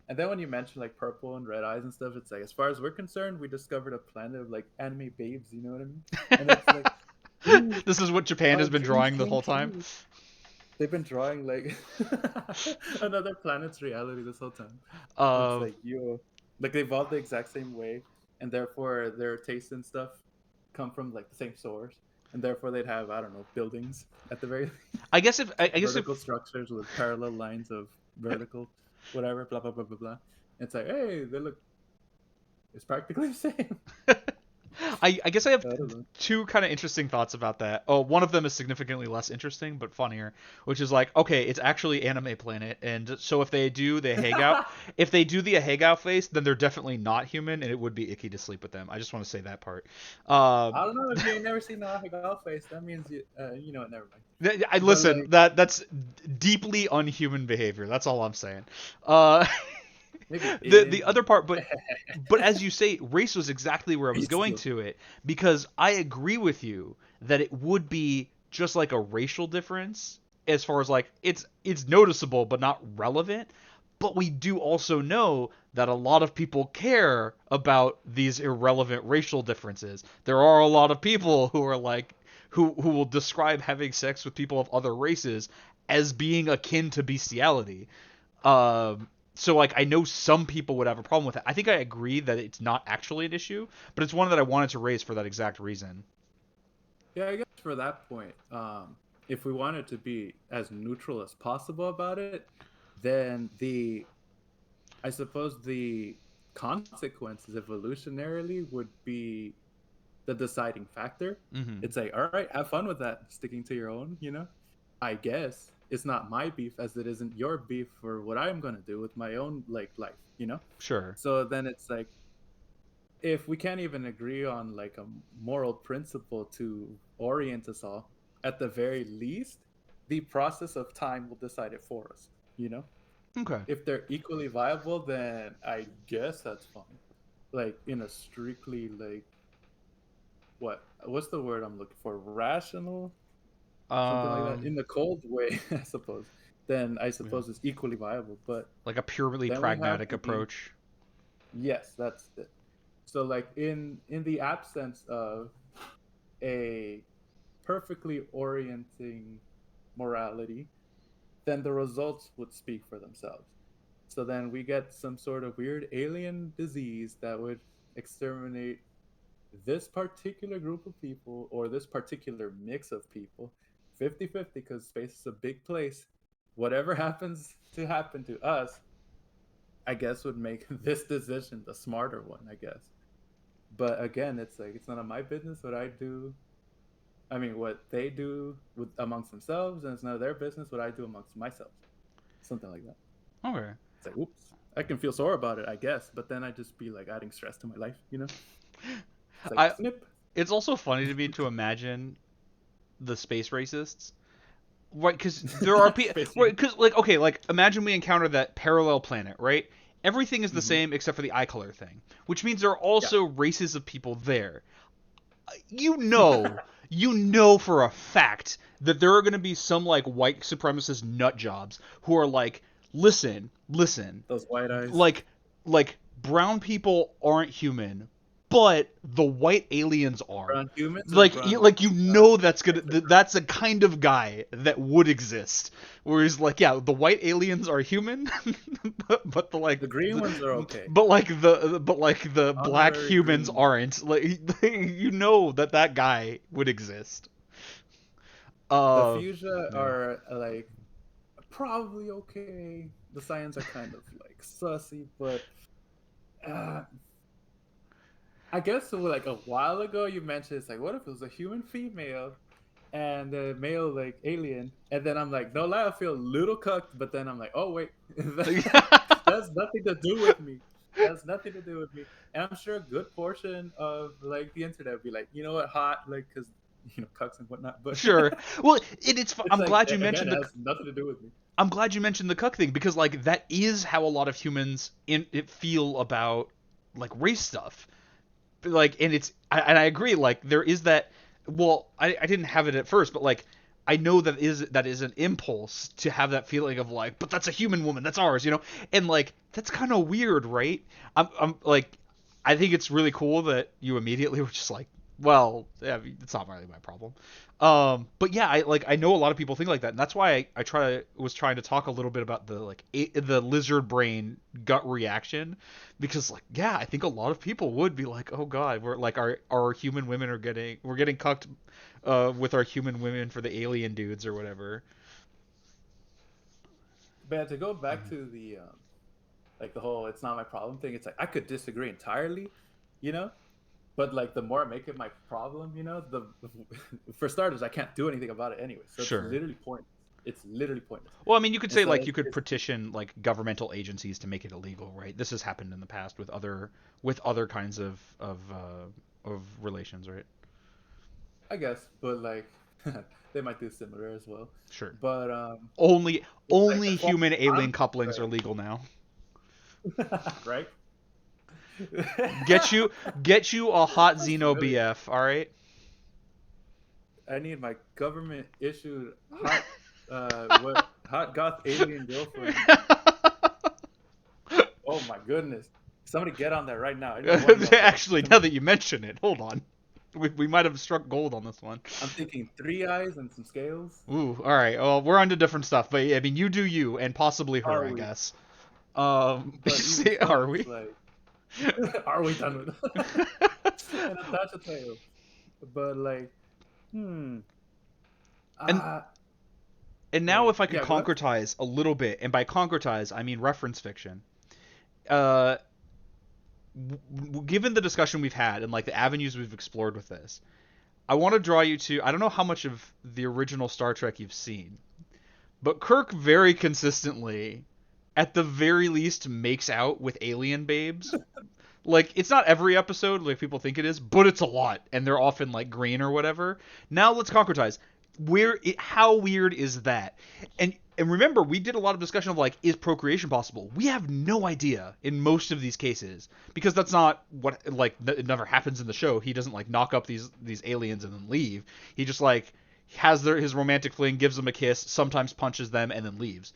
And then when you mention like purple and red eyes and stuff, it's like as far as we're concerned, we discovered a planet of like anime babes. You know what I mean? And it's like, ooh, This is what Japan has our been dreams drawing the came whole time. true. They've been drawing like another planet's reality this whole time. It's Uh, like like they evolved the exact same way, and therefore their taste and stuff come from like the same source, and therefore they'd have I don't know buildings at the very I guess if I guess vertical if structures with parallel lines of vertical, whatever, blah blah blah blah blah. It's like hey, they look. It's practically the same. I guess I have I don't know. two kind of interesting thoughts about that. Oh, one of them is significantly less interesting but funnier, which is like, okay, it's actually Anime Planet, and so if they do the Hagout, if they do the Hagout face, then they're definitely not human, and it would be icky to sleep with them. I just want to say that part. I don't know if you ain't never seen a Hagao face. That means you know what? Never mind. I But listen. like, That's deeply unhuman behavior. That's all I'm saying. Uh, maybe the in other part, but as you say, race was exactly where I was it's going still to it because I agree with you that it would be just like a racial difference as far as like it's noticeable but not relevant. But we do also know that a lot of people care about these irrelevant racial differences. There are a lot of people who are like who will describe having sex with people of other races as being akin to bestiality. So like I know some people would have a problem with it. I think I agree that it's not actually an issue, but it's one that I wanted to raise for that exact reason. yeah. I guess for that point, if we wanted to be as neutral as possible about it, then I suppose the consequences evolutionarily would be the deciding factor. Hmm. It's like, all right, have fun with that, sticking to your own. I guess it's not my beef as it isn't your beef for what I'm gonna do with my own like life. Sure. So then it's like if we can't even agree on like a moral principle to orient us all, at the very least, the process of time will decide it for us. Okay. If they're equally viable, then I guess that's fine. Like in a strictly like what's the word I'm looking for? Rational, something like that. Um, In the cold way, I suppose. Then I yeah. suppose it's equally viable. But Like a purely then we have pragmatic the approach. yes, that's it. So like in the absence of a perfectly orienting morality, then the results would speak for themselves. So then we get some sort of weird alien disease that would exterminate this particular group of people or this particular mix of people 50-50 because space is a big place. Whatever happens to happen to us, I guess would make this decision the smarter one, I guess. But again, it's like it's none of my business what I do. I mean, what they do amongst themselves, and it's none of their business what I do amongst myself. Something like that. Okay. It's like, oops, I can feel sore about it, I guess, but then I just be like adding stress to my life. It's like I snip. it's also funny to me to imagine the space racists. Right, because there are people. Space Right, because like okay, like imagine we encounter that parallel planet, right? Everything is the hmm same except for the eye color thing, which means there are Yeah. also races of people there. You know for a fact that there are going to be some like white supremacist nut jobs who are like, listen, Those white eyes. like brown people aren't human, but the white aliens are. Brown humans or Like brown like that's gonna white supremacists? that's a kind of guy that would exist. Whereas like yeah, the white aliens are human, but the like The green ones are okay. but like the black Honorary humans green. aren't. Like that guy would exist. The Uh fuchsia yeah. are like probably okay. The cyan's are kind of like sussy, but uh, I guess so, like a while ago you mentioned it's like what if it was a human female and a male like alien, and then I'm like no lie I feel a little cucked, but then I'm like oh wait that has nothing to do with me. It has nothing to do with me. And I'm sure a good portion of like the internet would be like, you know what, hot, like, because cucks and whatnot. But Sure. Well, it's I'm like glad you again, mentioned it the has nothing to do with me. I'm glad you mentioned the cuck thing because like that is how a lot of humans feel about like race stuff. Like, and I agree. Like there is that. Well, I didn't have it at first, but like I know that is an impulse to have that feeling of like, but that's a human woman, that's ours, you know, and like that's kind of weird, right? I'm like, I think it's really cool that you immediately were just like, well, yeah, it's not really my problem. But yeah, I know a lot of people think like that, and that's why was trying to talk a little bit about the like the lizard brain gut reaction, because like yeah, I think a lot of people would be like, oh god, we're like our human women we're getting cucked with our human women for the alien dudes or whatever. But to go back to the like the whole "it's not my problem" thing, it's like I could disagree entirely, you know. But like the more I make it my problem, the for starters, I can't do anything about it anyway. So it's Sure. literally pointless. It's literally pointless. Well, I mean, you could And say so like you could petition like governmental agencies to make it illegal, right? This has happened in the past with other kinds of relations, right? I guess, but like they might do similar as well. Sure. But Only it's like the only form human alien I'm couplings are legal now. right. Get you get you a hot Sounds Xeno familiar. BF, all right? I need my government issued hot goth alien girlfriend. Oh my goodness! Somebody get on that right now. I need one of y'all Actually, to now me. that you mention it, hold on. We might have struck gold on this one. I'm thinking three eyes and some scales. Ooh, all right. Well, we're on to different stuff, but I mean, you do you, and possibly her, Are I we? guess. But even so, Are it's we? like, are we done with and attach a tail? But like, hmm, and ah, and now, if I could yeah, go ahead. concretize a little bit, and by concretize I mean reference fiction. Uh, Given the discussion we've had and like the avenues we've explored with this, I want to draw you to. I don't know how much of the original Star Trek you've seen, but Kirk very consistently, at the very least, makes out with alien babes. Like it's not every episode like people think it is, but it's a lot, and they're often like green or whatever. Now let's concretize. How weird is that? And remember, we did a lot of discussion of like, is procreation possible? We have no idea in most of these cases because that's not what like it never happens in the show. He doesn't like knock up these aliens and then leave. He just like has his romantic fling, gives them a kiss, sometimes punches them, and then leaves.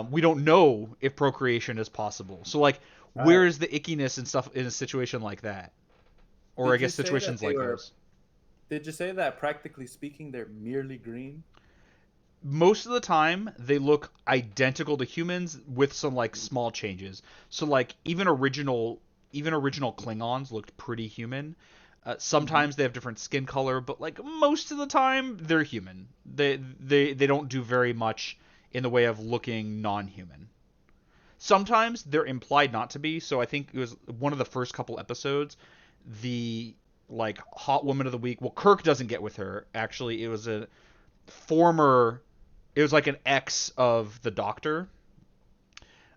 We don't know if procreation is possible. So like, Right. where is the ickiness and stuff in a situation like that, or I Did you guess say that situations they like were? those? Did you say that practically speaking, they're merely green? Most of the time they look identical to humans with some like small changes. So like even original Klingons looked pretty human. Mm-hmm. Sometimes they have different skin color, but like most of the time they're human. They don't do very much in the way of looking non-human. Sometimes they're implied not to be. So I think it was one of the first couple episodes, the like hot woman of the week. Well, Kirk doesn't get with her. Actually, former it was like an ex of the Doctor,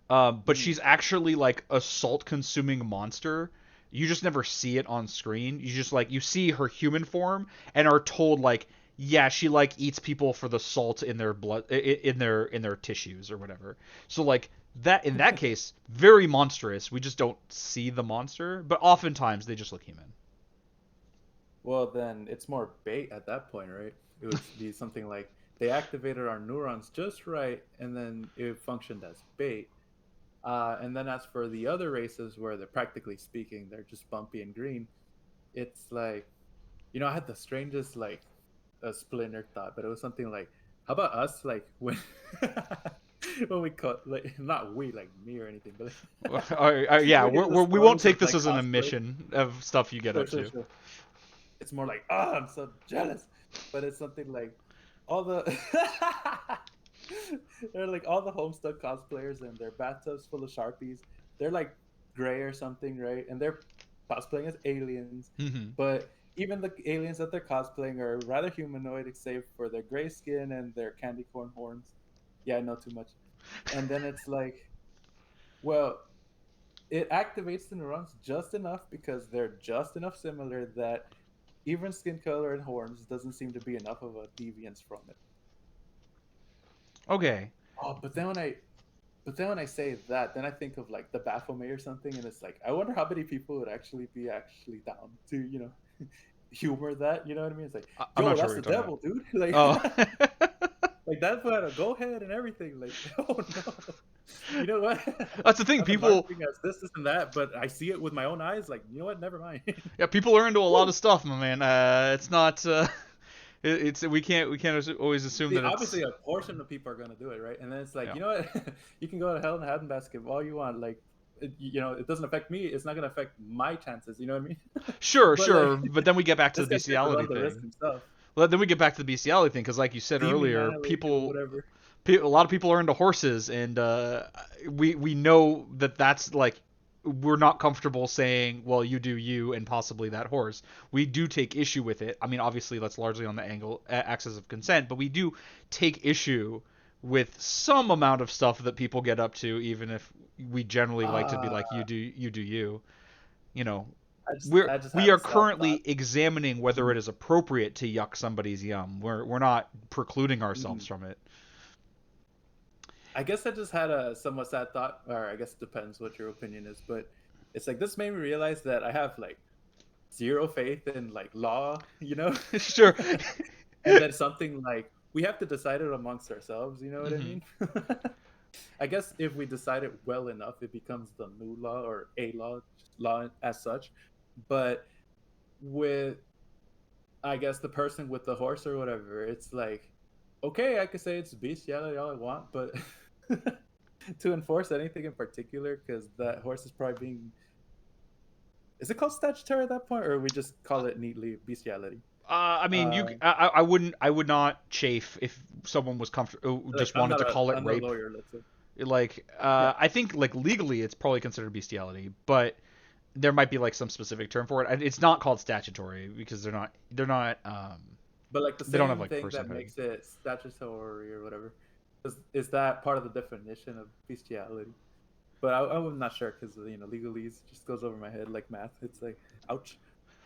but Mm. she's actually like a salt consuming monster. You just never see it on screen. You just like you see her human form and are told like, yeah, she like eats people for the salt in their blood, in their tissues or whatever. So like that in that case, very monstrous. We just don't see the monster, but oftentimes they just look human. Well, then it's more bait at that point, right? It would be something like they activated our neurons just right, and then it functioned as bait. And then as for the other races, where they're practically speaking, they're just bumpy and green. It's like, I had the strangest like a splinter thought, but it was something like, how about us, like when when we caught like not we like me or anything, but Yeah, we hear the we won't stories take of this like as an cosplay. admission of stuff you get Sure, up sure, to. sure. It's more like, oh, I'm so jealous. But it's something like all the they're like all the Homestuck cosplayers and their bathtubs full of Sharpies. They're like gray or something, right? And they're cosplaying as aliens. Hmm. But even the aliens that they're cosplaying are rather humanoid, except for their gray skin and their candy corn horns. Yeah, I know too much. And then it's like, well, it activates the neurons just enough because they're just enough similar that even skin color and horns doesn't seem to be enough of a deviance from it. Okay. Oh, but then when I say that, then I think of like the Baphomet or something, and it's like I wonder how many people would actually be actually down to humor that. You know what I mean? It's like, I'm yo, not sure that's what the you're talking devil, dude. Like, about. Oh. like that's what a go ahead and everything. Like, oh no, you know what? That's the thing. I've been People, marketing as this and that, but I see it with my own eyes. Like, you know what? Never mind. yeah, people are into a lot Woo! of stuff, my man. It's not. It's we can't always assume See, that it's. obviously, a portion of people are gonna do it, right? And then it's like, Yeah. you know what? You can go to hell in a handbasket all you want. Like, it doesn't affect me. It's not gonna affect my chances. You know what I mean? Sure, But like, sure, but then we get back to this the guy's going to bestiality run the risk thing. himself. Well, then we get back to the bestiality thing because, like you said Demon earlier, annihilation, whatever. a lot of people are into horses, and we know that that's like we're not comfortable saying, well, you do you and possibly that horse. We do take issue with it. I mean, obviously that's largely on the axis of consent, but we do take issue with some amount of stuff that people get up to, even if we generally like to be Uh, like, you do you. You know, I just we had are a self thought. currently examining whether it is appropriate to yuck somebody's yum. We're not precluding ourselves from it. I guess I just had a somewhat sad thought, or I guess it depends what your opinion is, but it's like this made me realize that I have like zero faith in like law, Sure. and then something like we have to decide it amongst ourselves. You know what I Hmm. mean? I guess if we decide it well enough, it becomes the new law or a law as such. But with I guess the person with the horse or whatever, it's like, okay, I could say it's bestiality all I want, but to enforce anything in particular, because that horse is probably being, is it called statutory at that point, or we just call it neatly bestiality? I mean, Uh, I would not chafe if someone was comfortable, like just wanted to call it I'm not a rape. lawyer, let's say. Like, Yeah, I think like legally it's probably considered bestiality, but there might be like some specific term for it. It's not called statutory because they're not but like the they don't have same like thing that personhood. makes it statutory or whatever, is that part of the definition of bestiality? But I'm not sure because legalese just goes over my head like math. It's like, ouch.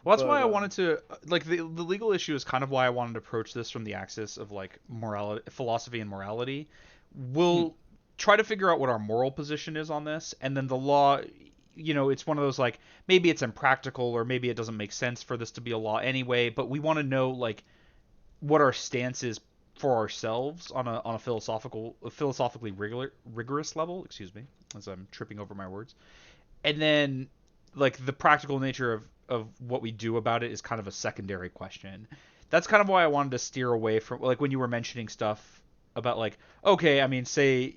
Well, that's why But I wanted to like the legal issue is kind of why I wanted to approach this from the axis of like morality, philosophy, and morality. hmm, We'll try to figure out what our moral position is on this, and then the law. It's one of those like maybe it's impractical or maybe it doesn't make sense for this to be a law anyway. But we want to know like what our stance is for ourselves on a philosophically rigorous level. Excuse me, as I'm tripping over my words, and then like the practical nature of what we do about it is kind of a secondary question. That's kind of why I wanted to steer away from like when you were mentioning stuff about like okay, I mean say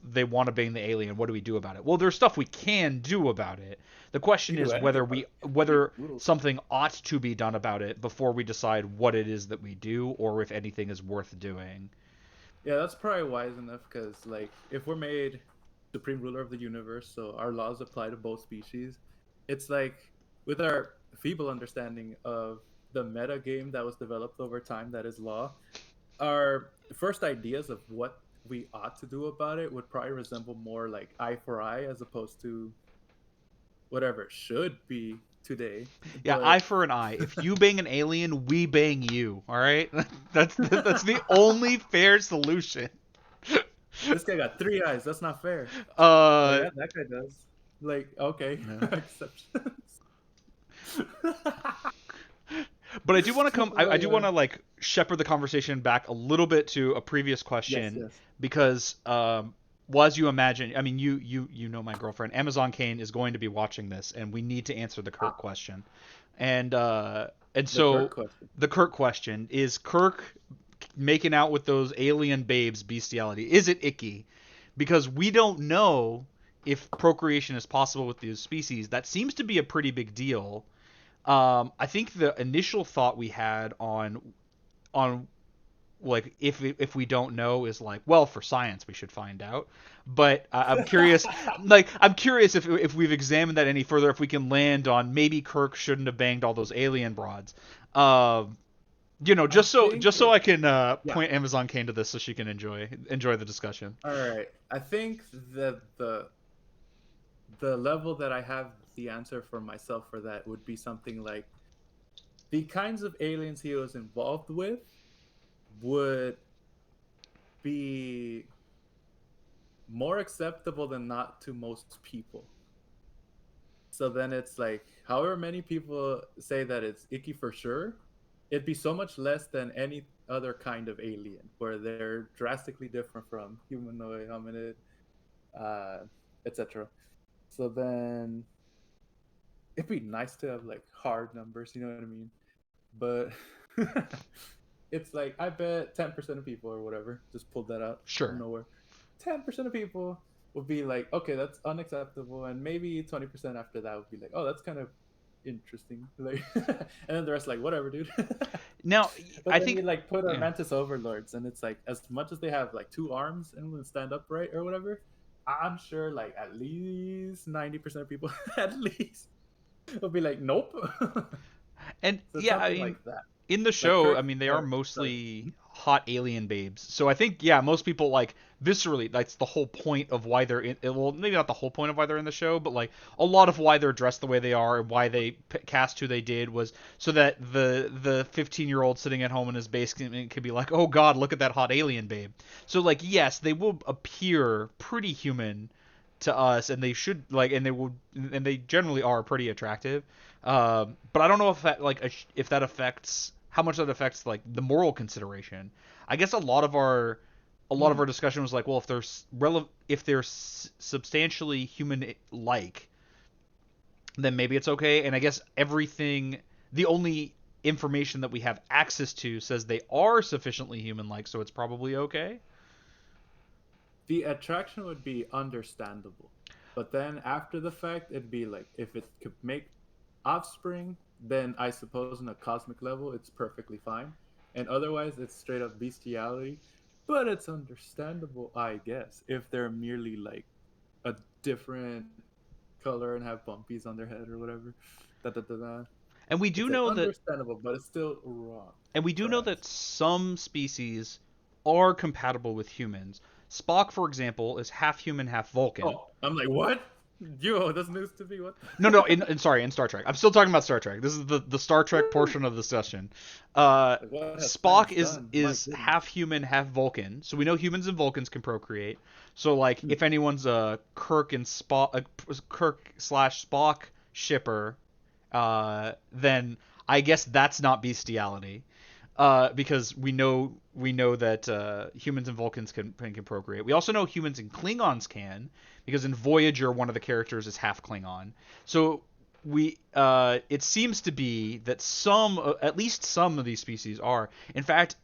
they want to bang the alien, what do we do about it? Well, there's stuff we can do about it. The question you do is anything about it. It's pretty whether brutal. something ought to be done about it before we decide what it is that we do or if anything is worth doing. Yeah, that's probably wise enough because, like, if we're made supreme ruler of the universe, so our laws apply to both species, it's like with our feeble understanding of the meta game that was developed over time, that is law, our first ideas of what we ought to do about it would probably resemble more like eye for eye as opposed to whatever it should be today. Yeah, eye But for an eye. If you bang an alien, we bang you. All right, that's the only fair solution. this guy got three eyes. That's not fair. Oh uh, yeah, that guy does. Like, okay, no. exceptions. But I do want to I do want uh, to like shepherd the conversation back a little bit to a previous yes, question yes. because well, as you imagine, I mean you know my girlfriend Amazon Kane is going to be watching this, and we need to answer the Kirk Ah, question, and the Kirk so question. the Kirk question is Kirk making out with those alien babes bestiality? Is it icky? Because we don't know if procreation is possible with these species. That seems to be a pretty big deal. I think the initial thought we had on like if we don't know is like well for science we should find out, but I'm curious like I'm curious if we've examined that any further if we can land on maybe Kirk shouldn't have banged all those alien broads. Um, I think just so I can yeah. point Amazon Kane to this so she can enjoy the discussion. All right. I think that the the level that I have the answer for myself for that would be something like the kinds of aliens he was involved with would be more acceptable than not to most people. So then it's like, however many people say that it's icky for sure, it'd be so much less than any other kind of alien, where they're drastically different from humanoid, hominid, uh, etc. So then it'd be nice to have like hard numbers, you know what I mean? But it's like I bet 10% of people or whatever just pulled that out from Sure. nowhere. 10% of people would be like, okay, that's unacceptable, and maybe 20% after that would be like, oh, that's kind of interesting. Like, and then the rest like, whatever, dude. Now, But I then you think, like put our yeah, mantis overlords, and it's like as much as they have like two arms and will stand upright or whatever, I'm sure like at least 90% of people at least will be like, nope. and So it's yeah, I something mean, like that. in the Like show, I Kirk, mean, they are or sorry. mostly hot alien babes. So I think, yeah, most people like viscerally, that's the whole point of why they're in. Well, maybe not the whole point of why they're in the show, but like a lot of why they're dressed the way they are and why they cast who they did was so that the 15-year-old sitting at home in his basement could be like, oh God, look at that hot alien babe. So like, yes, they will appear pretty human to us, and they should like, and they will, and they generally are pretty attractive. But I don't know if that like if that affects how much that affects like the moral consideration. I guess a lot of our discussion was like, well, if they're substantially human like, then maybe it's okay. And I guess the only information that we have access to says they are sufficiently human like, so it's probably okay. The attraction would be understandable, but then after the fact, it'd be like if it could make offspring, then I suppose on a cosmic level, it's perfectly fine, and otherwise, it's straight up bestiality. But it's understandable, I guess, if they're merely like a different color and have bumpies on their head or whatever. Da, da, da, da. And we It's do like know that understandable, but it's still wrong, And we do know that perhaps. some species are compatible with humans. Spock, for example, is half human, half Vulcan. Oh, I'm like, what? Yo, that's news to me. What No, no, the? in Star Trek. I'm still talking about Star Trek. This is the Star Trek Woo! portion of the discussion. Uh, Like, what has Spock science is done? My is goodness. half human, half Vulcan. So we know humans and Vulcans can procreate. So like, Hmm. if anyone's a Kirk slash Spock shipper, then I guess that's not bestiality, because we know that humans and Vulcans can procreate. We also know humans and Klingons can, because in Voyager one of the characters is half Klingon. So it seems to be that at least some of these species are. In fact,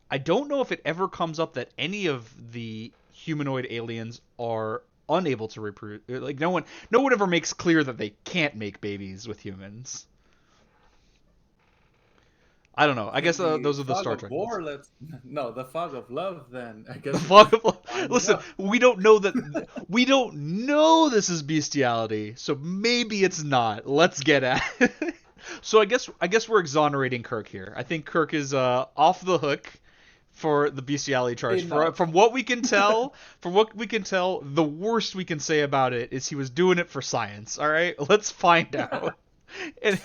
I don't know if it ever comes up that any of the humanoid aliens are unable to reproduce. Like no one ever makes clear that they can't make babies with humans. I don't know. I guess In the those are the fog Star of Trek ones. war, let's no, the fog of love. Then I The guess we can fog of find Listen, out. we don't know this is bestiality, so maybe it's not. Let's get at it. So I guess we're exonerating Kirk here. I think Kirk is off the hook for the bestiality charge. Enough. From what we can tell, the worst we can say about it is he was doing it for science. All right, let's find out. And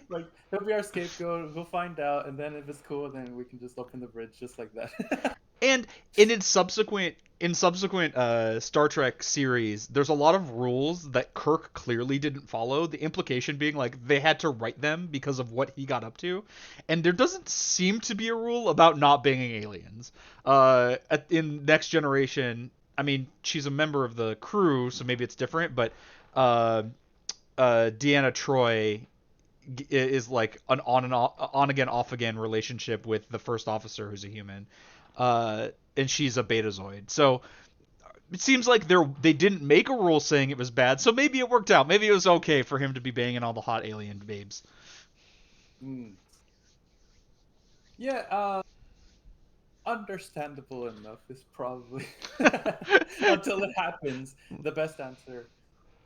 Like he'll be our scapegoat. We'll find out, and then if it's cool, then we can just open the bridge just like that. And in subsequent Star Trek series, there's a lot of rules that Kirk clearly didn't follow. The implication being like they had to write them because of what he got up to, and there doesn't seem to be a rule about not banging aliens. In Next Generation, I mean, she's a member of the crew, so maybe it's different. But uh, Deanna Troy is like an on again off again relationship with the first officer who's a human, and she's a Betazoid. So it seems like they didn't make a rule saying it was bad. So maybe it worked out. Maybe it was okay for him to be banging all the hot alien babes. Hmm. Yeah, understandable enough is probably until it happens the best answer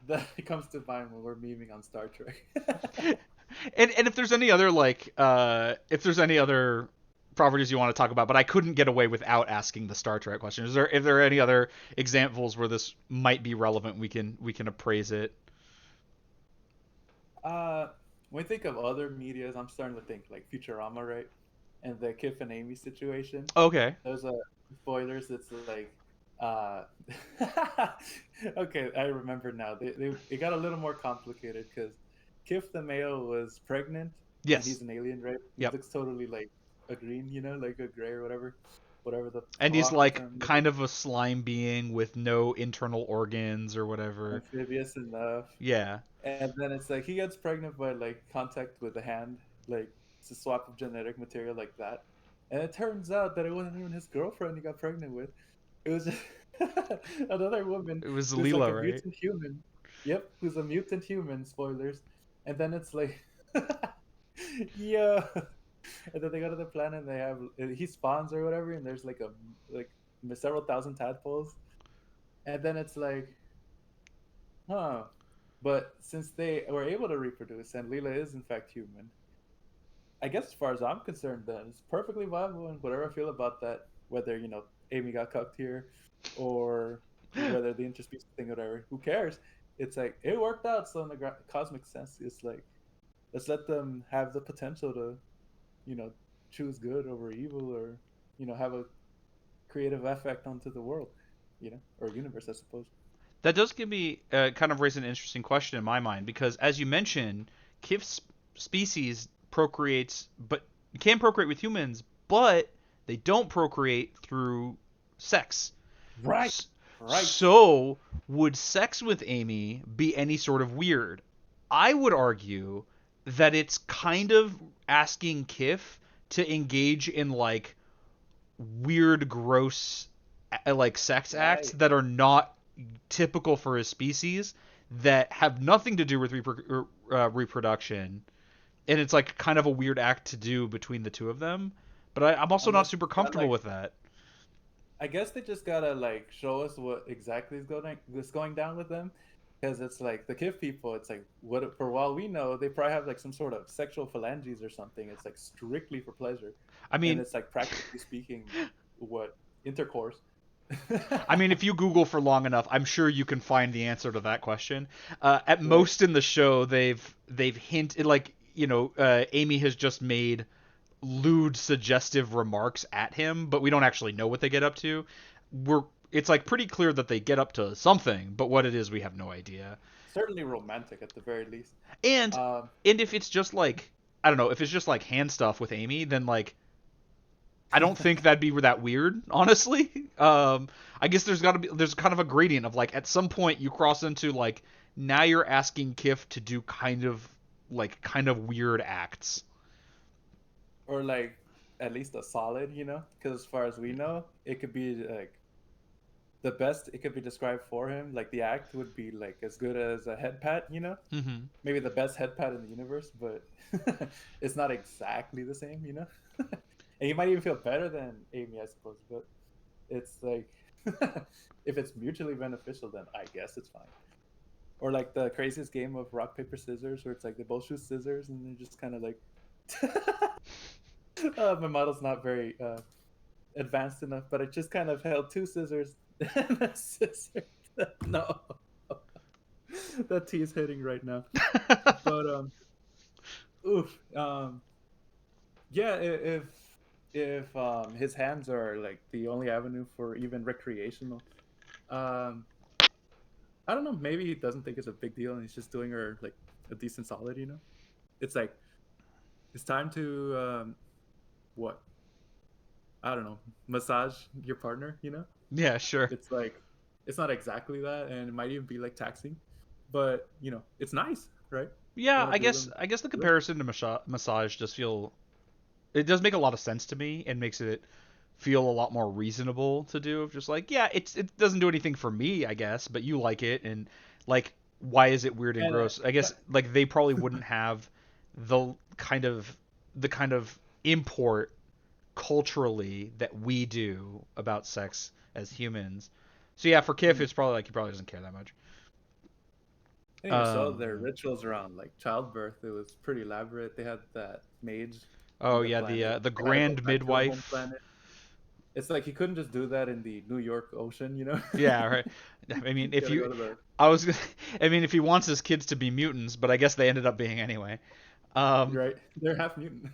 that comes to mind when we're memeing on Star Trek. And if there's any other properties you want to talk about, but I couldn't get away without asking the Star Trek question. If there are any other examples where this might be relevant, we can appraise it. Uh, when we think of other medias, I'm starting to think like Futurama, right? And the Kif and Amy situation. Okay. There's a spoilers. It's like, uh, okay, I remember now. It got a little more complicated because Kif the male was pregnant, and Yes. he's an alien, right? He Yep. looks totally like a green, like a gray or whatever the And he's colloquial like term is. kind of a slime being with no internal organs or whatever. Amphibious enough. Yeah. And then it's like he gets pregnant by like contact with the hand, like it's a swap of genetic material like that. And it turns out that it wasn't even his girlfriend he got pregnant with. It was just another woman It was who's like Leela, a right? mutant human. Yep, who's a mutant human, spoilers. And then it's like yeah. And then they go to the planet and they have he spawns or whatever, and there's like several thousand tadpoles. And then it's like, huh. But since they were able to reproduce and Leela is in fact human, I guess as far as I'm concerned, then it's perfectly viable. And whatever I feel about that, whether Amy got cucked here, or whether the interspecies thing, whatever, who cares? It's like it worked out. So in the cosmic sense, it's like let's let them have the potential to, you know, choose good over evil, or have a creative effect onto the world, or universe, I suppose. That does give me kind of raise an interesting question in my mind because, as you mentioned, Kif's species procreates, but can procreate with humans, but they don't procreate through sex. Right, right. So, would sex with Amy be any sort of weird? I would argue that it's kind of asking Kif to engage in like weird, gross, like sex acts Right. that are not typical for his species, that have nothing to do with reproduction, and it's like kind of a weird act to do between the two of them. But I'm also not Unless super you got comfortable like, with that. I guess they just gotta like show us what exactly is going down with them, because it's like the Kif people. It's like what for all we know, they probably have like some sort of sexual phalanges or something. It's like strictly for pleasure, I and mean, it's like practically speaking, what intercourse. I mean, if you Google for long enough, I'm sure you can find the answer to that question. At Right. most in the show, they've hinted like Amy has just made lewd, suggestive remarks at him, but we don't actually know what they get up to. We're It's like pretty clear that they get up to something, but what it is, we have no idea. Certainly romantic at the very least. And Um, and if it's just like I don't know, if it's just like hand stuff with Amy, then like I don't think that'd be that weird, honestly. I guess there's kind of a gradient of like at some point you cross into like now you're asking Kif to do kind of weird acts. or like at least a solid, because as far as we know, it could be like the best it could be described for him. Like the act would be like as good as a head pat. Mm-hmm. Maybe the best head pat in the universe, but it's not exactly the same. And you might even feel better than Amy, I suppose. But it's like if it's mutually beneficial, then I guess it's fine. Or like the craziest game of rock paper scissors, where it's like they both shoot scissors and they're just kind of like. My model's not very advanced enough, but I just kind of held two scissors and a scissor. No, that T is hitting right now. But oof. Yeah, if his hands are like the only avenue for even recreational, um, I don't know. Maybe he doesn't think it's a big deal, and he's just doing her like a decent solid. It's like it's time to what? I don't know, massage your partner. Yeah, sure. It's like it's not exactly that, and it might even be like taxing, but it's nice, right? You Yeah, want I to do guess them. I guess the Do it. comparison to massage just feel it does make a lot of sense to me and makes it feel a lot more reasonable to do. Of just like, yeah, it doesn't do anything for me, I guess, but you like it, and like, why is it weird and And gross? I guess like they probably wouldn't have the kind of import culturally that we do about sex as humans. So yeah, for Kif, mm, it's probably like he probably doesn't care that much. and even so, their Um, rituals around like childbirth, it was pretty elaborate. They had that mage Oh in the yeah, planet. the They had to go Grand back to their home Midwife. planet. It's like he couldn't just do that in the New York Ocean, you know? Yeah, right. I mean, He's if gotta you, go to the. I was, I mean, if he wants his kids to be mutants, but I guess they ended up being anyway. Um, You're right. They're half mutant.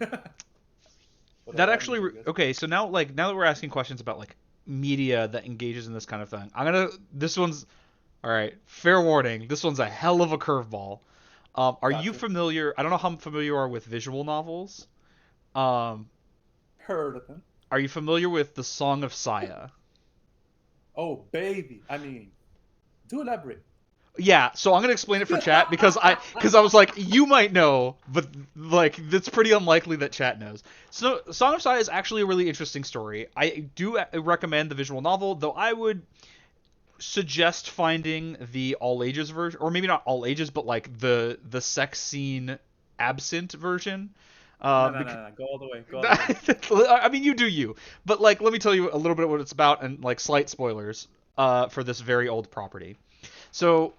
Whatever that that means, actually, I guess. okay. So now that we're asking questions about like media that engages in this kind of thing, I'm gonna. This one's all right. Fair warning. This one's a hell of a curveball. Are you Gotcha. familiar? I don't know how familiar you are with visual novels. Um, Heard of him. are you familiar with the Song of Saya? Oh, baby. I mean, do elaborate. Yeah, so I'm gonna explain it for chat because I was like, you might know, but like it's pretty unlikely that chat knows. So Song of Sai is actually a really interesting story. I do recommend the visual novel, though I would suggest finding the all ages version, or maybe not all ages, but like the sex scene absent version. No, no, Because no, no. Go all the way. Go all the way. I mean, you do you, but like, let me tell you a little bit what it's about and like slight spoilers for this very old property. So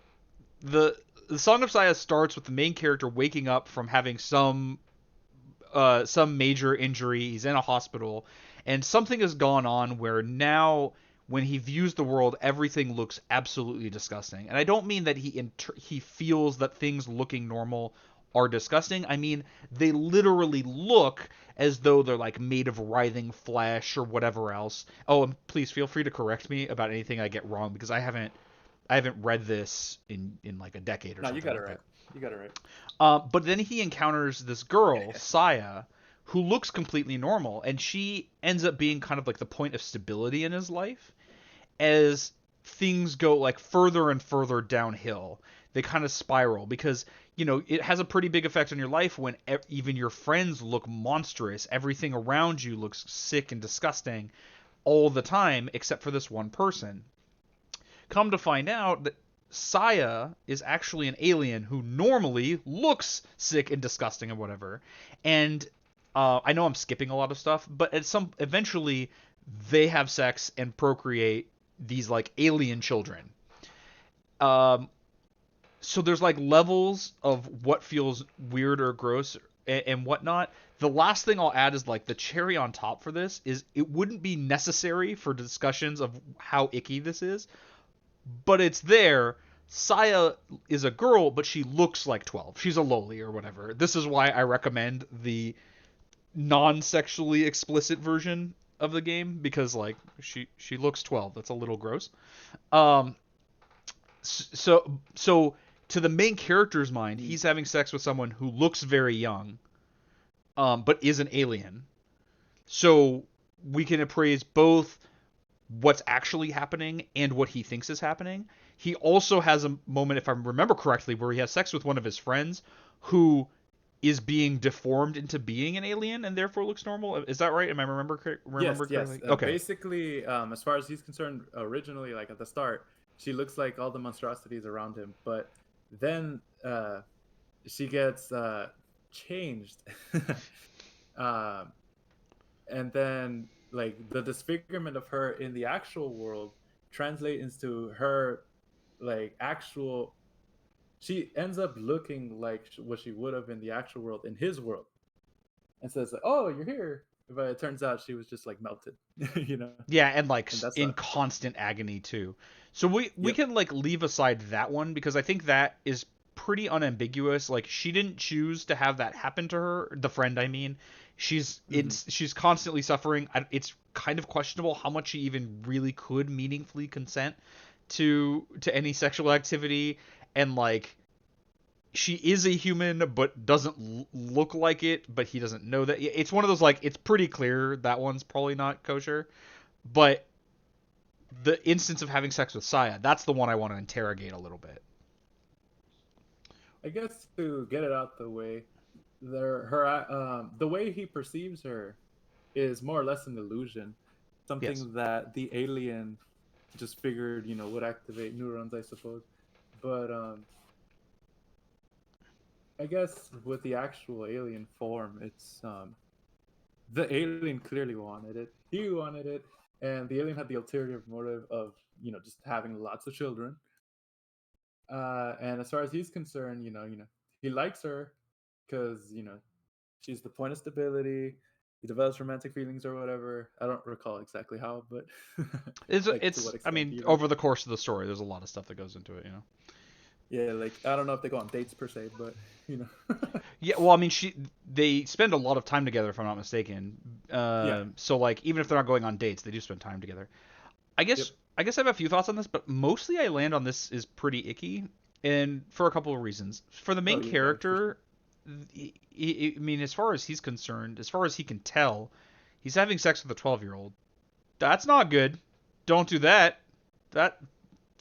the the Song of Saya starts with the main character waking up from having some major injury. He's in a hospital, and something has gone on where now when he views the world, everything looks absolutely disgusting. And I don't mean that he feels that things looking normal are disgusting. I mean they literally look as though they're like made of writhing flesh or whatever else. Oh, and please feel free to correct me about anything I get wrong because I haven't read this in like a decade or No, you something got it like right. that. You got it right. But then he encounters this girl, Saya, who looks completely normal, and she ends up being kind of like the point of stability in his life as things go like further and further downhill. They kind of spiral because it has a pretty big effect on your life when even your friends look monstrous. Everything around you looks sick and disgusting all the time, except for this one person. Come to find out that Saya is actually an alien who normally looks sick and disgusting and whatever. And I know I'm skipping a lot of stuff, but eventually they have sex and procreate these like alien children. Um, so there's like levels of what feels weird or gross and whatnot. The last thing I'll add is like the cherry on top for this is it wouldn't be necessary for discussions of how icky this is, but it's there. Saya is a girl, but she looks like 12. She's a loli or whatever. This is why I recommend the non-sexually explicit version of the game because like she looks 12. That's a little gross. Um so to the main character's mind, he's having sex with someone who looks very young but is an alien. So we can appraise both what's actually happening and what he thinks is happening. He also has a moment, if I remember correctly, where he has sex with one of his friends who is being deformed into being an alien and therefore looks normal. Is that right? Am I Yes, remember yes. correctly? Okay. Basically, as far as he's concerned, originally, like at the start, she looks like all the monstrosities around him, but then she gets changed, uh, and then like the disfigurement of her in the actual world translate into her like actual. She ends up looking like what she would have in the actual world in his world, and says like, "Oh, you're here," but it turns out she was just like melted, you know, Yeah, and like and that in sucks. constant agony too. So we Yep. can like leave aside that one because I think that is pretty unambiguous. Like she didn't choose to have that happen to her, the friend I mean. Hmm. She's constantly suffering. It's kind of questionable how much she even really could meaningfully consent to any sexual activity, and like she is a human but doesn't look like it, but he doesn't know that. It's one of those like it's pretty clear that one's probably not kosher, but the instance of having sex with Saya, that's the one I want to interrogate a little bit. I guess to get it out the way, the way he perceives her is more or less an illusion, Yes. something that the alien just figured, would activate neurons, I suppose. But I guess with the actual alien form, it's the alien clearly wanted it. He wanted it, and the alien had the ulterior motive of just having lots of children. And as far as he's concerned, he likes her because she's the point of stability. He develops romantic feelings or whatever. I don't recall exactly how, but like to what I extent mean, even. over the course of the story, there's a lot of stuff that goes into it, you know. Yeah, like I don't know if they go on dates per se, but you know. Yeah, well, I mean, they spend a lot of time together, if I'm not mistaken. Yeah. So like, even if they're not going on dates, they do spend time together. I Yep. guess I guess I have a few thoughts on this, but mostly I land on this is pretty icky, and for a couple of reasons. For the Oh main yeah, for sure. character, I mean, as far as he's concerned, as far as he can tell, he's having sex with a 12-year-old. That's not good. Don't do that. That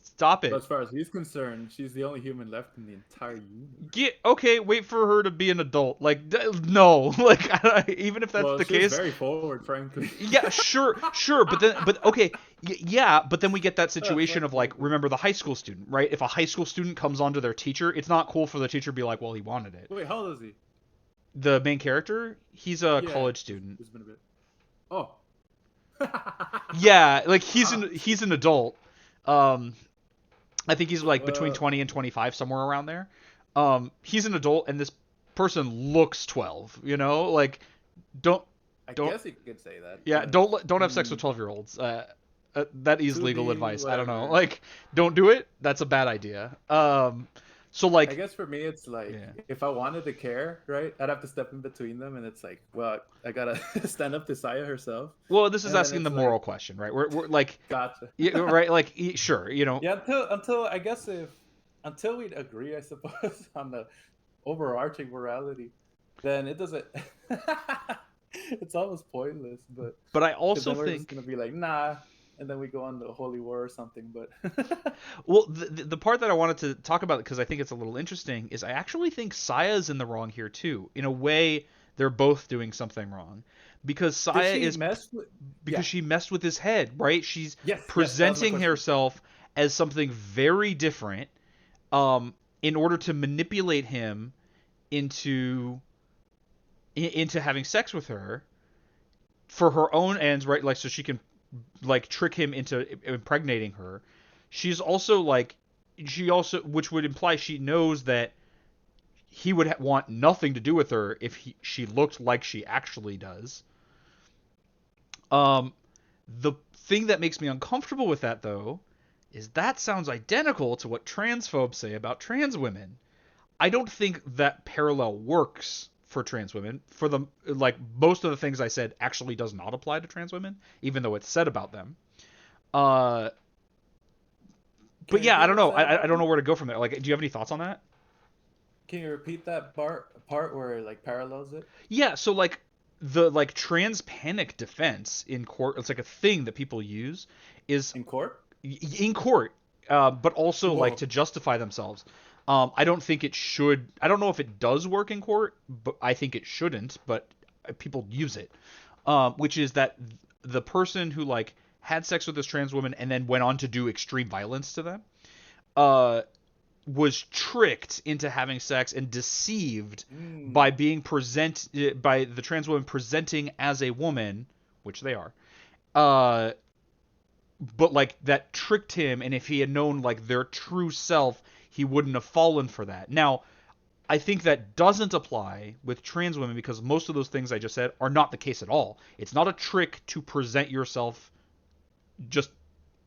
Stop But it. as far as he's concerned, she's the only human left in the entire universe. Get okay. Wait for her to be an adult. Like no. Like even if that's Well, the she was case, very forward, frankly. yeah, sure, but okay, yeah, but then we get that situation Fuck of like, that dude. remember the high school student, right? If a high school student comes onto their teacher, it's not cool for the teacher to be like, well, he wanted it. Wait, how old is he? The main character, he's a Yeah, college student. it's been a bit. Oh. Yeah, like Wow. he's an adult. Um, I think he's like between Uh, 20 and 25, somewhere around there. He's an adult, and this person looks 12. You know, like don't I don't guess you could say that, yeah, but don't have sex hmm, with 12-year-olds. That is to legal be advice. I don't know. whatever. Like, don't do it. That's a bad idea. So I like, guess for me, it's like yeah. if I wanted to care, right, I'd have to step in between them, and it's like, well, I gotta stand up to Saya herself, Well, this is and then asking the it's moral like, question, right? We're like, gotcha. yeah, right? Like, sure, you know. Yeah, until I guess if until we agree, I suppose, on the overarching morality, then it doesn't. It's almost pointless, but But I because also then we're just think, gonna be like, nah, and then we go on the holy war or something. But well, the part that I wanted to talk about because I think it's a little interesting is I actually think Saya's in the wrong here too. In a way, they're both doing something wrong because did Saya she is mess with? because Yeah, she messed with his head, right? She's yes, that was my presenting question. herself as something very different, um, in order to manipulate him into into having sex with her for her own ends, right? Like so she can like trick him into impregnating her. She's also like she also which would imply she knows that he would want nothing to do with her if she looked like she actually does. Um, the thing that makes me uncomfortable with that, though, is that sounds identical to what transphobes say about trans women. I don't think that parallel works for trans women. For the like most of the things I said actually does not apply to trans women, even though it's said about them. Uh, Can but you yeah, I repeat don't what's know. said I about don't know them? where to go from there. Like, do you have any thoughts on that? Can you repeat that part where it, like, parallels it Yeah, so like the like trans panic defense in court, it's like a thing that people use is in court? in court, but also like Whoa. to justify themselves. I don't think it should. I don't know if it does work in court, but I think it shouldn't. But people use it, which is that the person who like had sex with this trans woman and then went on to do extreme violence to them, uh, was tricked into having sex and deceived by Mm. being by the trans woman presenting as a woman, which they are. Uh, but like that tricked him, and if he had known like their true self, he wouldn't have fallen for that. Now, I think that doesn't apply with trans women because most of those things I just said are not the case at all. It's not a trick to present yourself just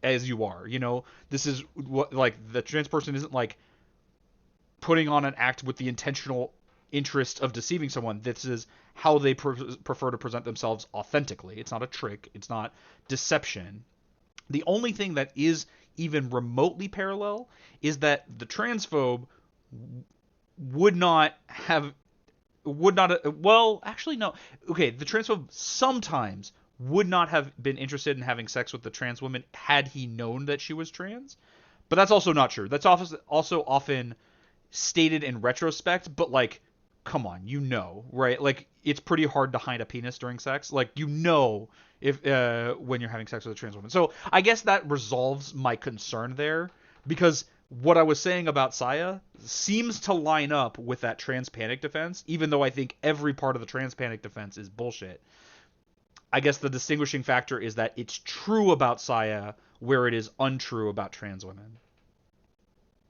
as you are. You know, this is what like the trans person isn't like putting on an act with the intentional interest of deceiving someone. This is how they prefer to present themselves authentically. It's not a trick. It's not deception. The only thing that is even remotely parallel is that the transphobe would not have would not well actually no okay the transphobe sometimes would not have been interested in having sex with the trans woman had he known that she was trans, but that's also not true. That's also often stated in retrospect, but like, come on, you know, right? Like, it's pretty hard to hide a penis during sex. Like, you know, if when you're having sex with a trans woman. So I guess that resolves my concern there because what I was saying about Saya seems to line up with that trans panic defense, even though I think every part of the trans panic defense is bullshit. I guess the distinguishing factor is that it's true about Saya where it is untrue about trans women.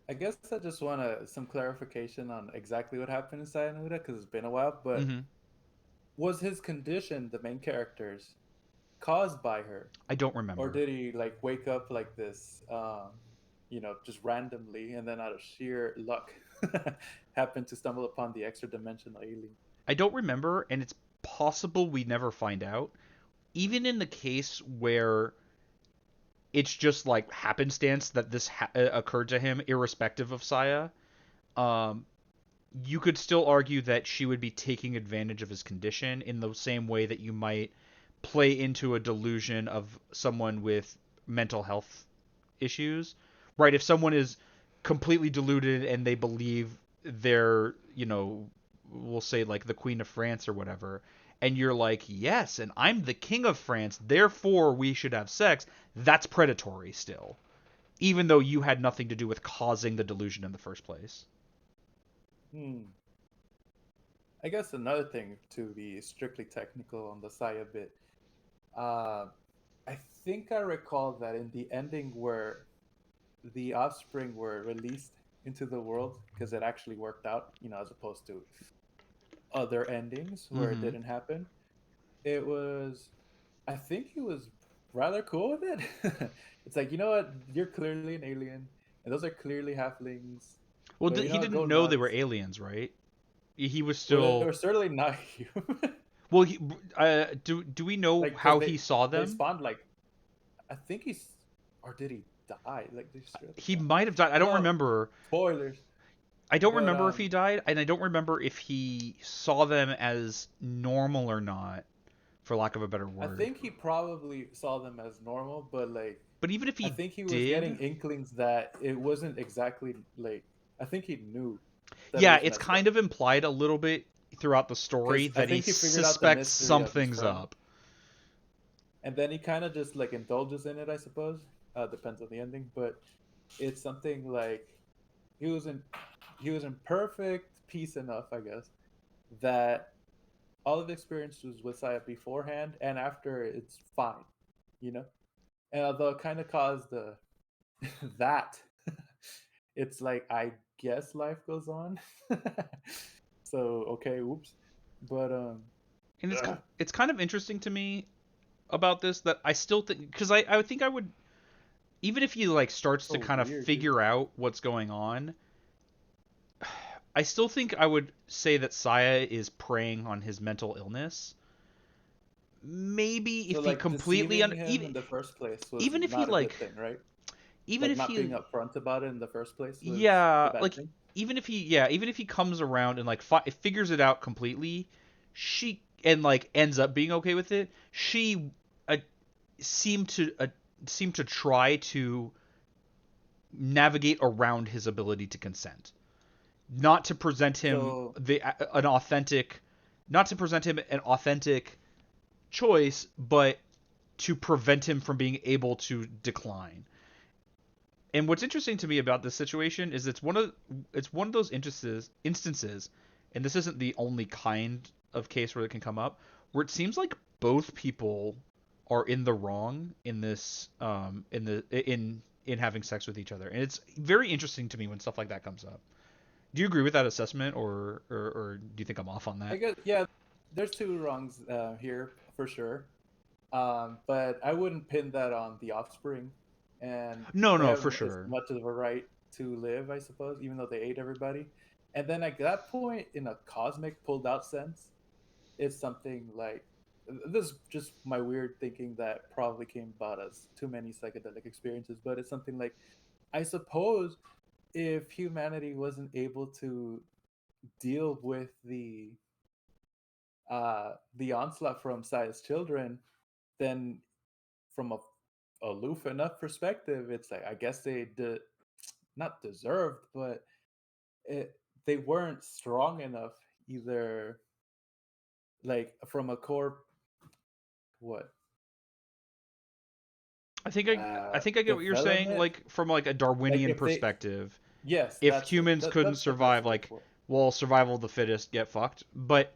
I guess I just want some clarification on exactly what happened in Sayanuda because it's been a while. But Mm-hmm. was his condition, the main character's, caused by her, I don't or remember. did he like wake up like this, just randomly, and then out of sheer luck, happen to stumble upon the extra dimensional alien? I don't remember, and it's possible we never find out. Even in the case where it's just like happenstance that this occurred to him, irrespective of Saya, um, you could still argue that she would be taking advantage of his condition in the same way that you might play into a delusion of someone with mental health issues, right? If someone is completely deluded and they believe they're, we'll say like the Queen of France or whatever, and you're like, yes, and I'm the King of France, therefore we should have sex, that's predatory still, even though you had nothing to do with causing the delusion in the first place. Hmm. I guess another thing to be strictly technical on the Saya bit. Uh, I think I recall that in the ending where the offspring were released into the world because it actually worked out, as opposed to other endings where it Mm-hmm. didn't happen. It was, I think he was rather cool with it. It's like, you know what, you're clearly an alien, and those are clearly halflings, Well, but he go didn't know they were nuts. aliens, right? He was Well, they still. were certainly not human. Well, do we know Like, because how he saw they them? spawned like, I think he's, or did he die? Like, they straight up He died. might have died. I don't Well, remember. spoilers, I don't but remember if he died, and I don't remember if he saw them as normal or not, for lack of a better I word. think he probably saw them as normal, but like, But even if I he think he was getting did, inklings that it wasn't exactly like, I think he knew that it yeah, was it's messed kind up, of implied a little bit throughout the story because I that he think he figured out the suspects mystery of his something's friend, up. and then he kind of just like indulges in it, I suppose. Depends on the ending, but it's something like he was in he was in perfect peace enough, I guess, that all of the experiences with Saya beforehand and after, it's fine, you know. And although it kind of caused that, it's like, I guess life goes on. So okay, oops, but And ugh, it's kind of interesting to me about this that I still think, because I would think I would, even if he like starts to so kind of weird, dude. figure out what's going on, I still think I would say that Saya is preying on his mental illness. Maybe So if he like completely deceiving him in the first place was even if he not a like good thing, right? even Like if not being he upfront about it in the first place was the yeah, bad like thing. even if he comes around and like figures it out completely, she and like ends up being okay with it, she uh, seemed to seem to try to navigate around his ability to consent, not to present him So the an authentic not to present him an authentic choice, but to prevent him from being able to decline. And what's interesting to me about this situation is it's one of those instances, and this isn't the only kind of case where it can come up, where it seems like both people are in the wrong in this in having sex with each other, and it's very interesting to me when stuff like that comes up. Do you agree with that assessment, or do you think I'm off on I that? guess, yeah, there's two wrongs here for sure. But I wouldn't pin that on the offspring, and No, they no, have for as sure. much of a right to live, I suppose, even though they ate everybody. And then at that point, in a cosmic pulled out sense, it's something like, this is just my weird thinking that probably came about as too many psychedelic experiences, but it's something like, I suppose if humanity wasn't able to deal with the onslaught from Saya's children, then from a aloof enough perspective, it's like, I guess not deserved, but they weren't strong enough either, like from a core, what, I think I get what you're saying. development. Like from like a Like Darwinian if they, perspective, yes, if that's it. humans couldn't That's the best survive, word like, for it. well, survival of the fittest, get fucked. But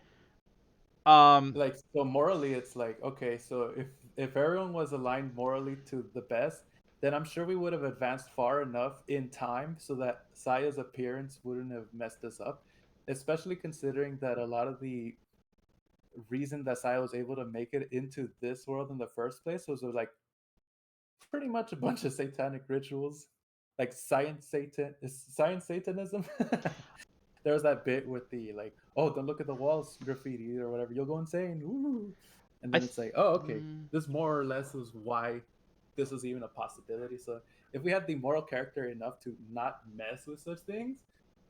um, Like, so morally, it's like, okay, so if everyone was aligned morally to the best, then I'm sure we would have advanced far enough in time so that Saya's appearance wouldn't have messed us up, especially considering that a lot of the reason that Saya was able to make it into this world in the first place was like pretty much a bunch of satanic rituals, like science Satanism. There was that bit with the like, oh, don't look at the walls graffiti or whatever, you'll go insane. Woo! And I then th- it's like, oh, okay, mm, this more or less is why this was even a possibility. So if we had the moral character enough to not mess with such things,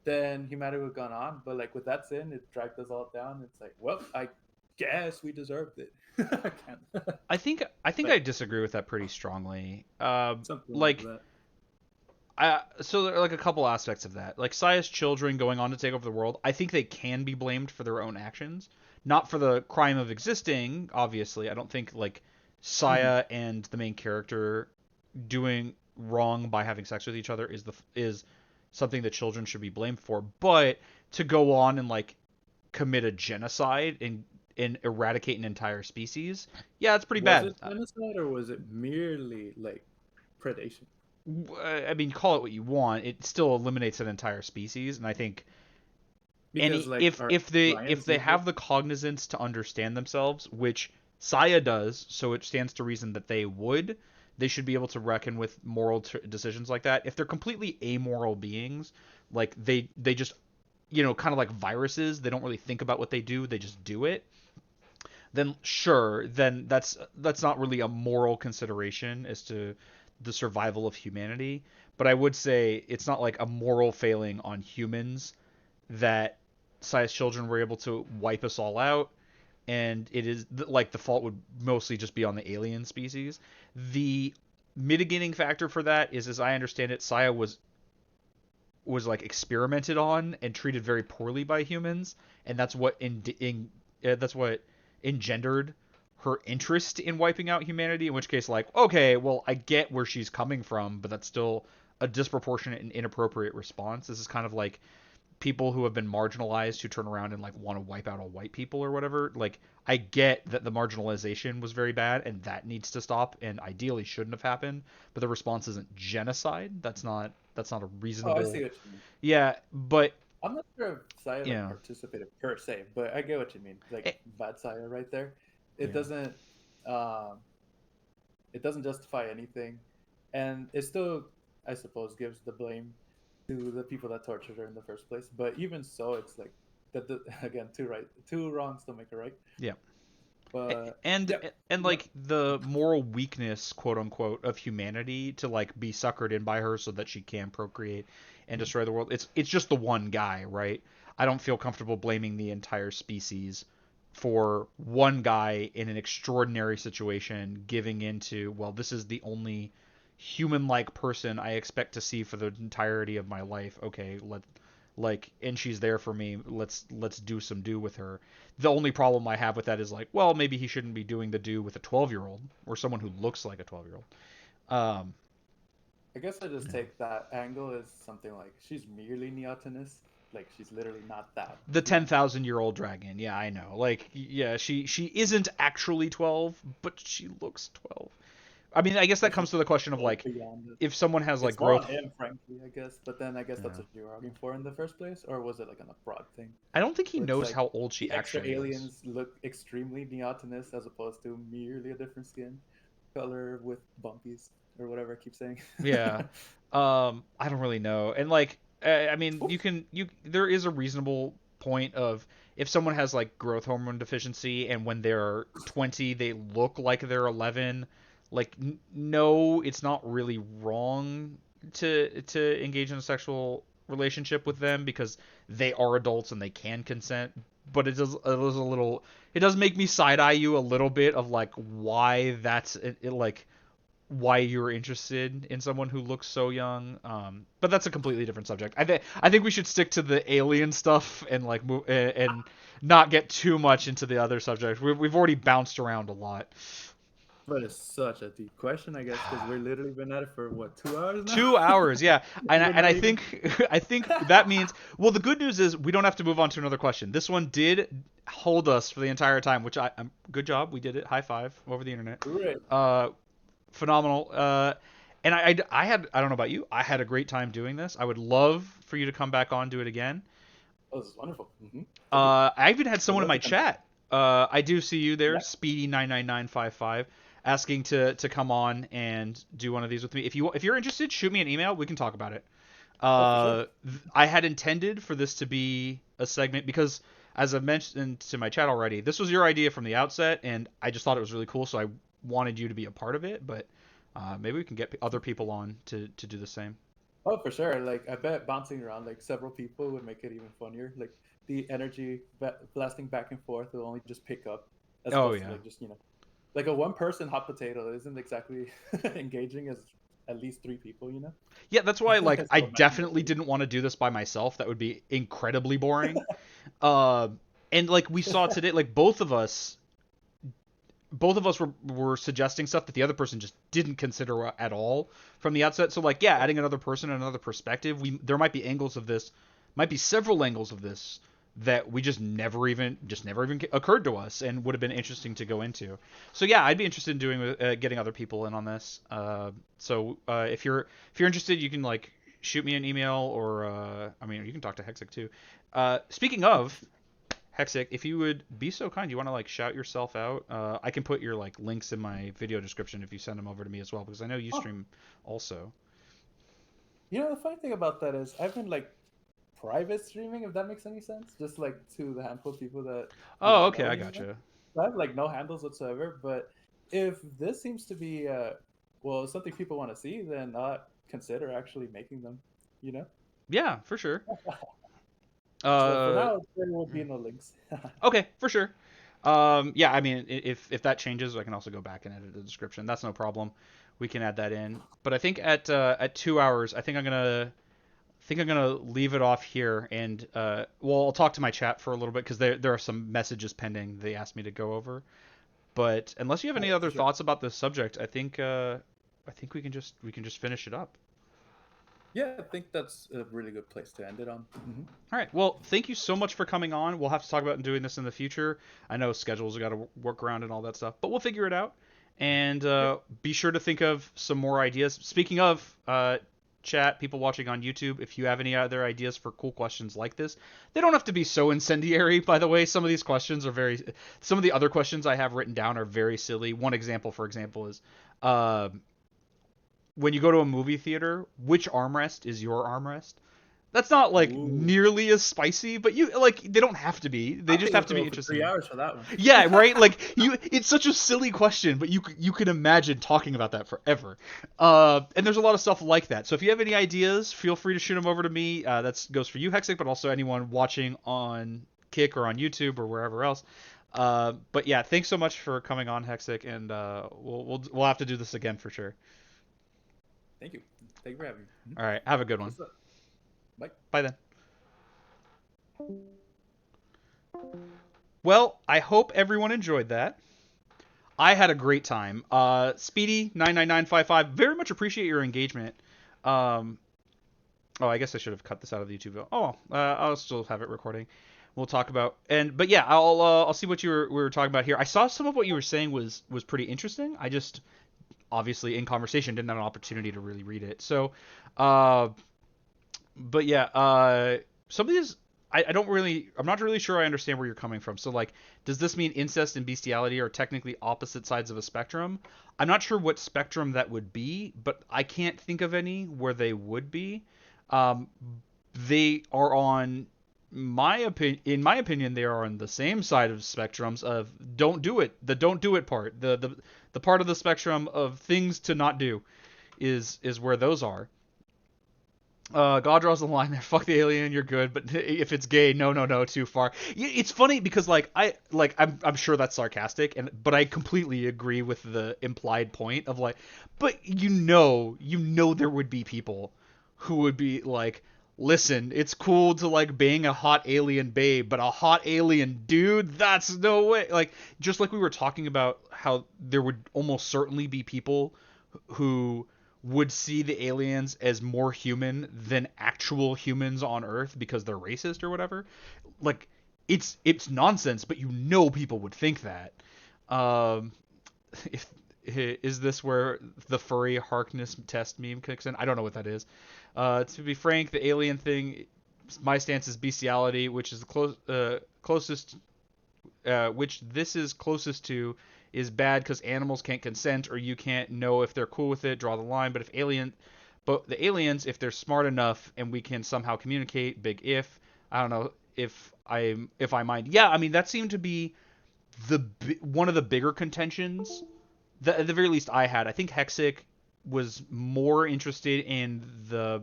then humanity would have gone on. But like with that sin, it dragged us all down. It's like, well, I guess we deserved it. I can't. I think But I disagree with that pretty strongly. something like Like that. so there are like a couple aspects of that. Like Saya's children going on to take over the world, I think they can be blamed for their own actions, not for the crime of existing. Obviously, I don't think like Mhm. Saya and the main character doing wrong by having sex with each other is something that children should be blamed for. But to go on and like commit a genocide and eradicate an entire species, yeah, it's pretty Was bad. it genocide or was it merely like predation? I mean, call it what you want. It still eliminates an entire species, and I think Because any like if our if they if lions they live with. have the cognizance to understand themselves, which Saya does, so it stands to reason that they would, they should be able to reckon with moral decisions like that. If they're completely amoral beings, like they just kind of like viruses, they don't really think about what they do, they just do it. Then sure, then that's not really a moral consideration as to the survival of humanity. But I would say it's not like a moral failing on humans that Sia's children were able to wipe us all out, and it is like the fault would mostly just be on the alien species. The mitigating factor for that is, as I understand it, Saya was like experimented on and treated very poorly by humans, and that's what engendered her interest in wiping out humanity. In which case, like, okay, well, I get where she's coming from, but that's still a disproportionate and inappropriate response. This is kind of like people who have been marginalized who turn around and like want to wipe out all white people or whatever. Like, I get that the marginalization was very bad and that needs to stop and ideally shouldn't have happened, but the response isn't genocide. That's not a Oh, I see reasonable. what you mean. Yeah, but I'm not sure if Saya you like know, participated per se, but I get what you mean. Like it, bad Saya right there. It yeah. doesn't um it doesn't justify anything. And it still, I suppose, gives the blame to the people that tortured her in the first place. But even so, it's like that again, two wrongs don't make a right. Yeah. But and yep. and No, like the moral weakness, quote unquote, of humanity to like be suckered in by her so that she can procreate and destroy the world. It's just the one guy, right? I don't feel comfortable blaming the entire species for one guy in an extraordinary situation giving into, well, this is the only human-like person I expect to see for the entirety of my life. Okay, and she's there for me. Let's do with her. The only problem I have with that is like, well, maybe he shouldn't be doing the do with a 12-year-old or someone who looks like a 12-year-old. Um, I guess I just yeah. take that angle as something like she's merely neotenous. Like she's literally not that The young. 10,000-year-old dragon. Yeah, I know. Like, yeah, she isn't actually 12, but she looks 12. I mean, I guess that But comes she's to the question of well like, beyond it. if someone has like It's more on growth. him, frankly, I guess. But then I guess that's Yeah. what you were arguing for in the first place, or was it like an abroad thing? I don't think he Where it's knows like how old she the extra actually is. aliens look extremely neotenous as opposed to merely a different skin color with bumpies or whatever I keep saying. Yeah. I don't really know. And like I mean, Oops. there is a reasonable point of if someone has like growth hormone deficiency and when they're 20 they look like they're 11, like no, it's not really wrong to engage in a sexual relationship with them because they are adults and they can consent, but it does make me side eye you a little bit of like why like why you're interested in someone who looks so young. But that's a completely different subject. I think we should stick to the alien stuff and like and not get too much into the other subjects. We've already bounced around a lot. But it's such a deep question, I guess, because we're literally been at it for what, 2 hours now? 2 hours, yeah, and We're I not even. think I think that means, well, the good news is we don't have to move on to another question. This one did hold us for the entire time, which good job, we did it. High five over the internet. Great. Uh, Phenomenal. And I don't know about you, I had a great time doing this. I would love for you to come back on, do it again. Oh, this is wonderful. Thank you. I even had Would someone in love my to continue. chat I do see you there, Yeah. Speedy99955, asking to come on and do one of these with me. If you're interested, shoot me an email. We can talk about it. Oh, for sure. I had intended for this to be a segment because, as I mentioned to my chat already, this was your idea from the outset, and I just thought it was really cool, so I wanted you to be a part of it. But maybe we can get other people on to do the same. Oh, for sure. Like, I bet bouncing around like several people would make it even funnier. Like, the energy blasting back and forth will only just pick up as Oh opposed to yeah. like just like a one person hot potato isn't exactly engaging as at least three people. Yeah, that's why like I So imagine definitely three. didn't want to do this by myself. That would be incredibly boring. Uh, and like we saw today, like both of us were suggesting stuff that the other person just didn't consider at all from the outset. So like, yeah, adding another person and another perspective, there might be angles of this, might be several angles of this that we just never even occurred to us and would have been interesting to go into. So yeah, I'd be interested in doing getting other people in on this. If you're interested, you can like shoot me an email or I mean you can talk to Hexic too. Speaking of, Hexic, if you would be so kind, you want to like shout yourself out? I can put your like links in my video description if you send them over to me as well, because I know you Oh, stream also. the funny thing about that is I've been like private streaming, if that makes any sense, just like to the handful of people that Oh, okay, know I me. gotcha. I have like no handles whatsoever. But if this seems to be well something people want to see, then consider actually making them. You know. Yeah, for sure. So for Uh, now, there will be no links. okay, for sure. Yeah, I mean, if that changes, I can also go back and edit the description. That's no problem. We can add that in. But I think at 2 hours, I think I'm gonna leave it off here, and well, I'll talk to my chat for a little bit because there are some messages pending they asked me to go over. But unless you have any Oh, for other sure. thoughts about this subject, I think we can just finish it up. Yeah, I think that's a really good place to end it on. All right. Well, thank you so much for coming on. We'll have to talk about doing this in the future. I know schedules got to work around and all that stuff, but we'll figure it out. And Yep. be sure to think of some more ideas. Speaking of chat, people watching on YouTube, if you have any other ideas for cool questions like this, they don't have to be so incendiary. By the way, some of these questions are some of the other questions I have written down are very silly. One example, for example, is uh, when you go to a movie theater, which armrest is your armrest? That's not like Ooh. nearly as spicy, but you like they don't have to be. They I just think have we'll to be go for three interesting. hours for that one. Yeah, right. Like it's such a silly question, but you can imagine talking about that forever. And there's a lot of stuff like that. So if you have any ideas, feel free to shoot them over to me. That goes for you, Hexic, but also anyone watching on Kick or on YouTube or wherever else. But yeah, thanks so much for coming on, Hexic, and we'll have to do this again for sure. Thank you. Thank you for having me. All right, have a good one. What's up? Bye. Bye then. Well, I hope everyone enjoyed that. I had a great time. Speedy99955, very much appreciate your engagement. Um, oh, I guess I should have cut this out of the YouTube video. Oh, I'll still have it recording. We'll talk about but yeah, I'll see what we were talking about here. I saw some of what you were saying was pretty interesting. I just obviously in conversation didn't have an opportunity to really read it. So, uh, but yeah, some of these I'm not really sure I understand where you're coming from. So like, does this mean incest and bestiality are technically opposite sides of a spectrum? I'm not sure what spectrum that would be, but I can't think of any where they would be. Um, they are on in my opinion, they are on the same side of spectrums of don't do it. The don't do it part, the part of the spectrum of things to not do is where those are. God draws the line there. Fuck the alien, you're good. But if it's gay, no, no, no, too far. It's funny because I'm sure that's sarcastic, but I completely agree with the implied point of like, but there would be people who would be like, listen, it's cool to like bang a hot alien babe, but a hot alien dude, that's no way. Like just like we were talking about how there would almost certainly be people who would see the aliens as more human than actual humans on Earth because they're racist or whatever. Like it's nonsense, but people would think that. Um, if is this where the furry Harkness test meme kicks in? I don't know what that is. To be frank, the alien thing, my stance is bestiality, which is the closest which this is closest to, is bad because animals can't consent or you can't know if they're cool with it. Draw the line. But the aliens, if they're smart enough and we can somehow communicate, big if. I don't know if I mind. Yeah, I mean that seemed to be one of the bigger contentions that at the very least I had. I think Hexic was more interested in the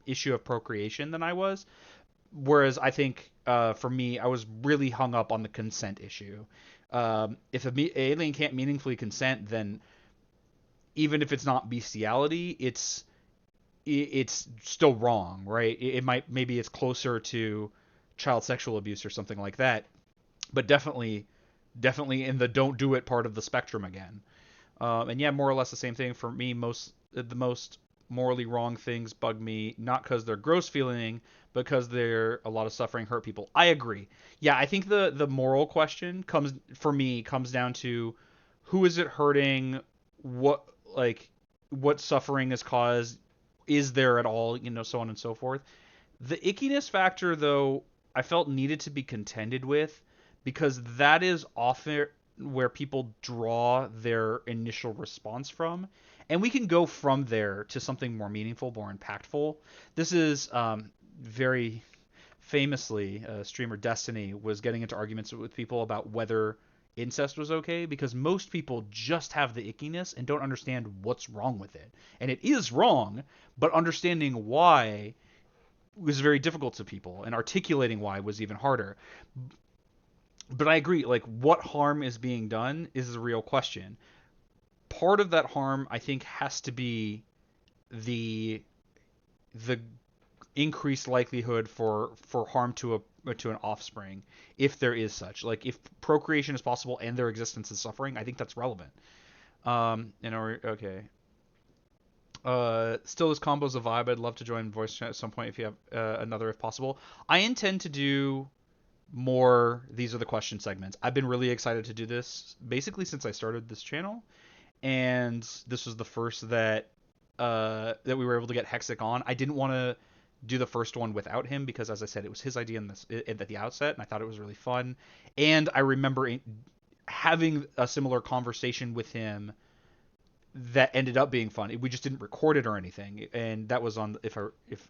issue of procreation than I was, whereas I think for me I was really hung up on the consent issue. If an alien can't meaningfully consent, then even if it's not bestiality, it's still wrong, right? It might, maybe it's closer to child sexual abuse or something like that, but definitely in the don't do it part of the spectrum again. And yeah, more or less the same thing for me. The most morally wrong things bug me, not because they're gross feeling, but because they're a lot of suffering, hurt people. I agree. Yeah, I think the moral question comes down to who is it hurting, what like what suffering is caused, is there at all, so on and so forth. The ickiness factor, though, I felt needed to be contended with because that is often where people draw their initial response from. And we can go from there to something more meaningful, more impactful. This is very famously, streamer Destiny was getting into arguments with people about whether incest was okay because most people just have the ickiness and don't understand what's wrong with it. And it is wrong, but understanding why was very difficult to people, and articulating why was even harder. But I agree, like what harm is being done is the real question. Part of that harm, I think, has to be the the increased likelihood for harm to an offspring, if there is such. Like if procreation is possible and their existence is suffering, I think that's relevant. Okay. Still, this combo's a vibe. I'd love to join voice chat at some point if you have another, if possible. I intend to do more These Are the Question segments. I've been really excited to do this basically since I started this channel, and this was the first that we were able to get Hexic on. I didn't want to do the first one without him because, as I said, it was his idea at the outset, and I thought it was really fun. And I remember having a similar conversation with him that ended up being fun. We just didn't record it or anything, and that was on if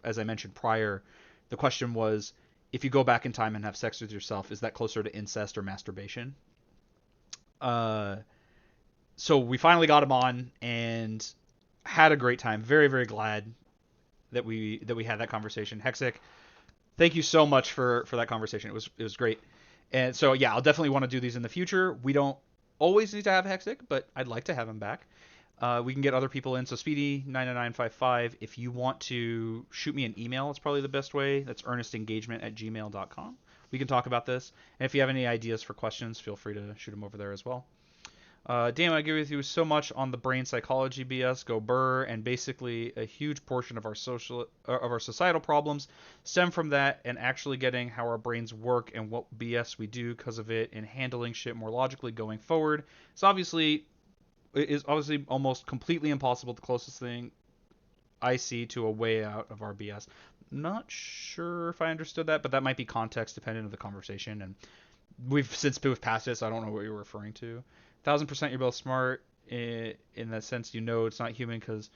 as I mentioned prior, the question was if you go back in time and have sex with yourself, is that closer to incest or masturbation? So we finally got him on and had a great time. Very, very glad that we had that conversation. Hexic, thank you so much for that conversation. It was great. And so yeah, I'll definitely want to do these in the future. We don't always need to have Hexic, but I'd like to have him back. We can get other people in. So Speedy99955, if you want to shoot me an email, it's probably the best way. That's earnestengagement@gmail.com. We can talk about this. And if you have any ideas for questions, feel free to shoot them over there as well. Dan, I agree with you so much on the brain psychology BS. Go Burr, and basically a huge portion of our societal problems stem from that, and actually getting how our brains work and what BS we do because of it, and handling shit more logically going forward. It is obviously almost completely impossible. The closest thing I see to a way out of our BS. Not sure if I understood that, but that might be context dependent of the conversation, and we've since moved past it, so I don't know what you're referring to. 1000% you're both smart in that sense. It's not human because,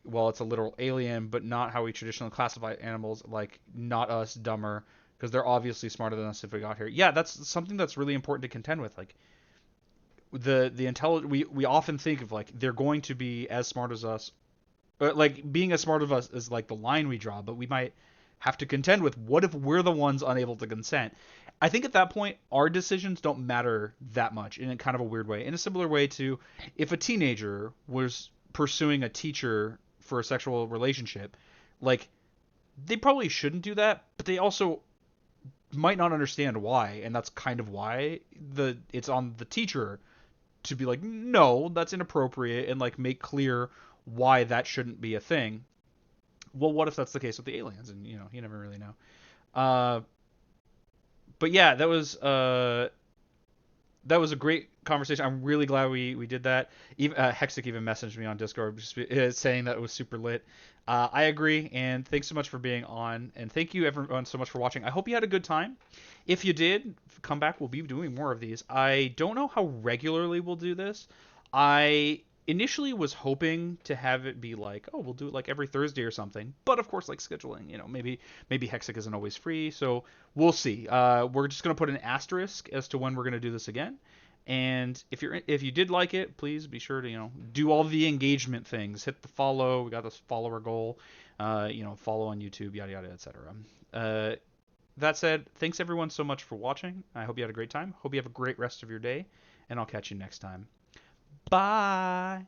well, it's a literal alien, but not how we traditionally classify animals, like not us, dumber, because they're obviously smarter than us if we got here. Yeah, that's something that's really important to contend with. Like the intelligent, we often think of like they're going to be as smart as us, like being as smart as us is like the line we draw, but we might have to contend with what if we're the ones unable to consent. I think at that point our decisions don't matter that much in a kind of a weird way. In a similar way to if a teenager was pursuing a teacher for a sexual relationship, like they probably shouldn't do that, but they also might not understand why, and that's kind of why it's on the teacher to be like, no, that's inappropriate, and like make clear why that shouldn't be a thing. Well, what if that's the case with the aliens? And you never really know. But yeah, that was that was a great conversation. I'm really glad we did that. Even Hexic even messaged me on Discord just, saying that it was super lit. I agree, and thanks so much for being on, and thank you everyone so much for watching. I hope you had a good time. If you did, come back. We'll be doing more of these. I don't know how regularly we'll do this. I initially was hoping to have it be like, oh, we'll do it like every Thursday or something. But of course, like scheduling, maybe Hexic isn't always free, so we'll see. We're just gonna put an asterisk as to when we're gonna do this again. And if you did like it, please be sure to do all the engagement things. Hit the follow. We got this follower goal. Follow on YouTube, yada yada, etc. Uh, that said, thanks everyone so much for watching. I hope you had a great time. Hope you have a great rest of your day, and I'll catch you next time. Bye.